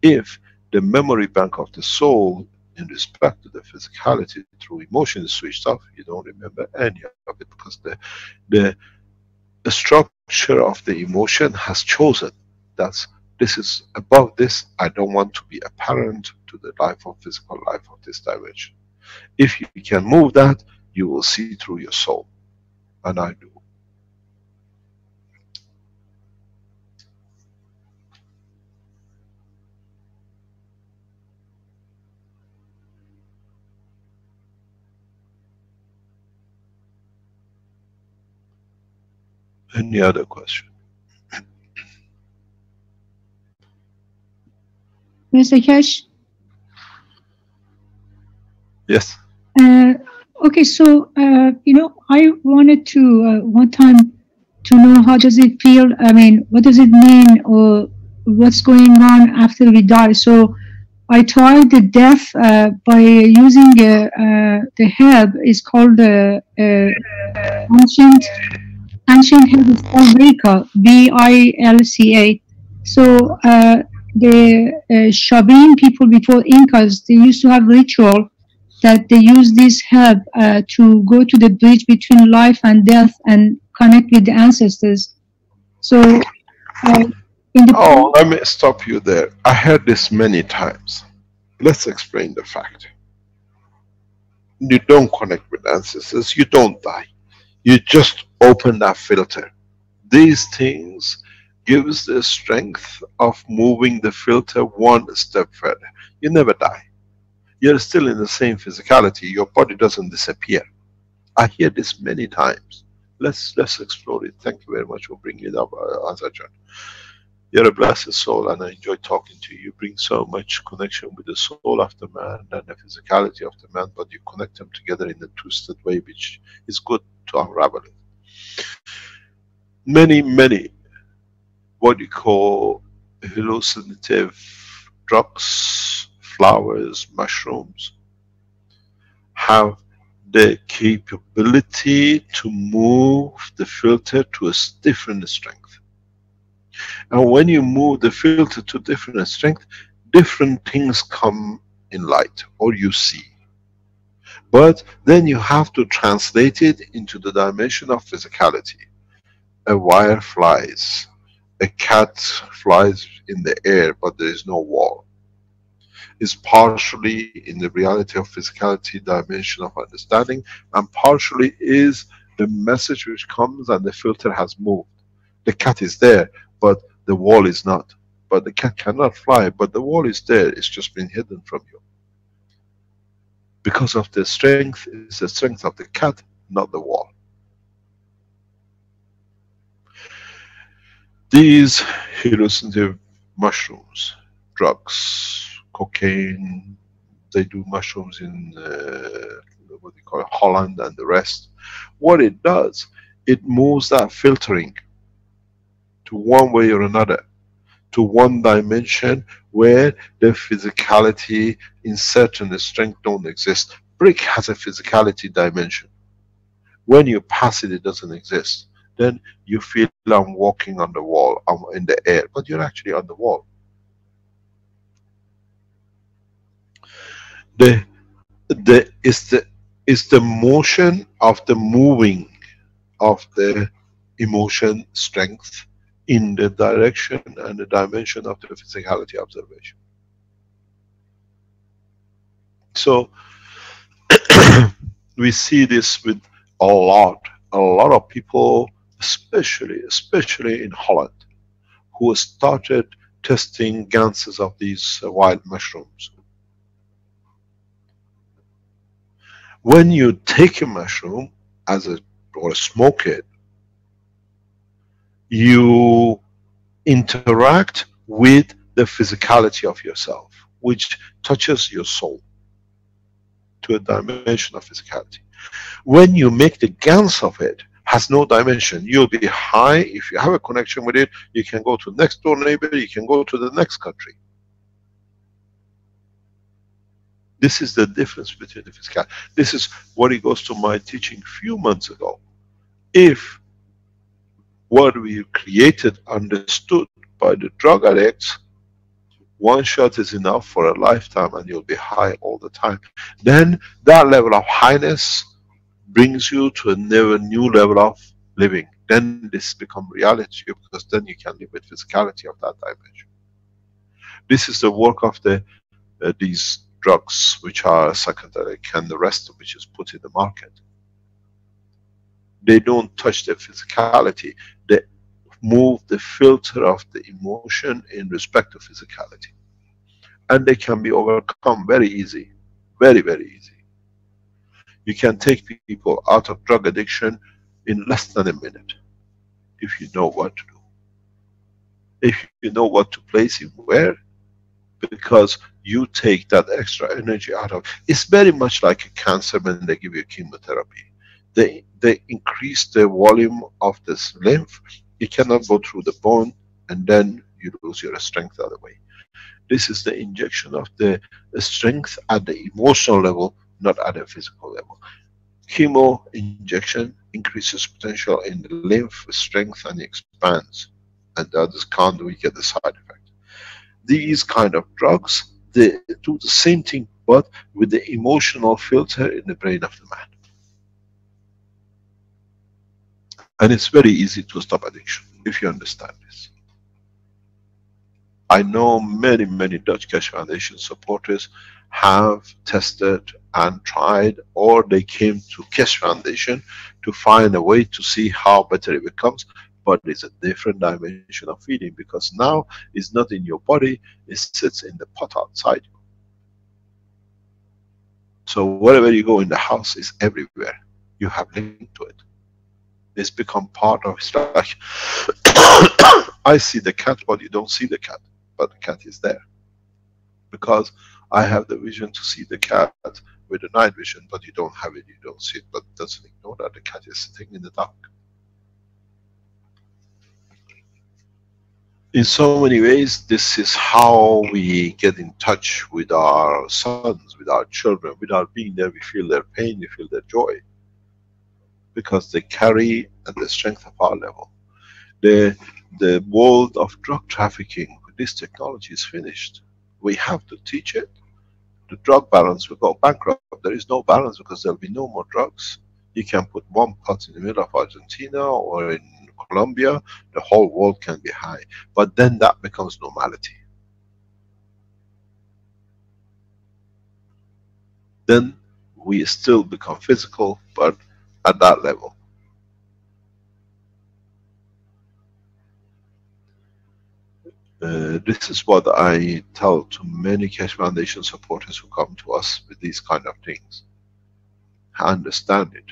D: If the memory bank of the soul in respect to the physicality through emotion is switched off, you don't remember any of it, because the structure of the emotion has chosen that this is above this, I don't want to be apparent to the life of physical life of this dimension. If you can move that, you will see through your soul, and I do. Any other question?
F: Mr. Cash?
D: Yes.
F: Okay, so I wanted to one time to know how does it feel. I mean, what does it mean, or what's going on after we die? So I tried the death by using the herb. It's called ancient herb is called Vilca, Vilca. So the Shabin people before Incas, they used to have ritual that they use this herb to go to the bridge between life and death and connect with the ancestors. So in the
D: Oh, let me stop you there. I heard this many times. Let's explain the fact. You don't connect with ancestors, you don't die. You just open that filter. These things gives the strength of moving the filter one step further. You never die. You're still in the same physicality. Your body doesn't disappear. I hear this many times. Let's explore it. Thank you very much for bringing it up, Azajan. You're a blessed soul, and I enjoy talking to you. You bring so much connection with the soul of the man and the physicality of the man, but you connect them together in a twisted way, which is good to unravel it. Many, what you call hallucinative drugs, flowers, mushrooms, have the capability to move the filter to a different strength. And when you move the filter to different strength, different things come in light, or you see. But then you have to translate it into the dimension of physicality. A wire flies, a cat flies in the air, but there is no wall. It's partially in the reality of physicality dimension of understanding, and partially is the message which comes and the filter has moved. The cat is there, but the wall is not. But the cat cannot fly, but the wall is there, it's just been hidden from you. Because of the strength, it's the strength of the cat, not the wall. These hallucinative mushrooms, drugs, cocaine, they do mushrooms in what they call Holland and the rest. What it does, it moves that filtering to one way or another, to one dimension where the physicality in certain strength don't exist. Brick has a physicality dimension. When you pass it, it doesn't exist. Then you feel I'm walking on the wall, I'm in the air, but you're actually on the wall. It's the motion of the moving of the emotion strength in the direction and the dimension of the physicality observation. So we see this with a lot of people, especially in Holland, who started testing ganses of these wild mushrooms. When you take a mushroom or smoke it, you interact with the physicality of yourself, which touches your soul to a dimension of physicality. When you make the gans of it, has no dimension. You'll be high. If you have a connection with it, you can go to next door neighbor, you can go to the next country. This is the difference between the physicality. This is what it goes to my teaching few months ago. If what we created understood by the drug addicts, one shot is enough for a lifetime and you'll be high all the time. Then that level of highness brings you to a new level of living. Then this becomes reality, because then you can live with physicality of that dimension. This is the work of these drugs which are psychedelic and the rest of which is put in the market. They don't touch the physicality, they move the filter of the emotion in respect to physicality. And they can be overcome very easy, very easy. You can take people out of drug addiction in less than a minute. if you know what to do. If you know what to place it where, because you take that extra energy out of, it's very much like a cancer when they give you chemotherapy. They increase the volume of this lymph, it cannot go through the bone, and then you lose your strength the other way. This is the injection of the strength at the emotional level, not at a physical level. Chemo injection increases potential in the lymph strength and expands, and the others can't, we get the side effect. These kind of drugs, they do the same thing, but with the emotional filter in the brain of the man. And it's very easy to stop addiction, if you understand this. I know many, many Dutch Keshe Foundation supporters have tested and tried, or they came to Keshe Foundation to find a way to see how better it becomes, but it's a different dimension of feeling, because now it's not in your body, it sits in the pot outside you. So wherever you go in the house, is everywhere. You have linked to it. It's become part of, it's like I see the cat, but you don't see the cat, but the cat is there. Because I have the vision to see the cat with the night vision, but you don't have it, you don't see it, but it doesn't ignore that the cat is sitting in the dark. In so many ways, this is how we get in touch with our sons, with our children. Without being there, we feel their pain, we feel their joy. Because they carry at the strength of our level. The world of drug trafficking with this technology is finished. We have to teach it. The drug balance will go bankrupt. There is no balance because there will be no more drugs. You can put one pot in the middle of Argentina or in Colombia, the whole world can be high. But then that becomes normality. Then we still become physical, but at that level. This is what I tell to many Keshe Foundation supporters who come to us with these kind of things. Understand it,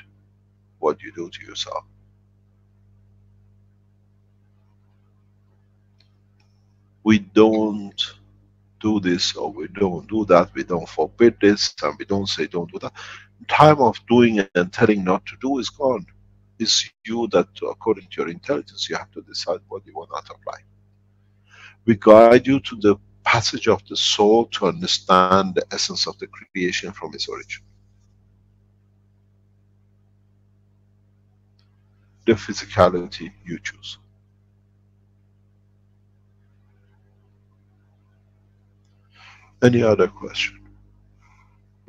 D: what you do to yourself. We don't do this or we don't do that, we don't forbid this and we don't say don't do that. Time of doing and telling not to do is gone. It's you that, according to your intelligence, you have to decide what you want out of life. We guide you to the passage of the soul to understand the essence of the creation from its origin. The physicality you choose. Any other question?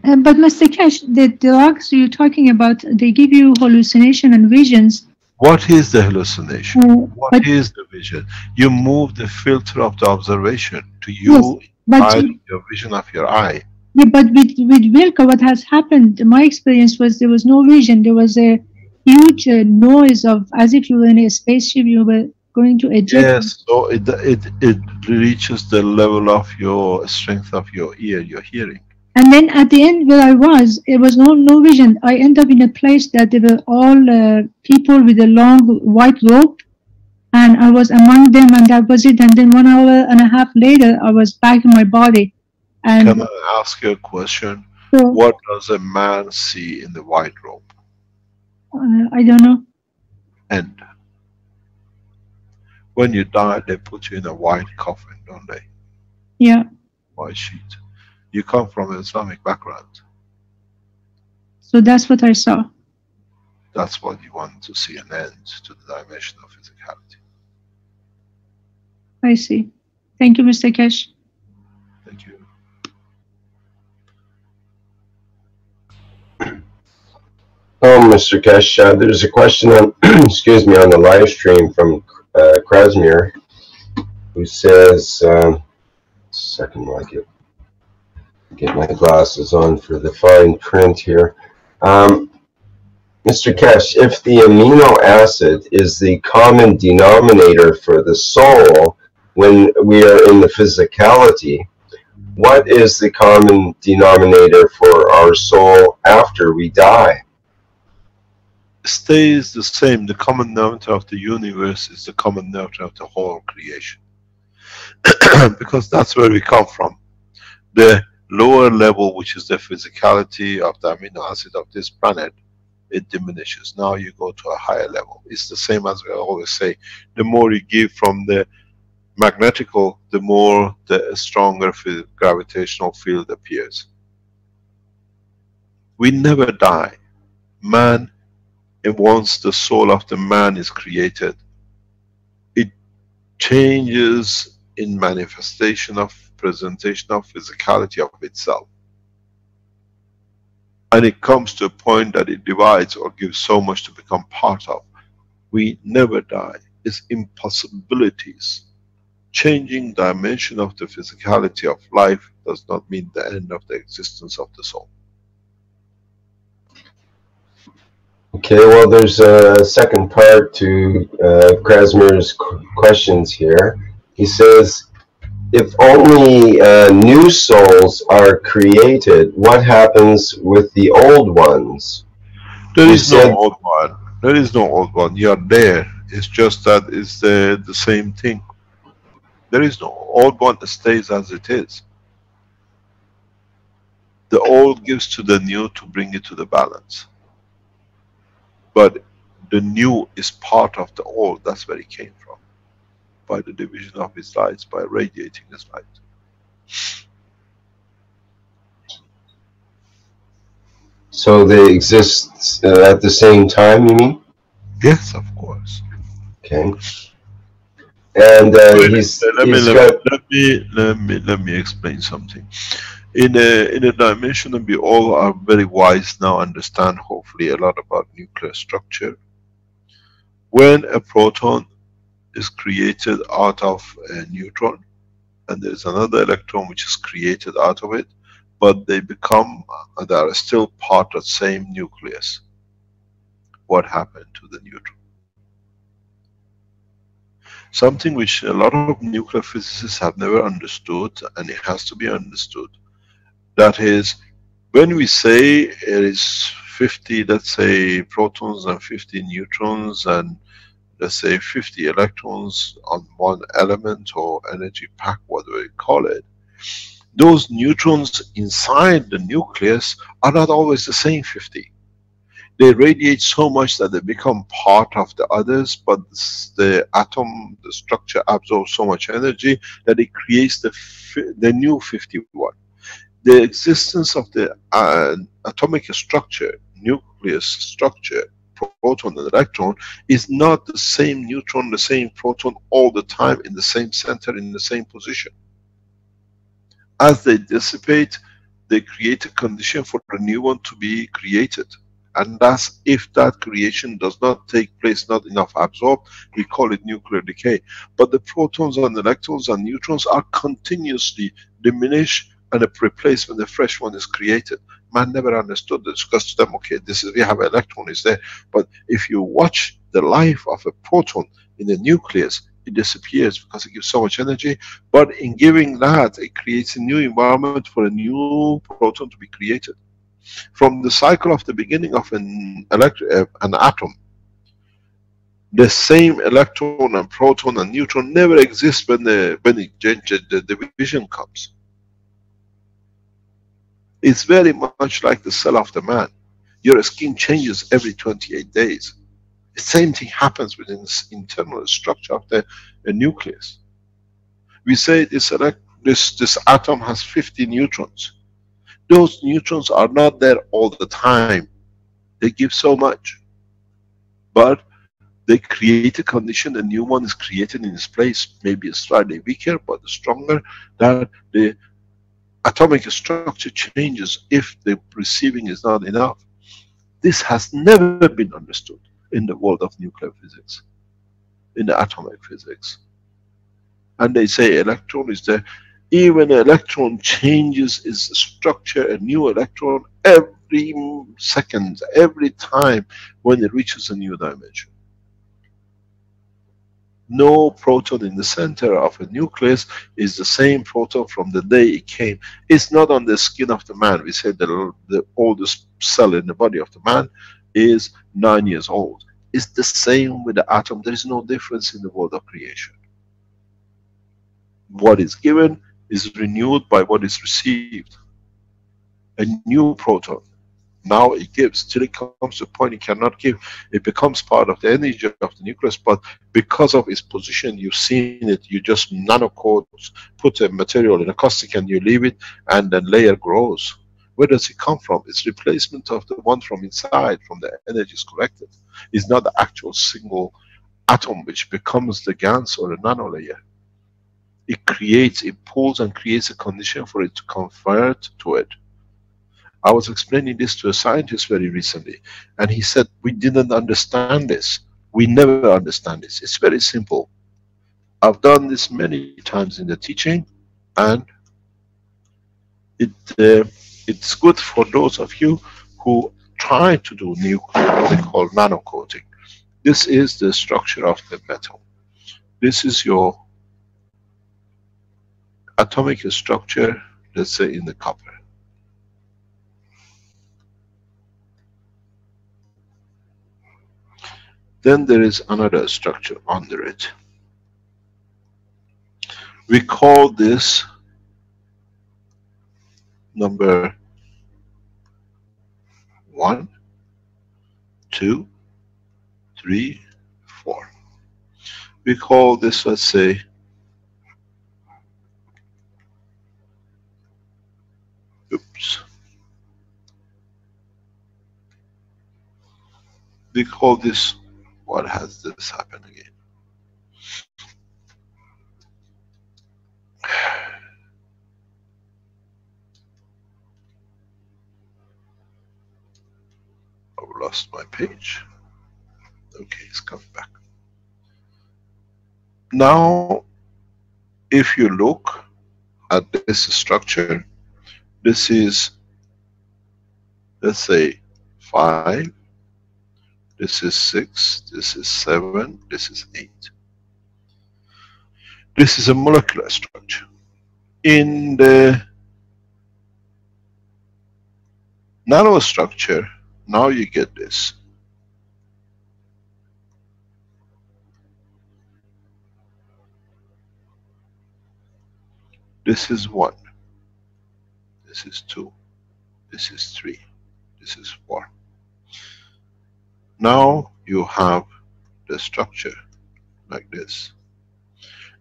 F: But Mr. Keshe, the drugs you're talking about, they give you hallucination and visions.
D: What is the hallucination? What is the vision? You move the filter of the observation to you, yes, your vision of your eye.
F: Yeah, but with Wilco, what has happened, my experience was there was no vision. There was a huge noise of, as if you were in a spaceship, you were going to eject.
D: Yes, so it reaches the level of your strength of your ear, your hearing.
F: And then at the end where I was, it was no vision. I ended up in a place that there were all people with a long white robe, and I was among them, and that was it. And then 1 hour and a half later, I was back in my body. And
D: can I ask you a question? So, what does a man see in the white robe?
F: I don't know.
D: End. When you die, they put you in a white coffin, don't they?
F: Yeah.
D: White sheet. You come from an Islamic background.
F: So that's what I saw.
D: That's what you want to see, an end to the dimension of physicality.
F: I see. Thank you, Mr. Keshe.
D: Thank you.
C: Oh, Mr. Keshe, there's a question on, excuse me, on the live stream from Krasmir, who says, second while I get my glasses on for the fine print here. Mr. Keshe, if the amino acid is the common denominator for the soul when we are in the physicality, what is the common denominator for our soul after we die?
D: stays the same. The common denominator of the universe is the common denominator of the whole creation. Because that's where we come from. The lower level, which is the physicality of the amino acid of this planet, it diminishes. Now you go to a higher level. It's the same as we always say. The more you give from the magnetical, the more the stronger gravitational field appears. We never die. Man, once the soul of the man is created, it changes in manifestation of presentation of physicality of itself. And it comes to a point that it divides or gives so much to become part of. We never die. It's impossibilities. Changing dimension of the physicality of life does not mean the end of the existence of the soul.
C: Okay, well, there's a second part to Krasmer's questions here. He says, if only new souls are created, what happens with the old ones?
D: There is no old one. There is no old one. You are there. It's just that it's the same thing. There is no old one. That stays as it is. The old gives to the new to bring it to the balance. But the new is part of the old. That's where it came from. By the division of its lights, by radiating its light.
C: So they exist at the same time, you mean?
D: Yes, of course.
C: Okay. And
D: let me explain something. In a dimension, and we all are very wise now, understand hopefully a lot about nuclear structure. When a proton is created out of a neutron, and there's another electron which is created out of it, but they are still part of the same nucleus. What happened to the neutron? Something which a lot of nuclear physicists have never understood, and it has to be understood. That is, when we say it is 50, let's say, protons and 50 neutrons, and let's say 50 electrons on one element or energy pack, whatever you call it, those neutrons inside the nucleus are not always the same 50. They radiate so much that they become part of the others, but the atom, the structure absorbs so much energy that it creates the new 51. The existence of the atomic structure, nucleus structure, proton and electron, is not the same neutron, the same proton all the time in the same center, in the same position. As they dissipate, they create a condition for a new one to be created. And that's if that creation does not take place, not enough absorbed, we call it nuclear decay. But the protons and electrons and neutrons are continuously diminished, and a replacement, a fresh one is created. Man never understood this, because to them, okay, this is, we have an electron, is there. But if you watch the life of a proton in the nucleus, it disappears because it gives so much energy. But in giving that, it creates a new environment for a new proton to be created. From the cycle of the beginning of an atom, the same electron and proton and neutron never exist when the division comes. It's very much like the cell of the man. Your skin changes every 28 days. The same thing happens within the internal structure of the nucleus. We say this atom has 50 neutrons. Those neutrons are not there all the time. They give so much. But they create a condition, a new one is created in its place, maybe slightly weaker, but stronger, that the atomic structure changes if the receiving is not enough. This has never been understood in the world of nuclear physics, in the atomic physics. And they say electron is there. Even an electron changes its structure, a new electron, every second, every time when it reaches a new dimension. No proton in the center of a nucleus is the same proton from the day it came. It's not on the skin of the man. We say the oldest cell in the body of the man, is 9 years old. It's the same with the atom. There is no difference in the world of creation. What is given is renewed by what is received. A new proton. Now it gives, till it comes to a point it cannot give. It becomes part of the energy of the nucleus, but because of its position, you've seen it, you just nanocoat, put a material in a caustic and you leave it, and the layer grows. Where does it come from? It's replacement of the one from inside, from the energy is collected. It's not the actual single atom which becomes the GANs or the nano layer. It creates, it pulls and creates a condition for it to convert to it. I was explaining this to a scientist very recently, and he said, we didn't understand this. We never understand this. It's very simple. I've done this many times in the teaching, and it's good for those of you who try to do what they call nano coating. This is the structure of the metal. This is your atomic structure, let's say in the copper. Then there is another structure under it. We call this number 1, 2, 3, 4. We call this, let's say, oops. We call this, what has this happened again? I've lost my page. Okay, it's coming back. Now, if you look at this structure, this is, let's say, 5, this is 6, this is 7, this is 8. This is a molecular structure. In the nanostructure, now you get this. This is 1, this is 2, this is 3, this is 4. Now you have the structure like this.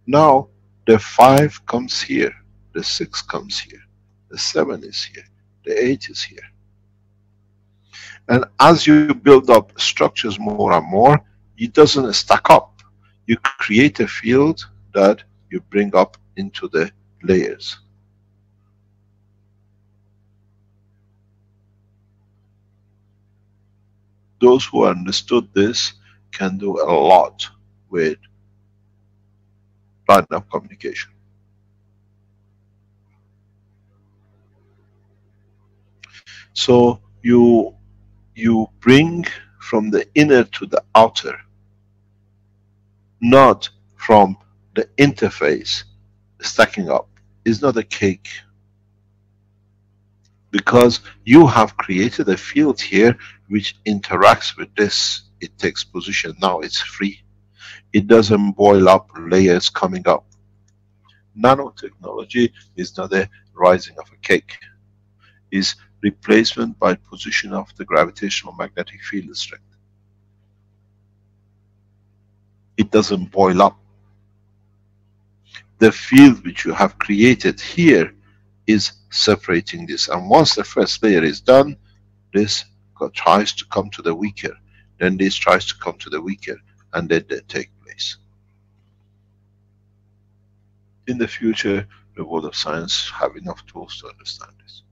D: Now the 5 comes here, the 6 comes here, the 7 is here, the 8 is here. And as you build up structures more and more, it doesn't stack up. You create a field that you bring up into the layers. Those who understood this can do a lot with line of communication. So you bring from the inner to the outer, not from the interface stacking up. It's not a cake. Because you have created a field here which interacts with this. It takes position, now it's free. It doesn't boil up layers coming up. Nanotechnology is not a rising of a cake. It's replacement by position of the gravitational magnetic field strength. It doesn't boil up. The field which you have created here is separating this, and once the first layer is done, this tries to come to the weaker, then this tries to come to the weaker, and then they take place. In the future, the world of science have enough tools to understand this.